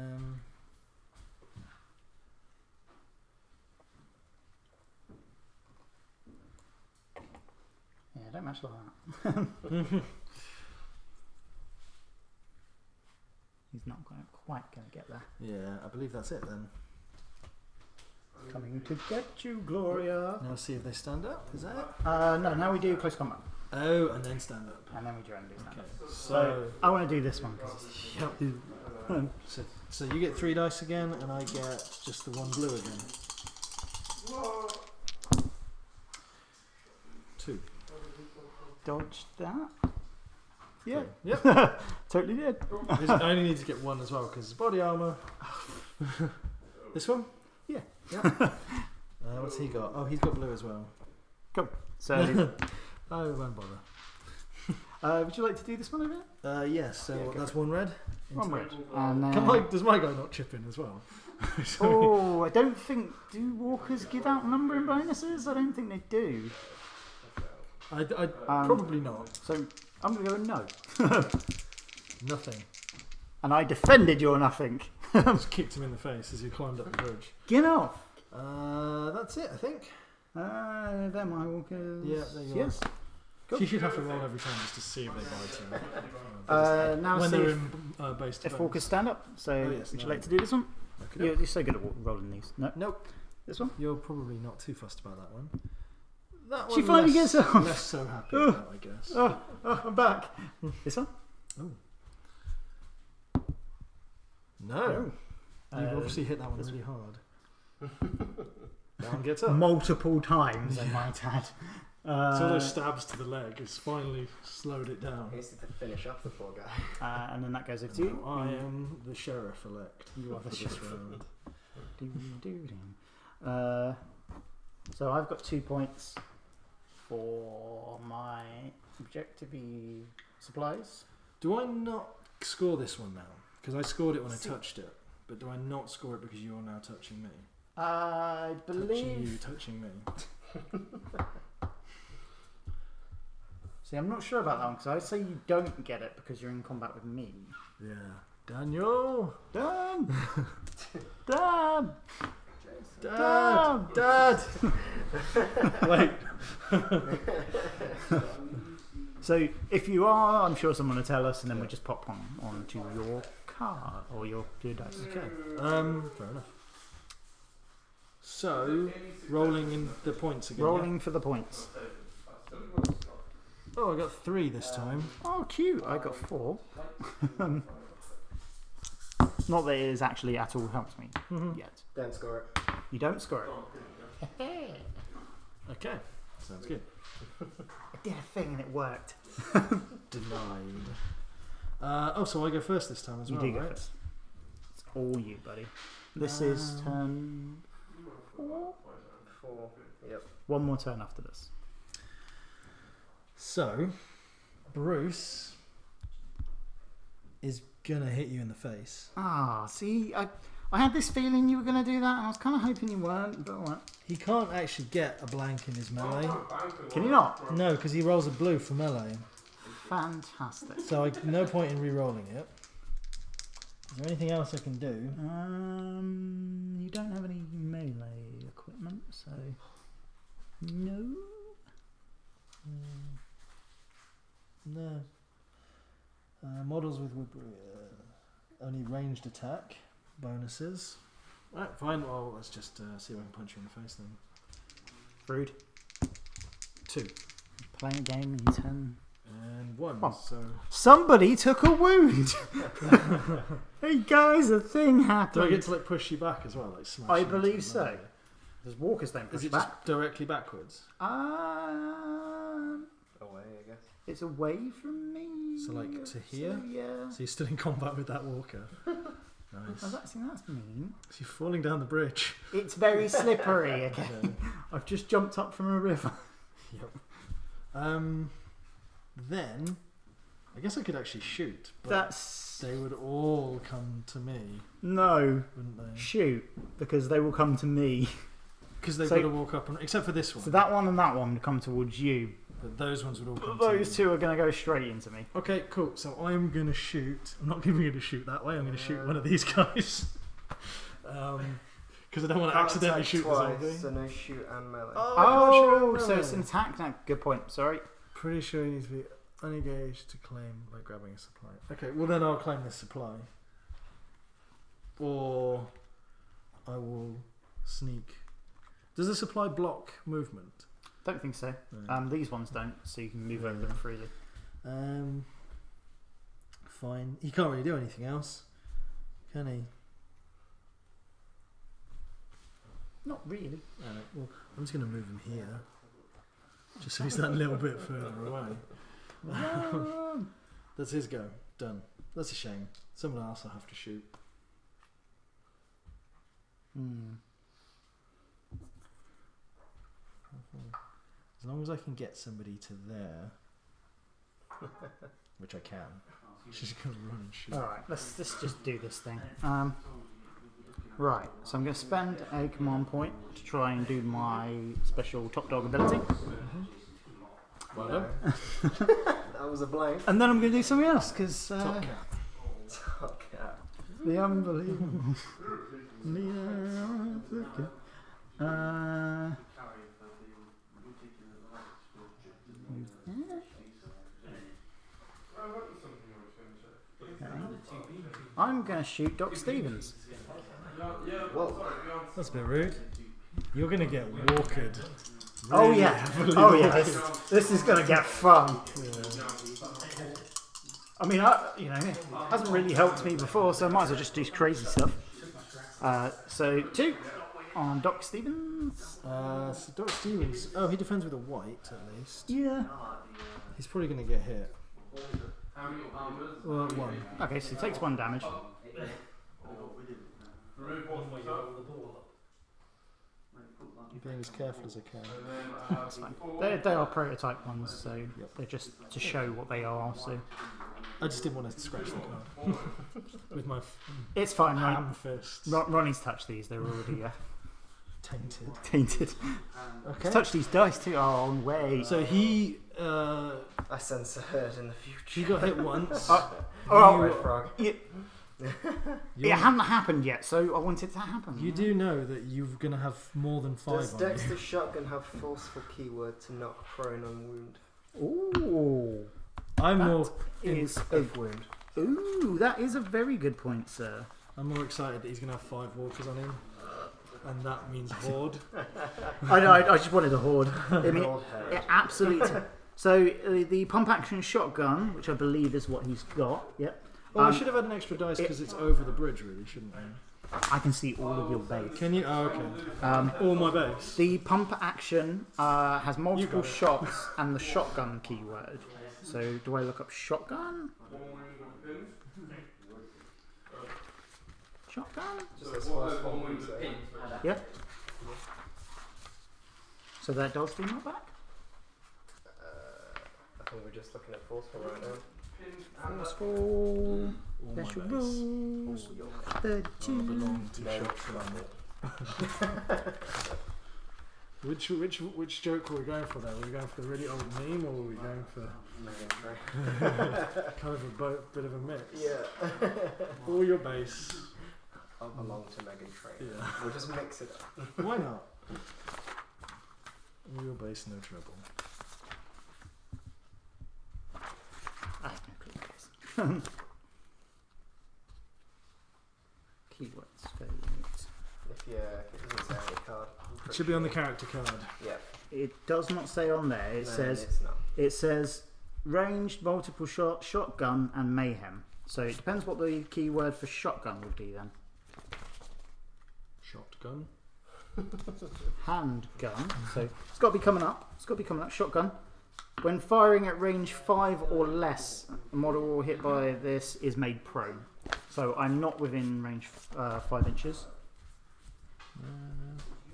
Yeah, don't match like that. He's not quite going to get there.
Yeah, I believe that's it then.
Coming to get you, Gloria.
Now see if they stand up. Is that it?
No, now we do close combat.
Oh, and then stand up.
And then we try and do stand up.
Okay.
So I want to do this one.
Yep. So you get 3 dice again, and I get just the 1 blue again. 2.
Dodge that. Yeah.
Okay. Yep.
Totally did.
I only need to get 1 as well because body armor. This one?
Yeah.
What's he got? Oh, he's got blue as well.
Cool. So,
I won't bother.
would you like to do this one over here?
Yes. So
Yeah,
that's 1 red.
One
Into
red.
it.
And then,
Does my guy not chip in as well?
oh, I don't think. Do walkers give out numbering bonuses? I don't think they do.
I probably not.
So I'm going to go no.
Nothing.
And I defended your nothing.
Just kicked him in the face as he climbed up the bridge.
Get off.
That's it, I think.
They're my walkers.
Yeah, there you
Yes.
are. You should have to roll every time just to see if they bite him.
Now
when
see
they're
if,
in base to
if
base.
walkers stand up. So
yes,
would you
no.
like to do this one?
Okay.
You're so good at rolling these. No.
Nope.
This one?
You're probably not too fussed about that one. That
She
one
finally
less,
gets off.
less so happy about, I guess.
Oh, I'm back. This one?
No. You've
Uh,
obviously hit that one really hard. That one gets up.
Multiple times, I might add.
So all those stabs to the leg has finally slowed it down.
He needs to finish off the poor guy.
And then that goes over to you.
I am the sheriff elect.
You are the
for this
sheriff.
round.
So I've got 2 points for my objective supplies.
Do I not score this one now? Because I scored it when I
See-
touched it. But do I not score it because you're now touching me?
I believe.
Touching me.
See, I'm not sure about that one because I say you don't get it because you're in combat with me.
Yeah. Daniel!
Done! Done!
Dad! Dad! Wait.
So if you are, I'm sure someone will tell us and then we'll just pop on to your card or your dice.
Okay. Fair enough. So, rolling in the points again.
Rolling for the points.
Oh, I got 3 this time.
Oh, cute. I got 4. Not that it is actually at all helps me yet.
Don't score it.
You don't score it.
Okay. Sounds good.
I did a thing and it worked.
Denied. So I go first this time as
You
well,
do go
right?
first. It's all you, buddy. This is turn 4.
4. Yep.
One more turn after this.
So, Bruce is gonna hit you in the face.
Ah, see, I had this feeling you were going to do that, and I was kind of hoping you weren't, but alright.
He can't actually get a blank in his melee.
Can you not?
No, because he rolls a blue for melee.
Fantastic.
So no point in re-rolling it. Is there anything else I can do?
You don't have any melee equipment, so no.
No. Models with only ranged attack bonuses. Right, fine. Well, let's just see if I can punch you in the face then.
Rude.
2
Playing a game in 10.
and 1.
One.
So
Somebody took a wound. Hey guys, a thing happened.
do I get to like push you back as well, like smash?
I
you into
believe
the
so.
melee?
There's walkers don't push
Is it
back.
just directly backwards?
Away, I guess.
It's away from me.
So, like, to here?
So, yeah.
So you're still in combat with that walker. Nice.
Oh, that's mean.
So you're falling down the bridge.
It's very slippery again.
Yeah.
I've just jumped up from a river.
Yep. Then I guess I could actually shoot, but
That's
they would all come to me,
no
wouldn't they?
shoot because they will come to me.
Because they've
So-
got to walk up, and except for this one.
So that one and that one come towards you.
But those ones would all come
But
to
those
you.
two are going to go straight into me.
Okay, cool. So I'm going to shoot. I'm not giving you to shoot that way. I'm going to shoot one of these guys. Because I don't want to
Can't
accidentally
attack
shoot
twice,
the zombie.
so no shoot and melee.
Oh, so it's an attack now. Good point. Sorry.
Pretty sure you need to be unengaged to claim by grabbing a supply. Okay, well then I'll claim this supply. Or I will sneak. Does the supply block movement?
Don't think so.
No.
These ones don't, so you can move over them freely.
Fine. He can't really do anything else, can he?
Not really.
Alright, well, I'm just going to move him here. Just so he's that little bit further away. That's his go. Done. That's a shame. Someone else will have to shoot. As long as I can get somebody to there, which I can. She's going to run and shoot.
All right, let's just do this thing. Right, so I'm going to spend a command point to try and do my special top dog ability,
Well done.
That was a blank.
and then I'm going to do something else because
Top cat.
Top cat.
the unbelievable. I'm going to shoot Doc Stevens.
Whoa.
That's a bit rude. You're going to get walkered.
Oh
Really
yeah,
heavily
oh yeah.
walkered.
This is going to get fun.
Yeah.
I mean, it hasn't really helped me before, so I might as well just do crazy stuff. So 2 on Doc Stevens.
So Doc Stevens. Oh, he defends with a white at least.
Yeah.
He's probably going to get hit. Well, 1.
Okay, so he takes 1 damage.
I'm being as careful as I can.
That's fine. They are prototype ones, so they're just to show what they are. So
I just didn't want to scratch the card with my
it's fine.
ham fist.
Ronnie's touched these; they're already
Tainted.
tainted.
Okay.
He's touched these dice too. Oh wait.
So he
I sense a herd in the future.
got hit once.
Oh,
Red frog.
it hadn't happened yet, so I wanted it to happen.
You do know that you're going to have more than 5
Does
on you.
Dexter's shotgun have forceful keyword to knock prone on wound?
Ooh,
I'm
that
more
is
If wound.
ooh, that is a very good point, sir.
I'm more excited that he's going to have 5 walkers on him. And that means horde.
I just wanted a horde. I mean,
Old herd.
it absolutely. So the pump action shotgun, which I believe is what he's got. Yep.
Oh, we should have had an extra dice because it's over the bridge, really, shouldn't we?
I can see all of your base.
Can you? Oh, okay. All my base.
The pump action has multiple
got it.
shots and the shotgun keyword. So do I look up shotgun? Shotgun?
Just says forceful wound, so
Yeah. So that does do knockback?
I think we're just looking at forceful right now.
Forceful.
All my
Special
base.
rules.
I
32.
belong to
No,
shotgun. Which joke were we going for there? Were we going for the really old meme, or were we going for kind of a bit of a mix?
Yeah.
All your base.
I belong to Megan Train.
Yeah.
We'll just mix it up.
Why not? All your base, no trouble.
I have no clue. Keywords. Very neat.
If it doesn't say on the card. I'm
It
pretty
should be on the
sure.
character card.
Yeah.
It does not say on there. It
No,
says
it's not.
it says ranged, multiple shot, shotgun, and mayhem. So it depends what the keyword for shotgun would be then.
Shotgun.
Handgun. So it's got to be coming up. It's got to be coming up. Shotgun. When firing at range 5 or less, a model hit by this is made prone. So I'm not within range 5 inches.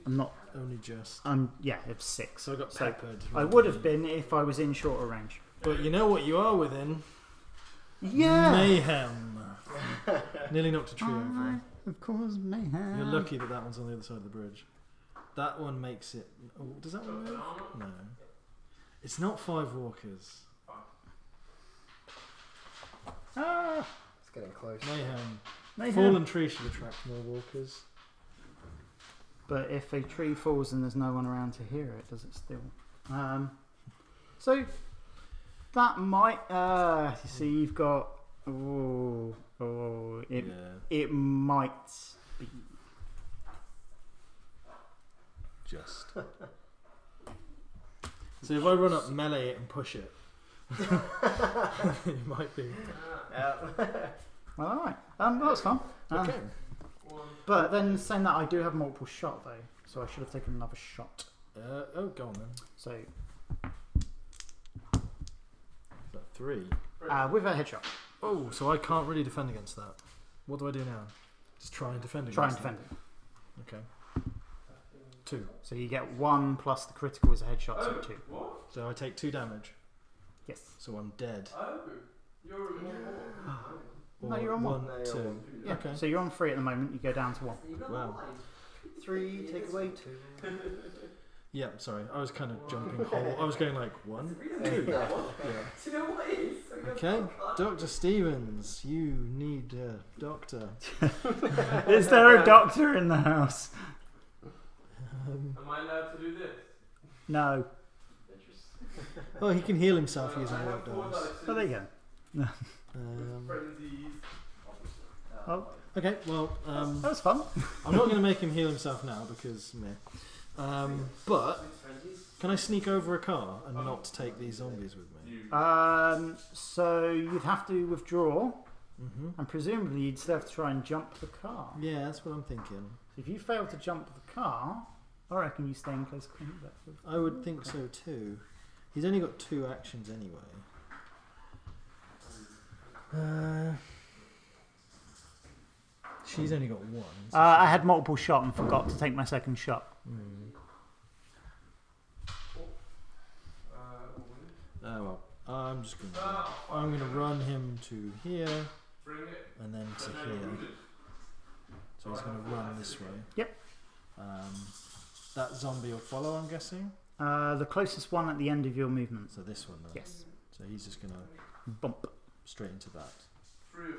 I'm not.
Only just.
It's 6.
So I got
So
peppered.
I would have been if I was in shorter range.
But you know what you are within?
Yeah!
Mayhem. Nearly knocked a tree over.
Of course, mayhem.
You're lucky that that one's on the other side of the bridge. That one makes it... Oh, does that one move? No. It's not 5 walkers.
Ah!
It's getting close.
Mayhem. Fallen tree should attract more walkers.
But if a tree falls and there's no one around to hear it, does it still? So that might. You see, you've got. It might be.
Just. So if I run up, melee it, and push it, it might be.
Well, alright. That's fun.
Okay.
But then saying that, I do have multiple shot though, so I should have taken another shot.
Go on then.
So
Is that 3?
with a headshot.
Oh, so I can't really defend against that. What do I do now? Just try and defend against
Try and
that?
defend it.
Okay. 2.
So you get 1 plus the critical is a headshot, so 2.
So I take 2 damage.
Yes.
So I'm dead.
Oh, you're on
No, you're on 1.
1, 2.
Yeah.
Okay.
So you're on 3 at the moment. You go down to 1.
Wow.
3, take away 2.
Yeah, sorry. I was kind of jumping whole. I was going like 1, 2.
Yeah.
Do you know what it is?
Okay. Dr. Stevens, you need a doctor.
Is there a doctor in the house?
Am I allowed to do this?
No.
Oh, he can heal himself using
I
what
have 4
dice.
dice.
Oh, there you go.
Frenzies.
Oh,
Okay, well,
that was fun.
I'm not going to make him heal himself now because meh. But can I sneak over a car and not take these zombies with me?
So you'd have to withdraw,
Mm-hmm.
and presumably you'd still have to try and jump the car.
Yeah, that's what I'm thinking.
So if you fail to jump the car, I reckon you stay in close combat.
I would think so too. He's only got 2 actions anyway. She's only got 1. So
I had multiple shot and forgot to take my second shot.
Oh well, I'm just gonna run him to here and then to here. So he's gonna run this way.
Yep.
That zombie will follow, I'm guessing.
The closest one at the end of your movement.
So this one then.
Yes.
So he's just gonna
Bump.
straight into that.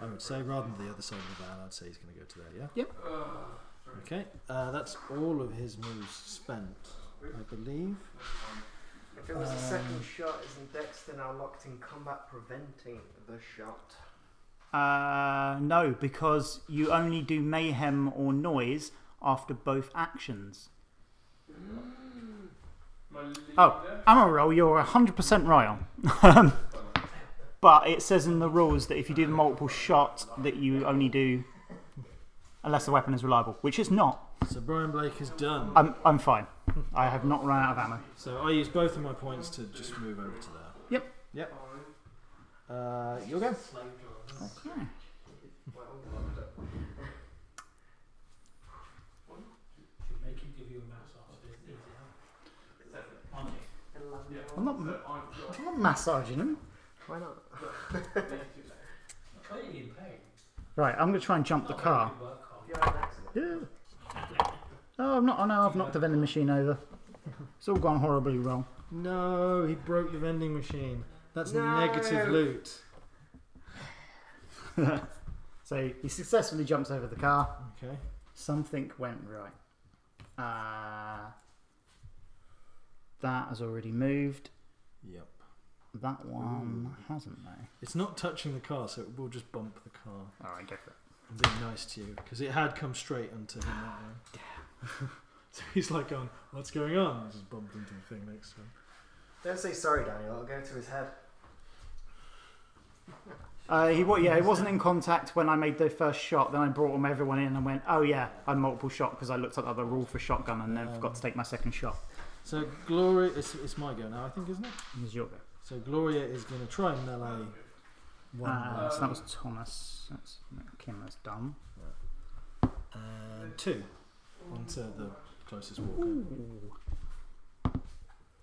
I would say rather than the other side of the van, I'd say he's gonna go to there. Yeah.
Yep.
Okay. That's all of his moves spent, I believe.
If it was a second shot, isn't Dexter now locked in combat preventing the shot?
No, because you only do mayhem or noise after both actions. Oh, ammo roll, you're 100% right on. But it says in the rules that if you do the multiple shot, that you only do unless the weapon is reliable, which it's not.
So Brian Blake is done.
I'm fine. I have not run out of ammo.
So I use both of my points to just move over to there.
Yep.
Yep. You'll go.
Okay. I'm not massaging him.
Why not?
Right, I'm going to try and jump the car. Yeah. Oh, I'm not. Oh no, I've knocked the vending machine over. It's all gone horribly wrong.
No, he broke the vending machine. That's negative loot.
So he successfully jumps over the car.
Okay.
Something went right. That has already moved.
Yep.
That one hasn't though.
It's not touching the car, so it will just bump the car.
Alright, go for it.
I'm being nice to you because it had come straight onto him that way. So he's like, going, "What's going on?" I just bumped into the thing next to him.
Don't say sorry, Daniel. I'll go to his head.
He wasn't in contact when I made the first shot. Then I brought everyone in and went, "Oh yeah, I'm multiple shot," because I looked at the rule for shotgun and then forgot to take my second shot.
So Gloria, it's my go now, I think, isn't it?
It's your go.
So Gloria is going to try and melee one.
So that was Thomas. That's Kim has done.
And 2 onto the closest walker.
Ooh.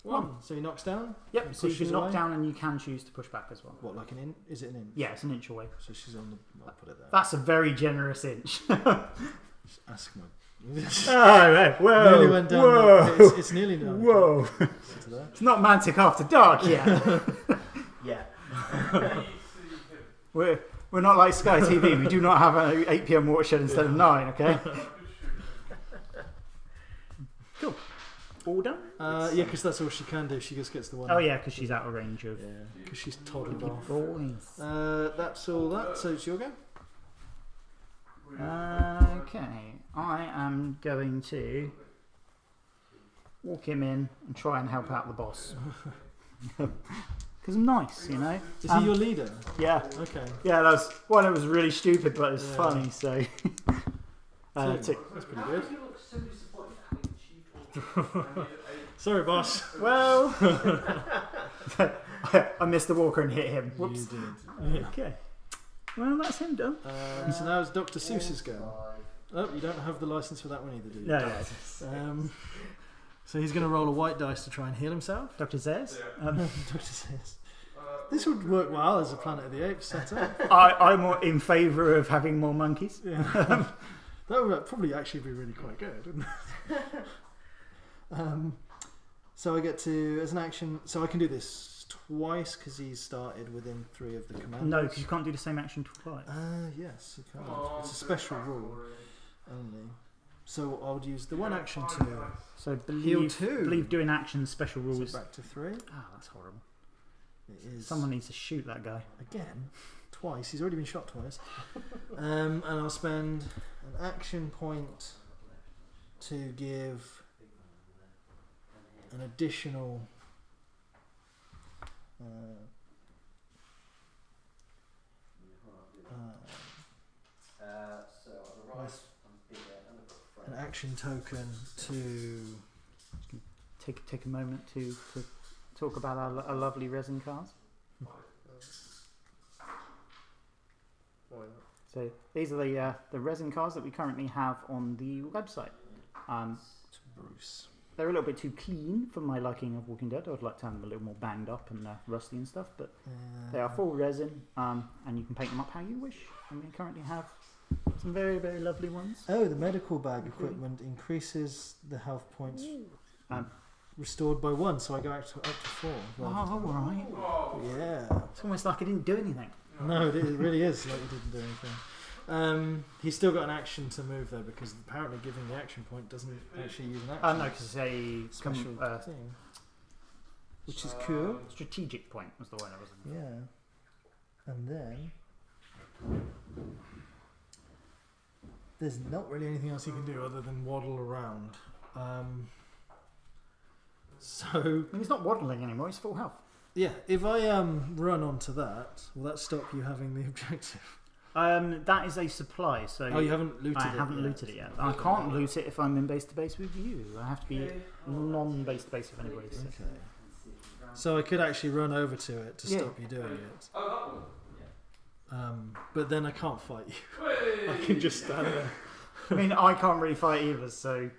1. So he knocks down.
Yep.
And
So you can
pushes
knock
away?
down and you can choose to push back as well.
What, like an inch? Is it an inch?
Yeah, it's an inch away.
So she's on the. I'll put it there.
That's a very generous inch.
Just ask my.
Oh, whoa!
Nearly went down.
Whoa!
It's nearly down.
Whoa!
To there.
It's not Mantic after dark yet.
Yeah.
we're not like Sky TV. We do not have an 8 PM watershed instead of 9. Okay. Cool. All done?
Yeah, because that's all she can do. She just gets the one.
Oh yeah, because she's out of range of.
Yeah, because she's toddled off.
Boys.
That's all that. So it's your go.
Okay, I am going to walk him in and try and help out the boss. Because I'm nice, you know.
Is he your leader?
Yeah.
Okay.
Yeah, that was one that was really stupid, but it's
Yeah.
funny. So.
Two. That's pretty good. Sorry, boss.
Well, I missed the walker and hit him. Whoops.
You did. Yeah.
Okay. Well, that's him done.
So now it's Dr. Seuss's go. Oh, you don't have the license for that one either, do you?
No, yeah.
So he's going to roll a white dice to try and heal himself.
Dr. Zez.
Dr. Seuss. This would work well as a Planet of the Apes setup.
I'm in favour of having more monkeys.
Yeah. That would probably actually be really quite good, wouldn't it? So I get to, as an action, so I can do this twice because he's started within 3 of the commands.
No, because you can't do the same action twice.
Yes, you can. It's a special rule only. So I'll use the one action to
So
heal 2.
believe doing actions, special
So
rules.
back to 3.
Ah, that's horrible.
It is
Someone needs to shoot that guy.
again twice. He's already been shot twice. And I'll spend an action point to give an additional an action token to
Take a moment to talk about our lovely resin cars. So these are the resin cars that we currently have on the website.
Bruce.
They're a little bit too clean for my liking of Walking Dead. I would like to have them a little more banged up and rusty and stuff, but they are full resin, and you can paint them up how you wish. And we currently have some very, very lovely ones.
Oh, the medical bag equipment increases the health points restored by 1, so I go up to 4.
Oh, all right.
Yeah.
It's almost like I didn't do anything.
No, it really is like you didn't do anything. He's still got an action to move though, because apparently giving the action point doesn't actually use an action.
No, because it's a
Special thing, which is cool.
strategic point was the one I was in.
Yeah. And then there's not really anything else you can do other than waddle around. So
I mean, he's not waddling anymore. He's full health.
yeah, if I run onto that, will that stop you having the objective?
That is a supply. So
Oh, you haven't looted it.
I haven't looted it yet. I can't loot it if I'm in base to base with you. I have to be non-base to base with anybody. So.
Okay. So I could actually run over to it to stop you doing it. But then I can't fight you. I can just stand there.
I mean, I can't really fight either. So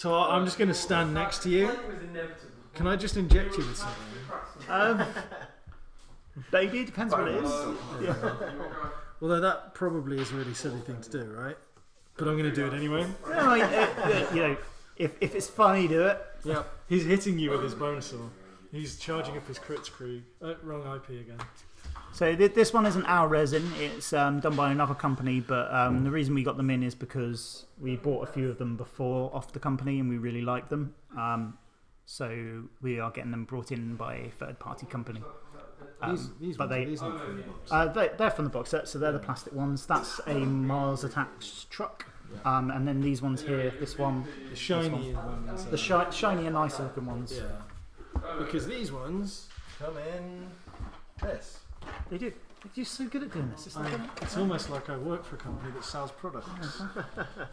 I'm just going to stand next to you. Can I just inject you with something?
maybe it depends what it is. Yeah.
Although that probably is a really silly thing to do, right? But I'm going to do it anyway.
No, I mean, you know, if it's funny, do it.
Yeah. He's hitting you with his bone saw. He's charging up his crits crew. Wrong IP again.
So this one isn't our resin. It's done by another company, but the reason we got them in is because we bought a few of them before off the company and we really like them. So we are getting them brought in by a third-party company.
These
but
ones, these aren't from the box.
They're from the box set, so they're the plastic ones. That's a Mars attached truck. And then these ones here, this one,
The shiny ones.
the shiny and nicer looking ones.
Yeah. Because these ones come in this.
They do. You're so good at doing this. It's like
It's almost like I work for a company that sells products.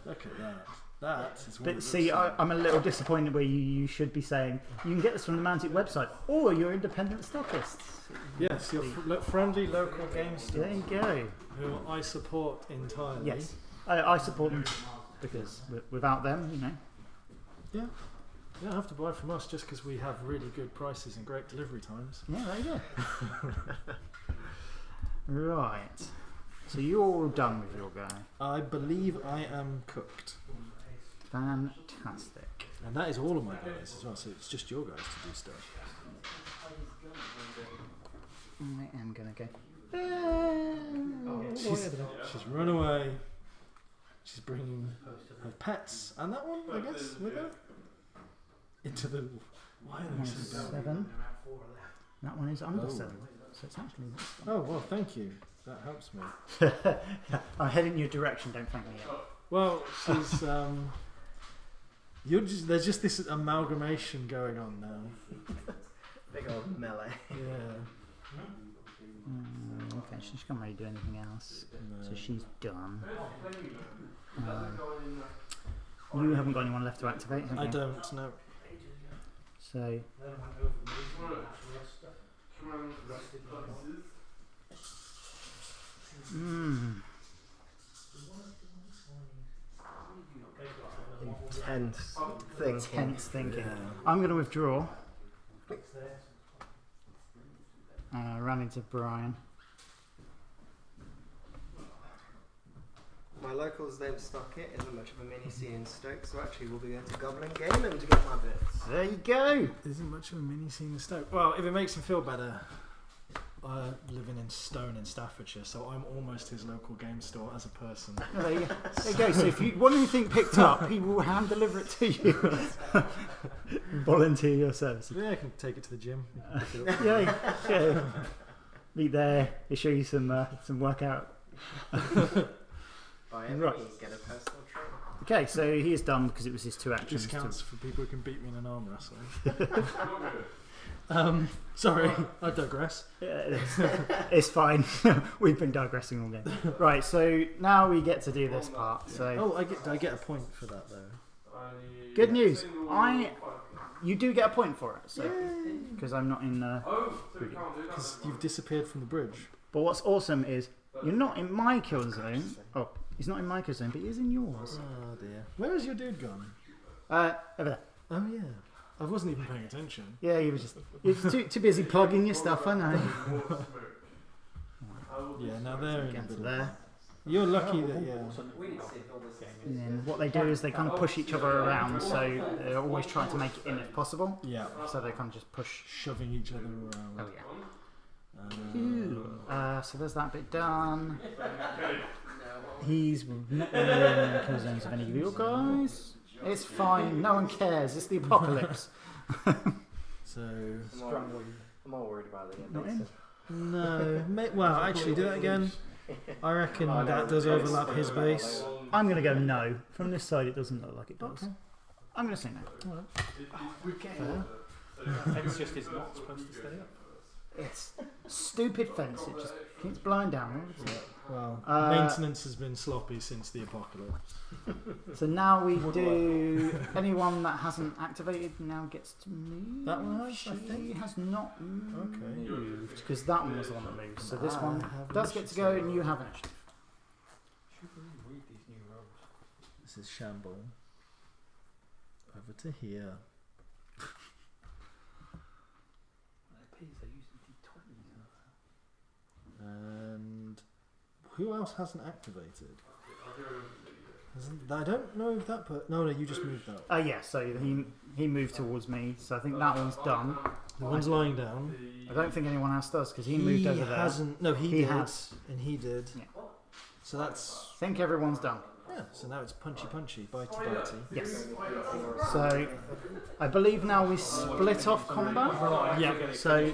Look at that. That is what
But
it
see,
looks like.
I'm a little disappointed where you should be saying you can get this from the Mantic website or your independent stockists.
Yes, your friendly local game store.
There you go.
Who I support entirely.
Yes, I support them because without them, you know.
Yeah. You don't have to buy from us just because we have really good prices and great delivery times.
Yeah, there you go. Right. So you're all done with your guy.
I believe I am cooked.
Fantastic.
And that is all of my guys as well, so it's just your guys to do stuff.
I am going to go.
She's run away. She's bringing her pets and that one, I guess, with her into the. Why are they so bad?
7. That one is under
Oh.
7. So it's actually this one.
Oh well, thank you. That helps me.
I'm heading in your direction, don't thank me yet.
Well, she's there's just this amalgamation going on now.
Big old melee.
Yeah.
Okay, she can't really do anything else.
No.
So she's done. You haven't got anyone left to activate, have you?
I don't know.
So
Tense thing.
tense thinking.
Yeah.
I'm going to withdraw. Run into Brian.
My locals don't stock it. Isn't much of a mini scene in Stoke, so actually we'll be going to Goblin Gaming to get my bits.
There you go.
Isn't much of a mini scene in Stoke. Well, if it makes him feel better, living in Stone in Staffordshire, so I'm almost his local game store as a person.
There you go. So if you want anything picked up, he will hand deliver it to you. Volunteer your services.
Yeah, I can take it to the gym.
Yeah. Meet there. They show you some workout.
Buy it,
Right.
get a personal trainer.
Okay, so he is done because it was his 2 actions.
Discounts for people who can beat me in an arm wrestle. Sorry, I digress.
Yeah, it's fine. We've been digressing all game. Right, so now we get to do this part. So
I get a point for that though.
good news. You do get a point for it. So because I'm not in.
Because you've disappeared from the bridge.
But what's awesome is you're not in my kill zone. Oh, he's not in my kill zone, but he is in yours.
Oh dear. Where has your dude gone?
Over there.
Oh yeah. I wasn't even paying attention.
Yeah, he was just too busy plugging your stuff. I know.
Yeah, now they're in a
Get
bit
to
of
there.
You're lucky that
And then what they do is they kind of push each other around, so they're always trying to make it in if possible.
yeah,
So they kind of just push.
shoving each other around.
Oh yeah. So there's that bit done. He's not in the kill zones of any of you guys. It's fine. No one cares. It's the apocalypse.
So
I'm all worried about it.
Not in.
no, well, actually, do that again. I reckon that does overlap his base.
I'm going to go no. From this side, it doesn't look like it does.
Okay.
I'm going to say no.
Fair.
Fence just is not supposed to stay up.
It's stupid fence. It just keeps blowing down.
Well,
Uh,
maintenance has been sloppy since the apocalypse.
So now we do. Anyone that hasn't activated now gets to move.
That one has,
She
I think.
has not
Okay.
moved because that one was the one that moved. So this
I
one
have
does get to go, and you have initiative.
Should really read these new roles.
This is Shamble. Over to here. And who else hasn't activated? I don't know if that. No, you just moved that.
Yeah. So he moved towards me. So I think that one's done.
The one's lying down.
I don't think anyone else does because he moved over there.
Hasn't. No, he
He
did,
has.
and he did.
Yeah.
So that's
I think everyone's done.
yeah. So now it's punchy, bitey, bitey.
Yes. So I believe now we split off combat.
Yeah.
So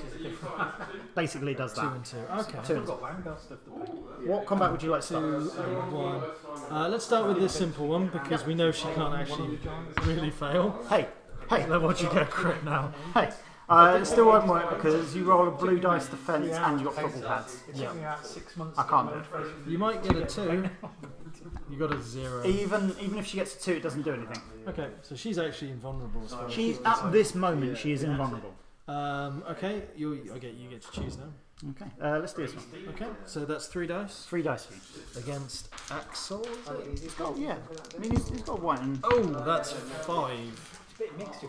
basically it does
2
that.
and 2. Okay.
2 and 2.
Vanguard stuff to pick.
What combat would you like to
2
start?
and 1. Let's start with this simple one because we know she can't actually really fail.
Hey.
Then watch you get a crit now.
Hey. It still won't work because you roll a blue dice defense and you got football pads.
It took me out 6 months.
I can't do it.
You might get a 2. You got a 0.
Even if she gets a 2, it doesn't do anything.
Okay, so she's actually invulnerable as far as
She's at this moment she is invulnerable.
okay, you get to choose now.
Okay. Let's do this one.
Okay, so that's 3 dice
3 dice for you.
against Axel.
Oh yeah. I mean he's got one.
Oh, that's 5.
bit of mixture.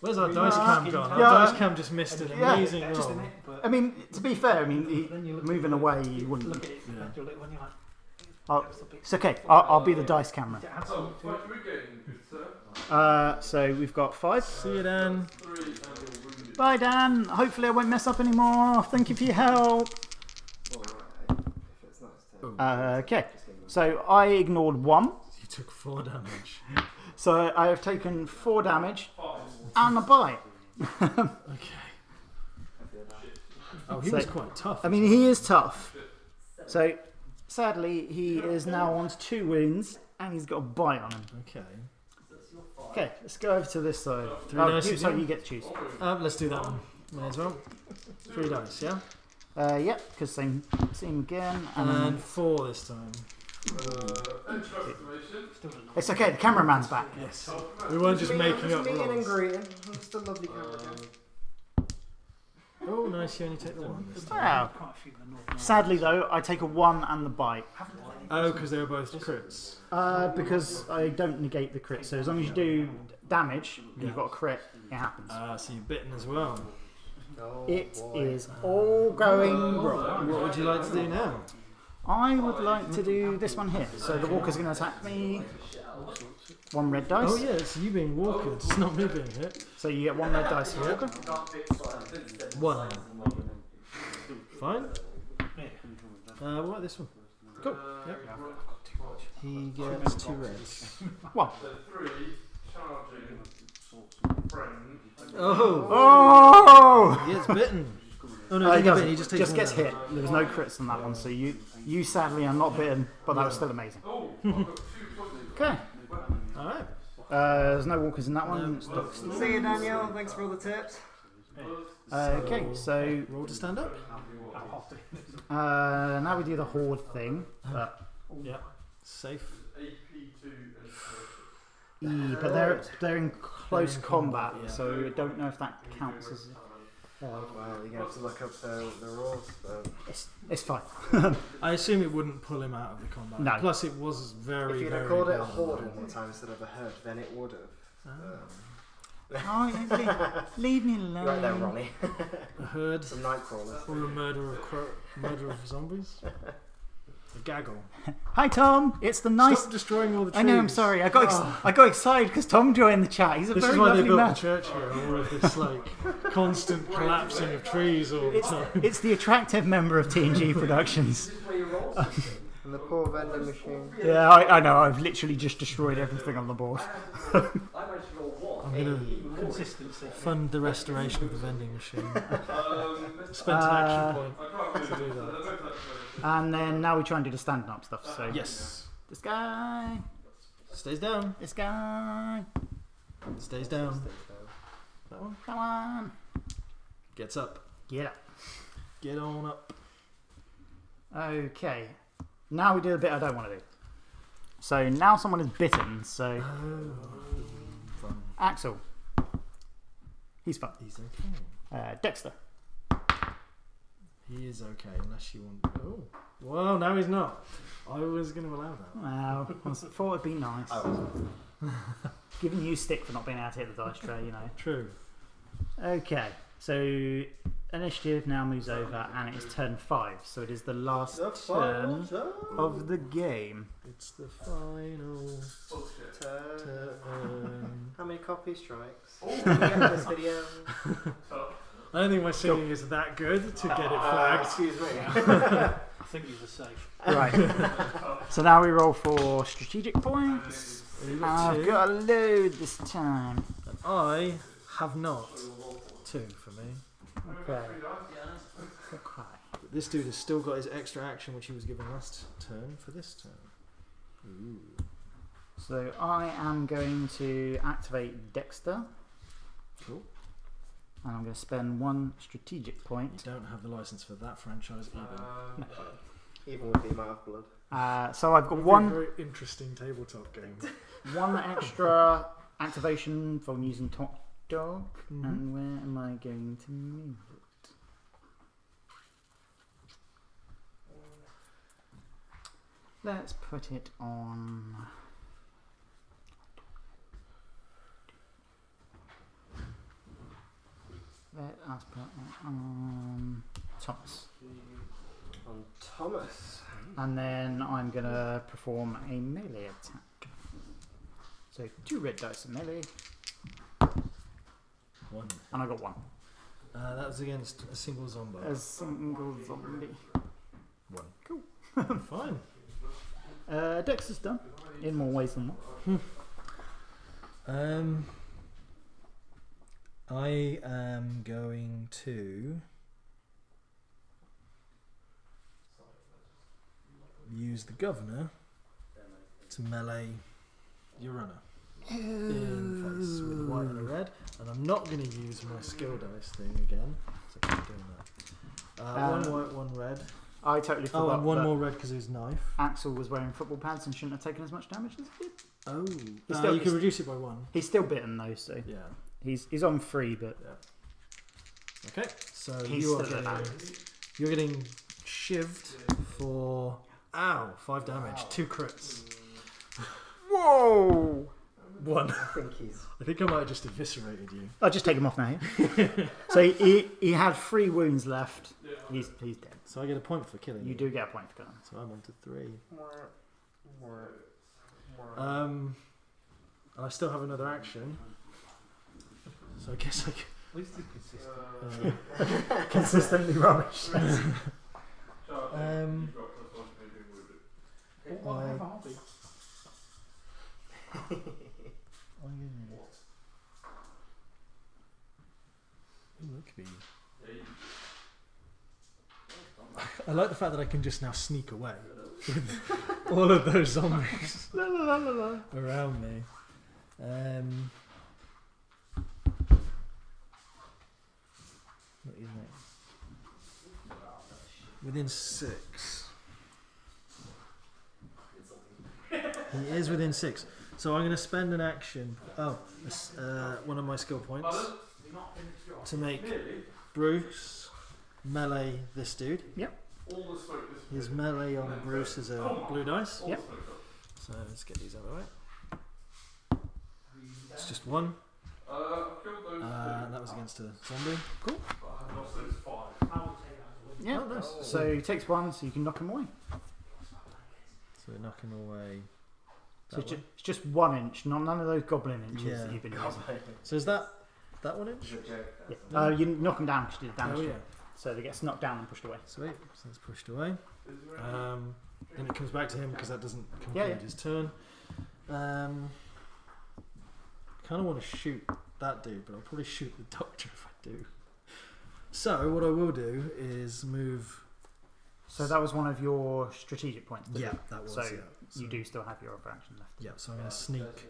Where's our dice cam gone? Our
Yeah.
dice cam just missed an
Yeah.
amazing roll.
I mean, to be fair, I mean, moving away, you wouldn't.
Look at it.
Yeah.
You'll look when you're like,
Oh, it's okay. I'll be the dice camera.
to add
Oh,
something to it.
what are we getting, good sir?
So we've got 5.
See you, Dan.
3 and you're wounded.
Bye, Dan. Hopefully, I won't mess up anymore. Thank you for your help. Okay. So I ignored 1.
You took 4 damage.
So I have taken 4 damage and a bite.
Okay. Oh, he was
So-
quite tough.
I mean, he is tough. So sadly, he is now on to 2 wounds and he's got a bite on him.
Okay.
Okay, let's go over to this side.
3 dice
So
again?
you get to choose.
Let's do that one. May as well. 3 dice, yeah?
Yep, because same again. And
And 4 this time.
Entry exclamation.
it's okay, the cameraman's back.
Yes. We weren't just making up
meeting and
rolls.
greeting. Just a lovely camera.
Oh, nice. You only take the 1 this time.
Wow.
Quite a few of the Northern
Sadly, though, I take a 1 and the bite.
Oh, because they were both crits.
Because I don't negate the crit. So as long as you do damage and you've got a crit, it happens.
So you're bitten as well.
It is all going wrong.
What would you like to do now?
I would like to do this one here. So the walker's going to attack me. 1 red dice.
Oh, yeah, it's you being walked. It's not me being hit.
So you get 1 red dice for walker.
1. Fine. What about this one?
Cool.
Yep. He gets 2 reds.
1.
So 3 charging friend.
Oh!
Oh!
He gets bitten. Oh no,
He
he, gets
doesn't.
bitten. He just takes
Just
one
gets
down.
hit. There was no crits on that one. So you sadly are not bitten, but that was still amazing.
Oh, I've got 2 points.
Okay.
Alright.
There's no walkers in that one.
See you, Daniel. Thanks for all the tips.
Okay, so
Roll to stand up.
now we do the horde thing. But,
Yeah. Safe.
AP2
but they're in close combat,
yeah.
so I don't know if that counts as.
Well, you have to look up the rules. But
It's fine.
I assume it wouldn't pull him out of the combat.
No.
Plus, it was very,
if you'd
very
have called it a
good.
horde one more time instead of a herd, then it would have.
Oh, leave me alone.
Right there, Ronnie.
A herd
Some night crawlers.
or a murder of zombies. A gaggle.
Hi Tom, it's the nice.
Stop destroying all the trees.
I know. I'm sorry. I got excited because Tom joined the chat. He's a
This
very
is why they
lovely
built
man.
the church here. All of this like constant collapsing of trees all the time.
It's the attractive member of TNG Productions.
And the poor vending machine.
Yeah, I know. I've literally just destroyed everything on the board.
I'm gonna
Consistency.
fund the restoration of the vending machine. Spent an action point to do that.
And then now we try and do the standing up stuff. So
Yes.
this guy,
Stays down.
this guy,
Stays down. That one.
come on,
Gets up.
get up.
Get on up.
Okay, now we do the bit I don't want to do. So now someone is bitten. So
Fun.
Axel, he's fine.
He's okay.
Dexter,
He is okay, unless you want. Oh, well, now he's not. I was going to allow that.
wow, I thought it'd be nice. Giving you stick for not being able to hit the dice tray, you know.
True.
Okay, so initiative now moves over, and it is turn 5. So it is the last turn of the game.
It's the final turn.
How many copy strikes? Can we get this video?
I don't think my singing is that good to get it flagged.
Excuse me.
I think these are safe.
Right. So now we roll for strategic points.
You've
I've
two.
got a load this time.
I have not. 2 for me.
Okay. Okay.
But this dude has still got his extra action, which he was given last turn, for this turn. Ooh.
So I am going to activate Dexter,
Cool.
and I'm going to spend 1 strategic
You
point.
don't have the license for that franchise either.
Even with the amount of blood.
So I've got
Would be a
one
very interesting tabletop game.
extra activation from using Top Dog.
Mhm.
And where am I going to move it? Let's put it on. Let's put it on Thomas.
On Thomas.
And then I'm going to perform a melee attack. So 2 red dice of melee.
1.
And I got 1.
That was against a single zombie.
A single zombie.
1.
Cool.
Fine.
Dex is done. In more ways than one.
I am going to use the governor to melee your runner in face with a white and a red, and I'm not going to use my skill dice thing again. So I keep doing that. 1 white, 1 red.
I totally forgot.
Oh, and 1
that
more red because of his knife.
Axel was wearing football pads and shouldn't have taken as much damage as he did.
Oh,
still-
you can reduce it by 1.
He's still bitten though, so
Yeah.
he's on 3, but
Okay, so
he's
you are
still
getting, you're getting shivved for 5 damage, 2 crits.
whoa!
1.
I
I think I might have just eviscerated you.
I'll just take him off now. So he had 3 wounds left. He's dead.
So I get a point for killing
You do get a point for killing him.
So I'm on to 3.
think.
I still have another action. So I guess I can.
At least he's consistent.
Consistently rubbish.
Ooh, that could be. I like the fact that I can just now sneak away with all of those zombies around me. What is it? Within 6. He is within 6. So I'm going to spend an action. One of my skill points to make Bruce melee this dude.
Yep.
His melee on Bruce is a blue dice.
Yep.
So let's get these out of the way. It's just 1. That was against a zombie. Cool.
Yeah.
Oh, nice.
So he takes 1, so you can knock him away.
So we're knocking away.
So it's just 1 inch, none of those goblin inches
Yeah.
that you've been using.
So is that 1 inch?
Yeah. You knock them down because you did damage.
Oh
to
yeah.
them. So they get knocked down and pushed away.
Sweet. So that's pushed away. Then it comes back to him because that doesn't conclude
Yeah, yeah.
his turn. Kind of want to shoot that dude, but I'll probably shoot the doctor if I do. So what I will do is move.
So that was one of your strategic points.
Yeah, that was.
So
yeah.
you do still have your upper action left.
Yeah, so I'm going to sneak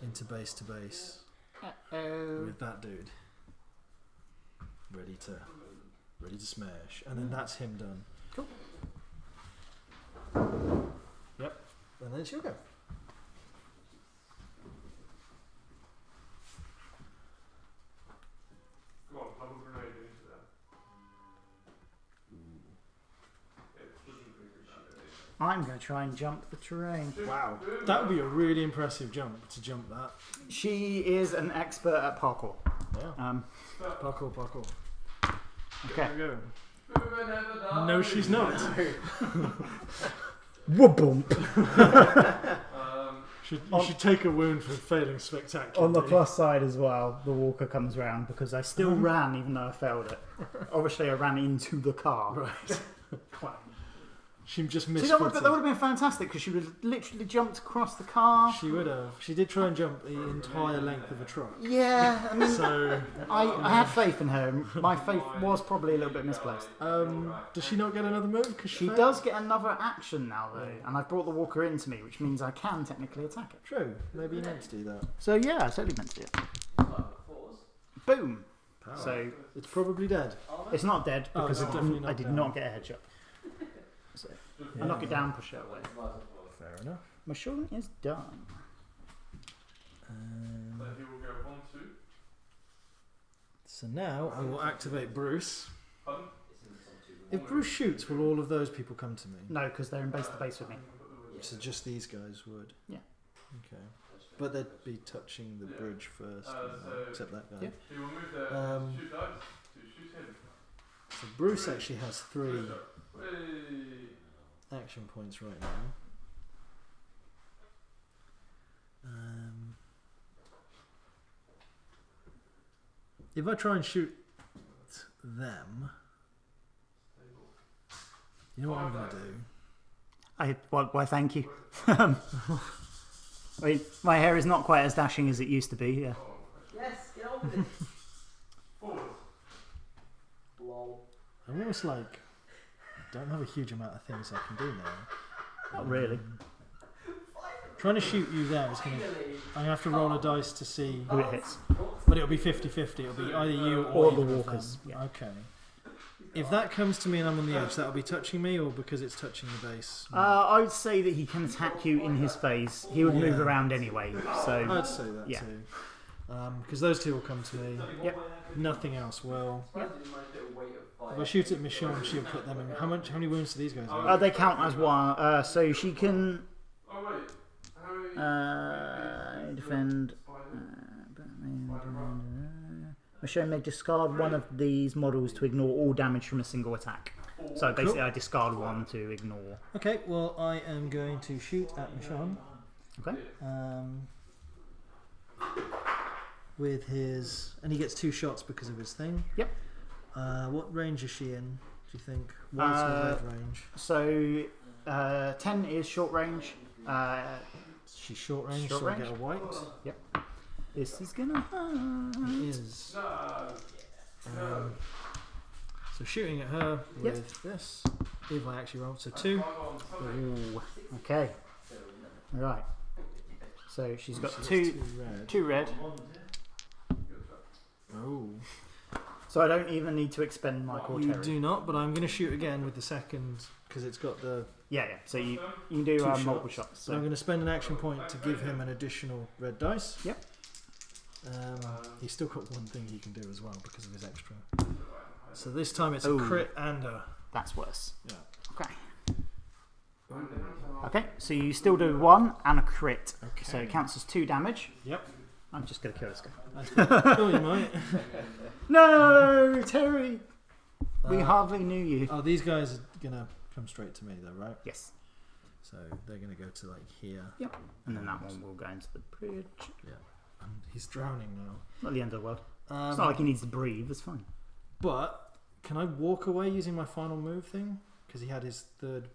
into base to base
Uh-oh.
with that dude, ready to smash, and then that's him done.
Cool.
Yep, and then it's your go.
Go on, have a grenade into that.
I'm going to try and jump the terrain.
Wow, that would be a really impressive jump to jump that.
She is an expert at parkour.
Yeah. Parkour.
Okay.
Go. No, she's not.
Whoop-bump.
You should take a wound for failing spectacularly.
On the plus side as well, the walker comes round because I still ran even though I failed it. Obviously, I ran into the car.
Right. She just
See,
missed.
that would have been fantastic because she would have literally jumped across the car.
She would have. She did try and jump the entire length of the truck.
Yeah, I mean,
So,
I had faith in her. My faith was probably a little bit misplaced.
does she not get another move? Cause
She does get another action now, though, and I've brought the walker into me, which means I can technically attack it.
True. Maybe you meant to do that.
So yeah, I totally meant to do it. Boom.
Power.
So
It's probably dead.
it's not dead
Oh,
because
it's
I
definitely
didn't,
not
I did
down.
not get a headshot. So I knock it down, push it away.
Fair enough.
My shooting is done.
So now I will activate Bruce. If Bruce shoots, will all of those people come to me?
No, because they're in base to base with me.
So just these guys would?
Yeah.
Okay. But they'd be touching the bridge first, except that guy.
Yeah.
He will move there and shoot dice to shoot him.
So Bruce actually has 3
Hey.
action points right now. If I try and shoot them, you know what I'm going to do?
Why, thank you. I mean, my hair is not quite as dashing as it used to be, yeah.
Yes, get on with it.
Forward.
Lol.
I'm almost like, don't have a huge amount of things I can do now.
Not really.
Trying to shoot you there is going to... I'm going to have to roll a dice to see...
Who it hits.
But it'll be 50-50. It'll be either you or
the
either of
walkers.
them.
Yeah.
Okay. If that comes to me and I'm on the edge, that'll be touching me, or because it's touching the base?
I would say that he can attack you in his phase. He would move
Yeah.
around anyway, so...
I'd say that
yeah.
too. Because those two will come to me.
Yep.
Nothing else will.
Yep.
If I shoot at Michonne, she'll put them in. How many wounds do these guys have?
they count as one. So she can
Oh wait. How many
defend... Michonne may discard one of these models to ignore all damage from a single attack. So basically I discard one to ignore.
Okay, well I am going to shoot at Michonne.
Okay.
With his... And he gets 2 shots because of his thing.
Yep.
What range is she in, do you think? White or red range?
So 10 is short range.
She's short range,
Short
so
range?
I get a white.
Yep. This is gonna hurt.
It is. So shooting at her with this. If I actually roll, so 2.
Ooh. Okay. Right. So she's got
She has
two,
2 red.
2 red.
Oh.
So I don't even need to expend my core
You
terror.
do not, but I'm going to shoot again with the second, because it's got the...
Yeah. So you can do
2
multiple
shots.
shots.
So I'm
So.
going to spend an action point to give him an additional red dice.
Yep.
He's still got one thing he can do as well because of his extra. So this time it's
Ooh.
a crit and a...
That's worse.
Yeah.
Okay. Okay. So you still do 1 and a crit.
Okay.
So it counts as 2 damage.
Yep.
I'm just gonna kill this guy.
Oh, you might.
No, Terry. We hardly knew you.
Oh, these guys are going to come straight to me though, right?
Yes.
So they're going to go to like here.
And then that one will go into the bridge.
He's drowning now.
Not the end of the world. It's not like he needs to breathe. It's fine.
But can I walk away using my final move thing? Because he had his 3rd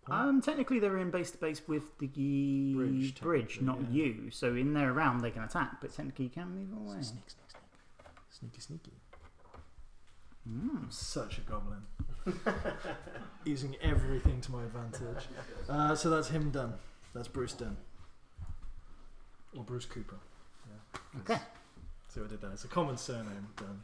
point.
Technically they're in base to base with the
Bridge,
bridge, not
yeah.
you. So in their round they can attack, but technically you can move away.
Sneak. Sneaky.
Mm.
I'm such a goblin. Using everything to my advantage. So that's him done. That's Bruce done. Or Bruce Cooper. Yeah.
Okay.
See what I did there? It's a common surname. Done.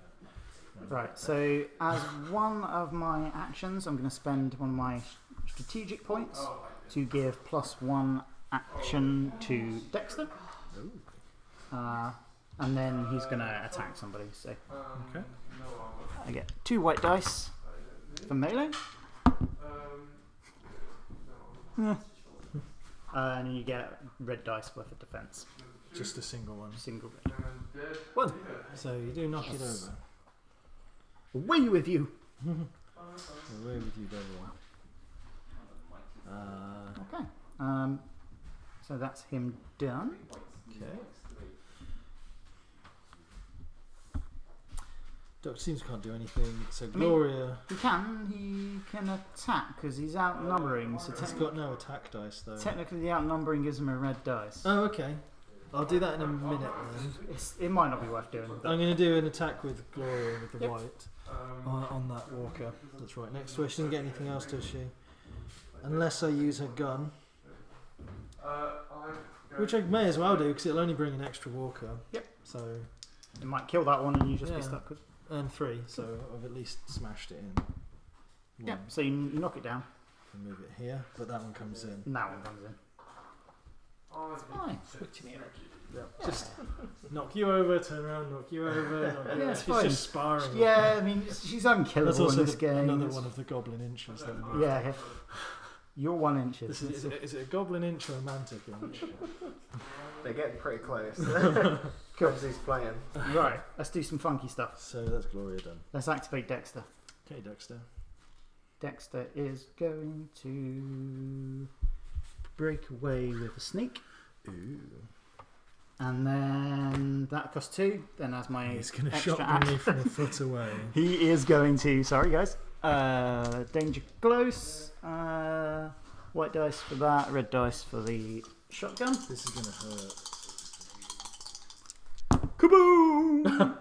Right. So as one of my actions, I'm going to spend one of my strategic points to give +1 action to Dexter. And then he's going to attack somebody. So
Okay.
I get 2 white dice for melee. And then you get red dice worth of defense.
Just a single one.
Single red.
1. So you do knock it
Yes.
over.
Away with you!
Away with you, devil.
Okay. So that's him done.
Okay. Dr. Seems can't do anything. So Gloria...
He can attack because he's outnumbering. So
He's got no attack dice though.
technically the outnumbering gives him a red dice.
Oh, okay. I'll do that in a minute then.
It might not be worth doing. But
I'm going to do an attack with Gloria with the
Yep.
white on that walker. That's right next to her. She doesn't get anything else, does she? Unless I use her gun. Which I may as well do because it'll only bring an extra walker.
Yep.
So,
it might kill that one and you just
Yeah.
be stuck with.
and 3. So I've at least smashed it in.
Yeah.
One.
So you knock it down.
And move it here. But that one comes in.
And that one comes in. It's fine.
Switching it Just knock you over, turn around, knock you over. Knock you
Yeah,
over.
it's
She's
fine.
just sparring.
Yeah, I mean she's unkillable
That's also
in this game.
another one of the goblin inches. Then.
Yeah. You're 1 inches.
Is it a goblin inch or a mantic inch?
They're getting pretty close.
Cool.
He's playing.
Right, let's do some funky stuff.
So that's Gloria done.
Let's activate Dexter.
Okay, Dexter.
Dexter is going to break away with a sneak.
Ooh.
And then that costs 2. Then as my
He's going to
extra
shotgun me
act-
from a foot away.
He is going to. Sorry, guys. Danger close. White dice for that. Red dice for the shotgun.
This is going to hurt.
Kaboom!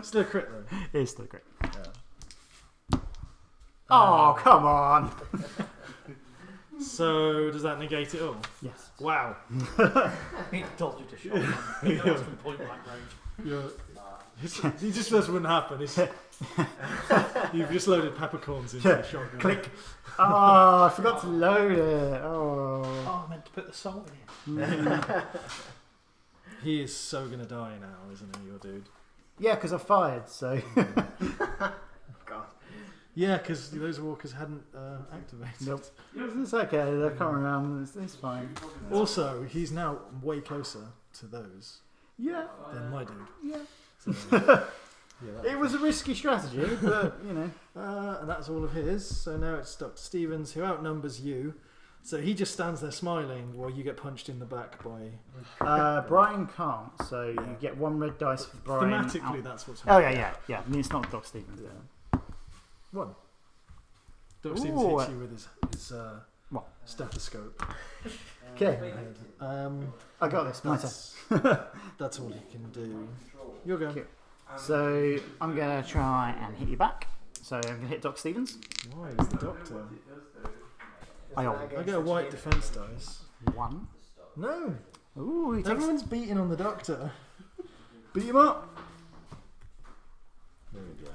Still a crit though.
It is still great.
Yeah.
Oh, come on!
So does that negate it all?
Yes.
Wow.
He told you to shoot him. He knows from point blank range.
He just knows wouldn't happen. You've just loaded peppercorns into the shotgun.
Click. Oh, I forgot to load it. Oh.
Oh, I meant to put the salt in it.
He is so going to die now, isn't he, your dude?
Yeah, because I fired, so.
God.
Yeah, because those walkers hadn't activated.
Nope. It's okay, they're coming around, it's fine.
Also, he's now way closer to those
Yeah,
than my dude.
yeah.
So, yeah,
It was a risky strategy, but, you know.
and that's all of his. So now it's Dr. Stevens, who outnumbers you. So he just stands there smiling while you get punched in the back by...
Brian can't, so you get 1 red dice for Brian.
Thematically, that's what's
Oh,
happening.
yeah. I mean, it's not Doc Stevens.
Yeah. 1. Dr. Stevens
Ooh,
hits you with his
what?
stethoscope.
Okay, I got this. My turn.
That's all he can do. You're going.
Okay. So I'm gonna try and hit you back. So I'm gonna hit Doc Stevens.
Why is the doctor? I get a white defense dice.
1.
No!
Ooh, he takes.
Everyone's beating on the doctor.
Beat him up.
There we go.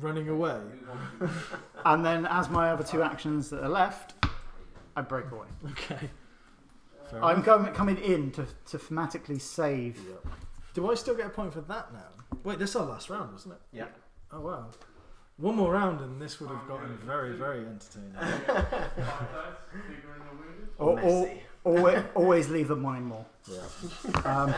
Running away.
And then, as my other 2 actions that are left, I break away.
Okay. Fair
I'm
enough.
coming in to thematically save.
Yep. Do I still get a point for that now? Wait, this is our last round, wasn't it?
Yeah.
Oh wow. One more round and this would have gotten very, very entertaining.
Always leave them wanting more.
Yeah.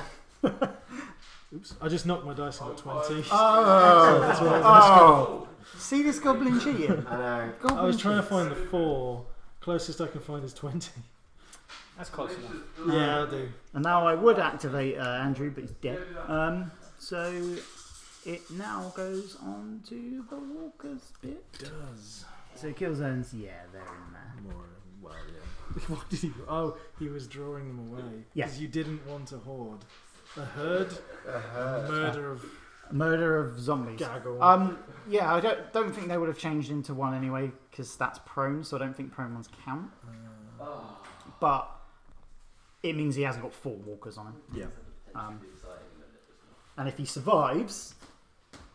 Oops. I just knocked my dice and got 20.
Oh,
That's what I was
see this goblin cheating.
I know.
Goblin
I was trying to
cheats.
find the 4. Closest I can find is 20.
That's close enough.
Yeah, I'll do.
And now I would activate Andrew, but he's dead. So it now goes on to the walkers bit.
It does.
So kill zones, yeah, they're in there.
More, well, yeah. What did he? Oh, he was drawing them away.
Yeah.
Because you didn't want a horde. A herd? Murder of
Murder of zombies.
gaggle.
Yeah, I don't think they would have changed into 1 anyway, because that's prone, so I don't think prone ones count. But it means he hasn't got 4 walkers on him.
Yeah.
And if he survives,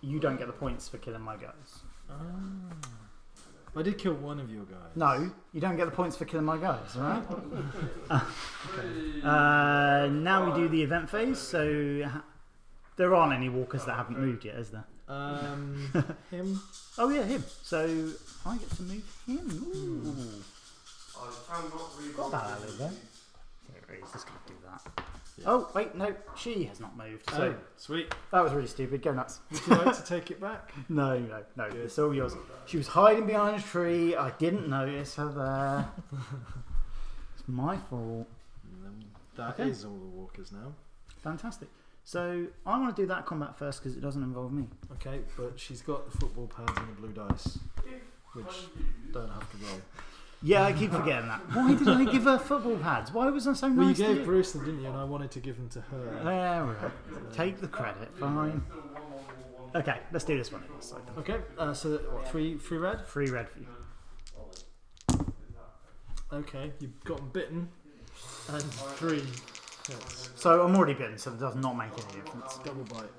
you don't get the points for killing my guys.
I did kill one of your guys.
No, you don't get the points for killing my guys, alright? Now we do the event phase, so there aren't any walkers that haven't moved yet, is there?
Him?
Oh yeah, him. So I get to move him. Ooh. Got that out of there. There he is, just gonna do that.
Yeah.
Oh, wait, no, she has not moved. So
Sweet.
that was really stupid. Go nuts.
Would you like to take it back?
No, it's all yours. She was hiding behind a tree. I didn't notice her there. It's my fault.
That
Okay.
is all the walkers now.
Fantastic. So I want to do that combat first because it doesn't involve me.
Okay, but she's got the football pads and the blue dice, which don't have to roll.
Yeah, I keep forgetting that. Why did I give her football pads? Why was I so nice
Well, you
to
gave
you?
Bruce them, didn't you? And I wanted to give them to her.
Yeah, right. Take the credit. Fine. Okay, let's do this one.
Okay, so what, three red?
3 red for you.
Okay, you've gotten bitten. And 3 hits.
So I'm already bitten, so it does not make any difference.
Double bite.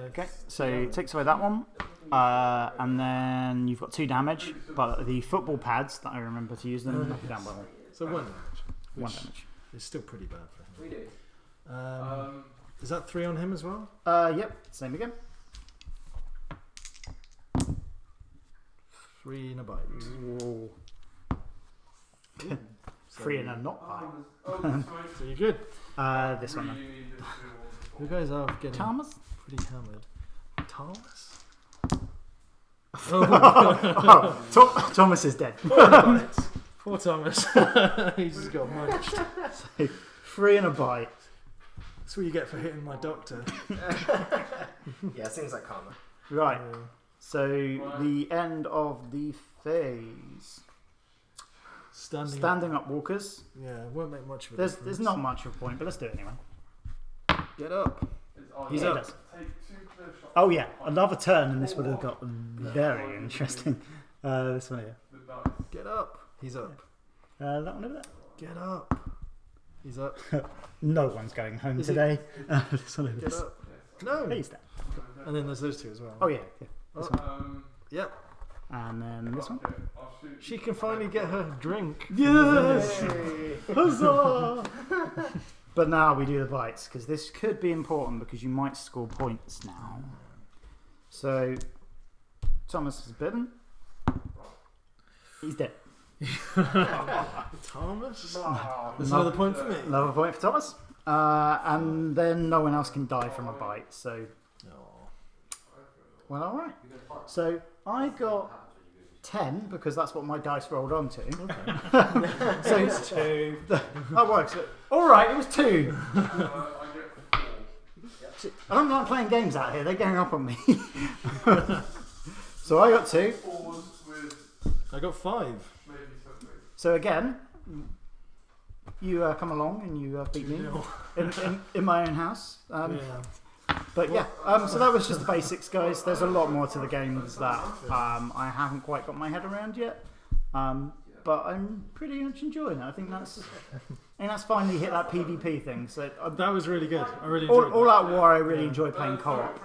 Okay, so it takes away that one. And then you've got 2 damage, but the football pads that I remember to use them knock you down by 1.
So 1 damage.
1
which
damage.
is still pretty bad for him.
We do.
Is that 3 on him as well?
Yep, same again.
3 and a bite.
Whoa. 3 and a not bite.
So you're good.
This one then.
You guys are getting
Thomas?
pretty hammered. Thomas?
Thomas is dead.
Poor Thomas. He's just got munched.
So, 3 and a bite.
That's what you get for hitting my doctor.
Yeah, seems like karma.
Right. So the end of the phase. Standing up walkers.
Yeah, won't make much of a
There's
difference.
not much of a point, but let's do it anyway.
Get up.
He's
Yeah,
up. Oh yeah, another turn and this would have got very interesting. This one here.
Get up. He's up.
That one over there.
Get up. He's up.
No one's going home today. This one over
Get
there.
up. No.
He's there.
And then there's those 2 as well.
Oh yeah. This one.
Yep.
And then this one.
She can finally get her drink.
Yes! Huzzah! But now we do the bites, because this could be important because you might score points now. So, Thomas is bitten. He's dead.
Thomas? There's another point for me.
Another point for Thomas. And then no one else can die from a bite. So, well, alright. So, I got 10 because that's what my dice rolled onto. Okay. So it's 2. That works. Alright, it was 2. I don't like playing games out here, they're getting up on me. So I got 2.
I got 5.
So again, you come along and you beat me in my own house. But yeah, so that was just the basics, guys. There's a lot more to the games that I haven't quite got my head around yet. But I'm pretty much enjoying it. I think that's finally hit that PvP thing. So
that was really good. I really enjoyed
All Out War. I really enjoy playing co-op.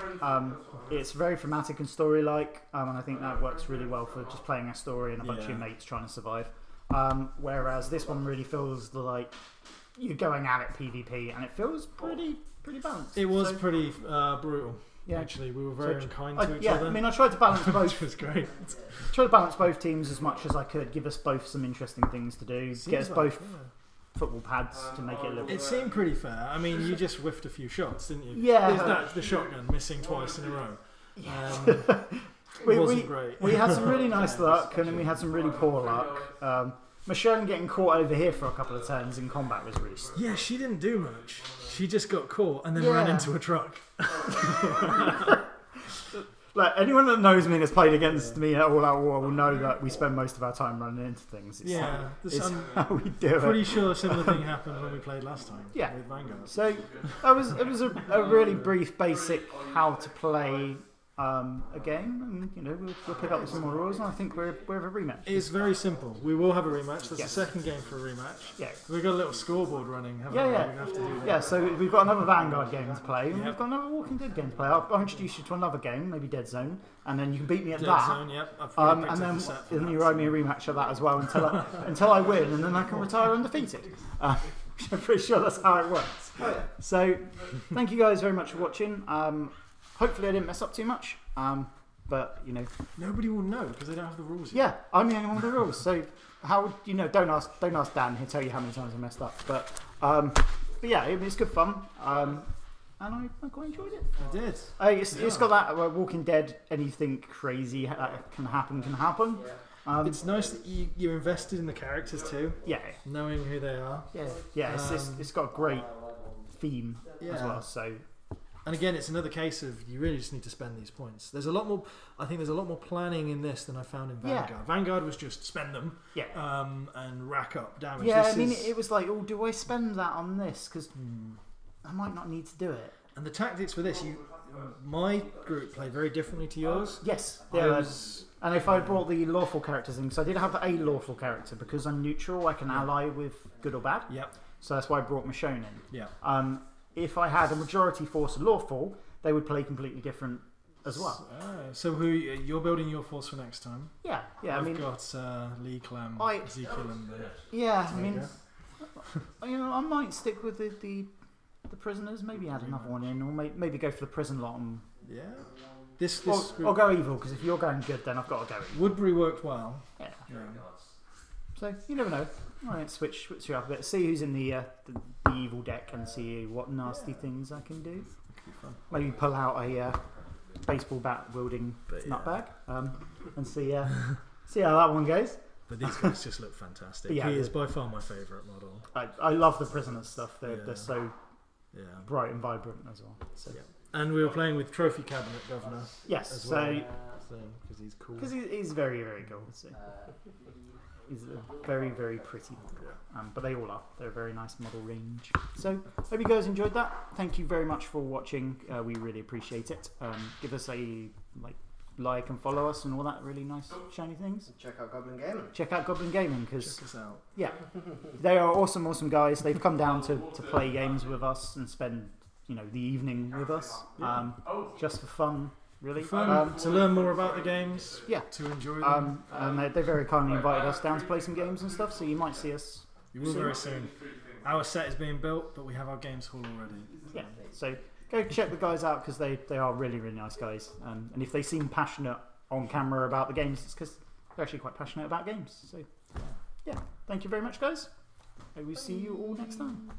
It's very thematic and story-like, and I think that works really well for just playing a story and a bunch of your mates trying to survive. Whereas this one really feels like you're going at it PvP, and it feels pretty balanced.
It was pretty brutal.
Yeah.
Actually, we were very unkind to each
yeah,
other.
I mean, I tried to balance both.
Which was great.
Tried to balance both teams as much as I could, give us both some interesting things to do, get us both football pads to make it a little.
It seemed pretty fair. I mean, you just whiffed a few shots, didn't you?
Yeah.
That's the shotgun missing twice in a row.
Yeah.
Wasn't great.
We had some really nice luck, and then we had some really poor luck. Michonne getting caught over here for a couple of turns in combat was really.
Yeah, she didn't do much. She just got caught and then ran into a truck.
Like anyone that knows me and has played against me at All Out War will know that we spend most of our time running into things. It's how we do it.
Pretty sure a similar thing happened when we played last time.
Yeah.
With Vanguard.
So it was a really brief, basic how to play a game, and we'll pick up with some more rules, and I think we're a rematch.
It's very simple. We will have a rematch. That's the second game for a rematch.
Yeah.
We've got a little scoreboard running, haven't we?
Yeah.
We have to do that.
Yeah, so we've got another Vanguard game to play, and we've got another Walking Dead game to play. I'll introduce you to another game, maybe Dead Zone, and then you can beat me at
Dead
that.
Zone, yep. I've already picked
and
up
then
the set for that.
you owe me a rematch of that as well until I win, and then I can retire undefeated. I'm pretty sure that's how it works. So, thank you guys very much for watching. Hopefully I didn't mess up too much. But
nobody will know because they don't have the rules yet.
Yeah, I'm the only one with the rules. So how would don't ask Dan. He'll tell you how many times I messed up. But yeah, it's good fun. And I quite enjoyed it.
I did.
It's got that Walking Dead. Anything crazy that can happen.
It's nice that you're invested in the characters too.
Yeah,
knowing who they are.
Yeah. It's got a great theme as well. So.
And again, it's another case of you really just need to spend these points. There's a lot more. I think there's a lot more planning in this than I found in Vanguard.
Yeah.
Vanguard was just spend them, and rack up damage.
Yeah, it was like, oh, do I spend that on this? Because I might not need to do it.
And the tactics for this, my group played very differently to yours.
Yes, and if I brought the lawful characters in, so I did have a lawful character because I'm neutral. I can ally with good or bad.
Yep.
So that's why I brought Michonne in.
Yeah.
If I had a majority force lawful, they would play completely different as well.
So who you're building your force for next time?
Yeah.
I've got Lee, Clem, Ezekiel, and
I mean, I might stick with the the prisoners. Maybe add another one in, or maybe go for the prison lot. And,
Yeah. This
or go evil, because if you're going good, then I've got to go evil.
Woodbury worked well.
Yeah.
Yeah.
So you never know. I might switch you up a bit. See who's in the evil deck and see what nasty things I can do. Maybe pull out a baseball bat wielding nutbag and see how that one goes.
But these guys just look fantastic.
Yeah,
he is by far my favourite model.
I love the prisoner stuff. They're so
Yeah.
bright and vibrant as well. So.
Yeah. And we were playing with Trophy Cabinet Governor.
Yes,
as
so
well. Because he's cool.
because he's very, very cool. So. He's a very, very pretty model. But they all are. They're a very nice model range. So hope you guys enjoyed that. Thank you very much for watching. We really appreciate it. Give us a like and follow us and all that really nice shiny things.
Check out Goblin Gaming.
Check out Goblin Gaming because
Check us out.
yeah, they are awesome guys. They've come down to play games with us and spend the evening with us just for fun. Really
Fun to learn more about the games.
Yeah,
to enjoy them.
and they very kindly invited us down to play some games and stuff. So you might see us.
You will very soon. Our set is being built, but we have our games hall already.
Yeah, so go check the guys out because they are really, really nice guys. And if they seem passionate on camera about the games, it's because they're actually quite passionate about games. So yeah, thank you very much, guys. And we'll see you all next time.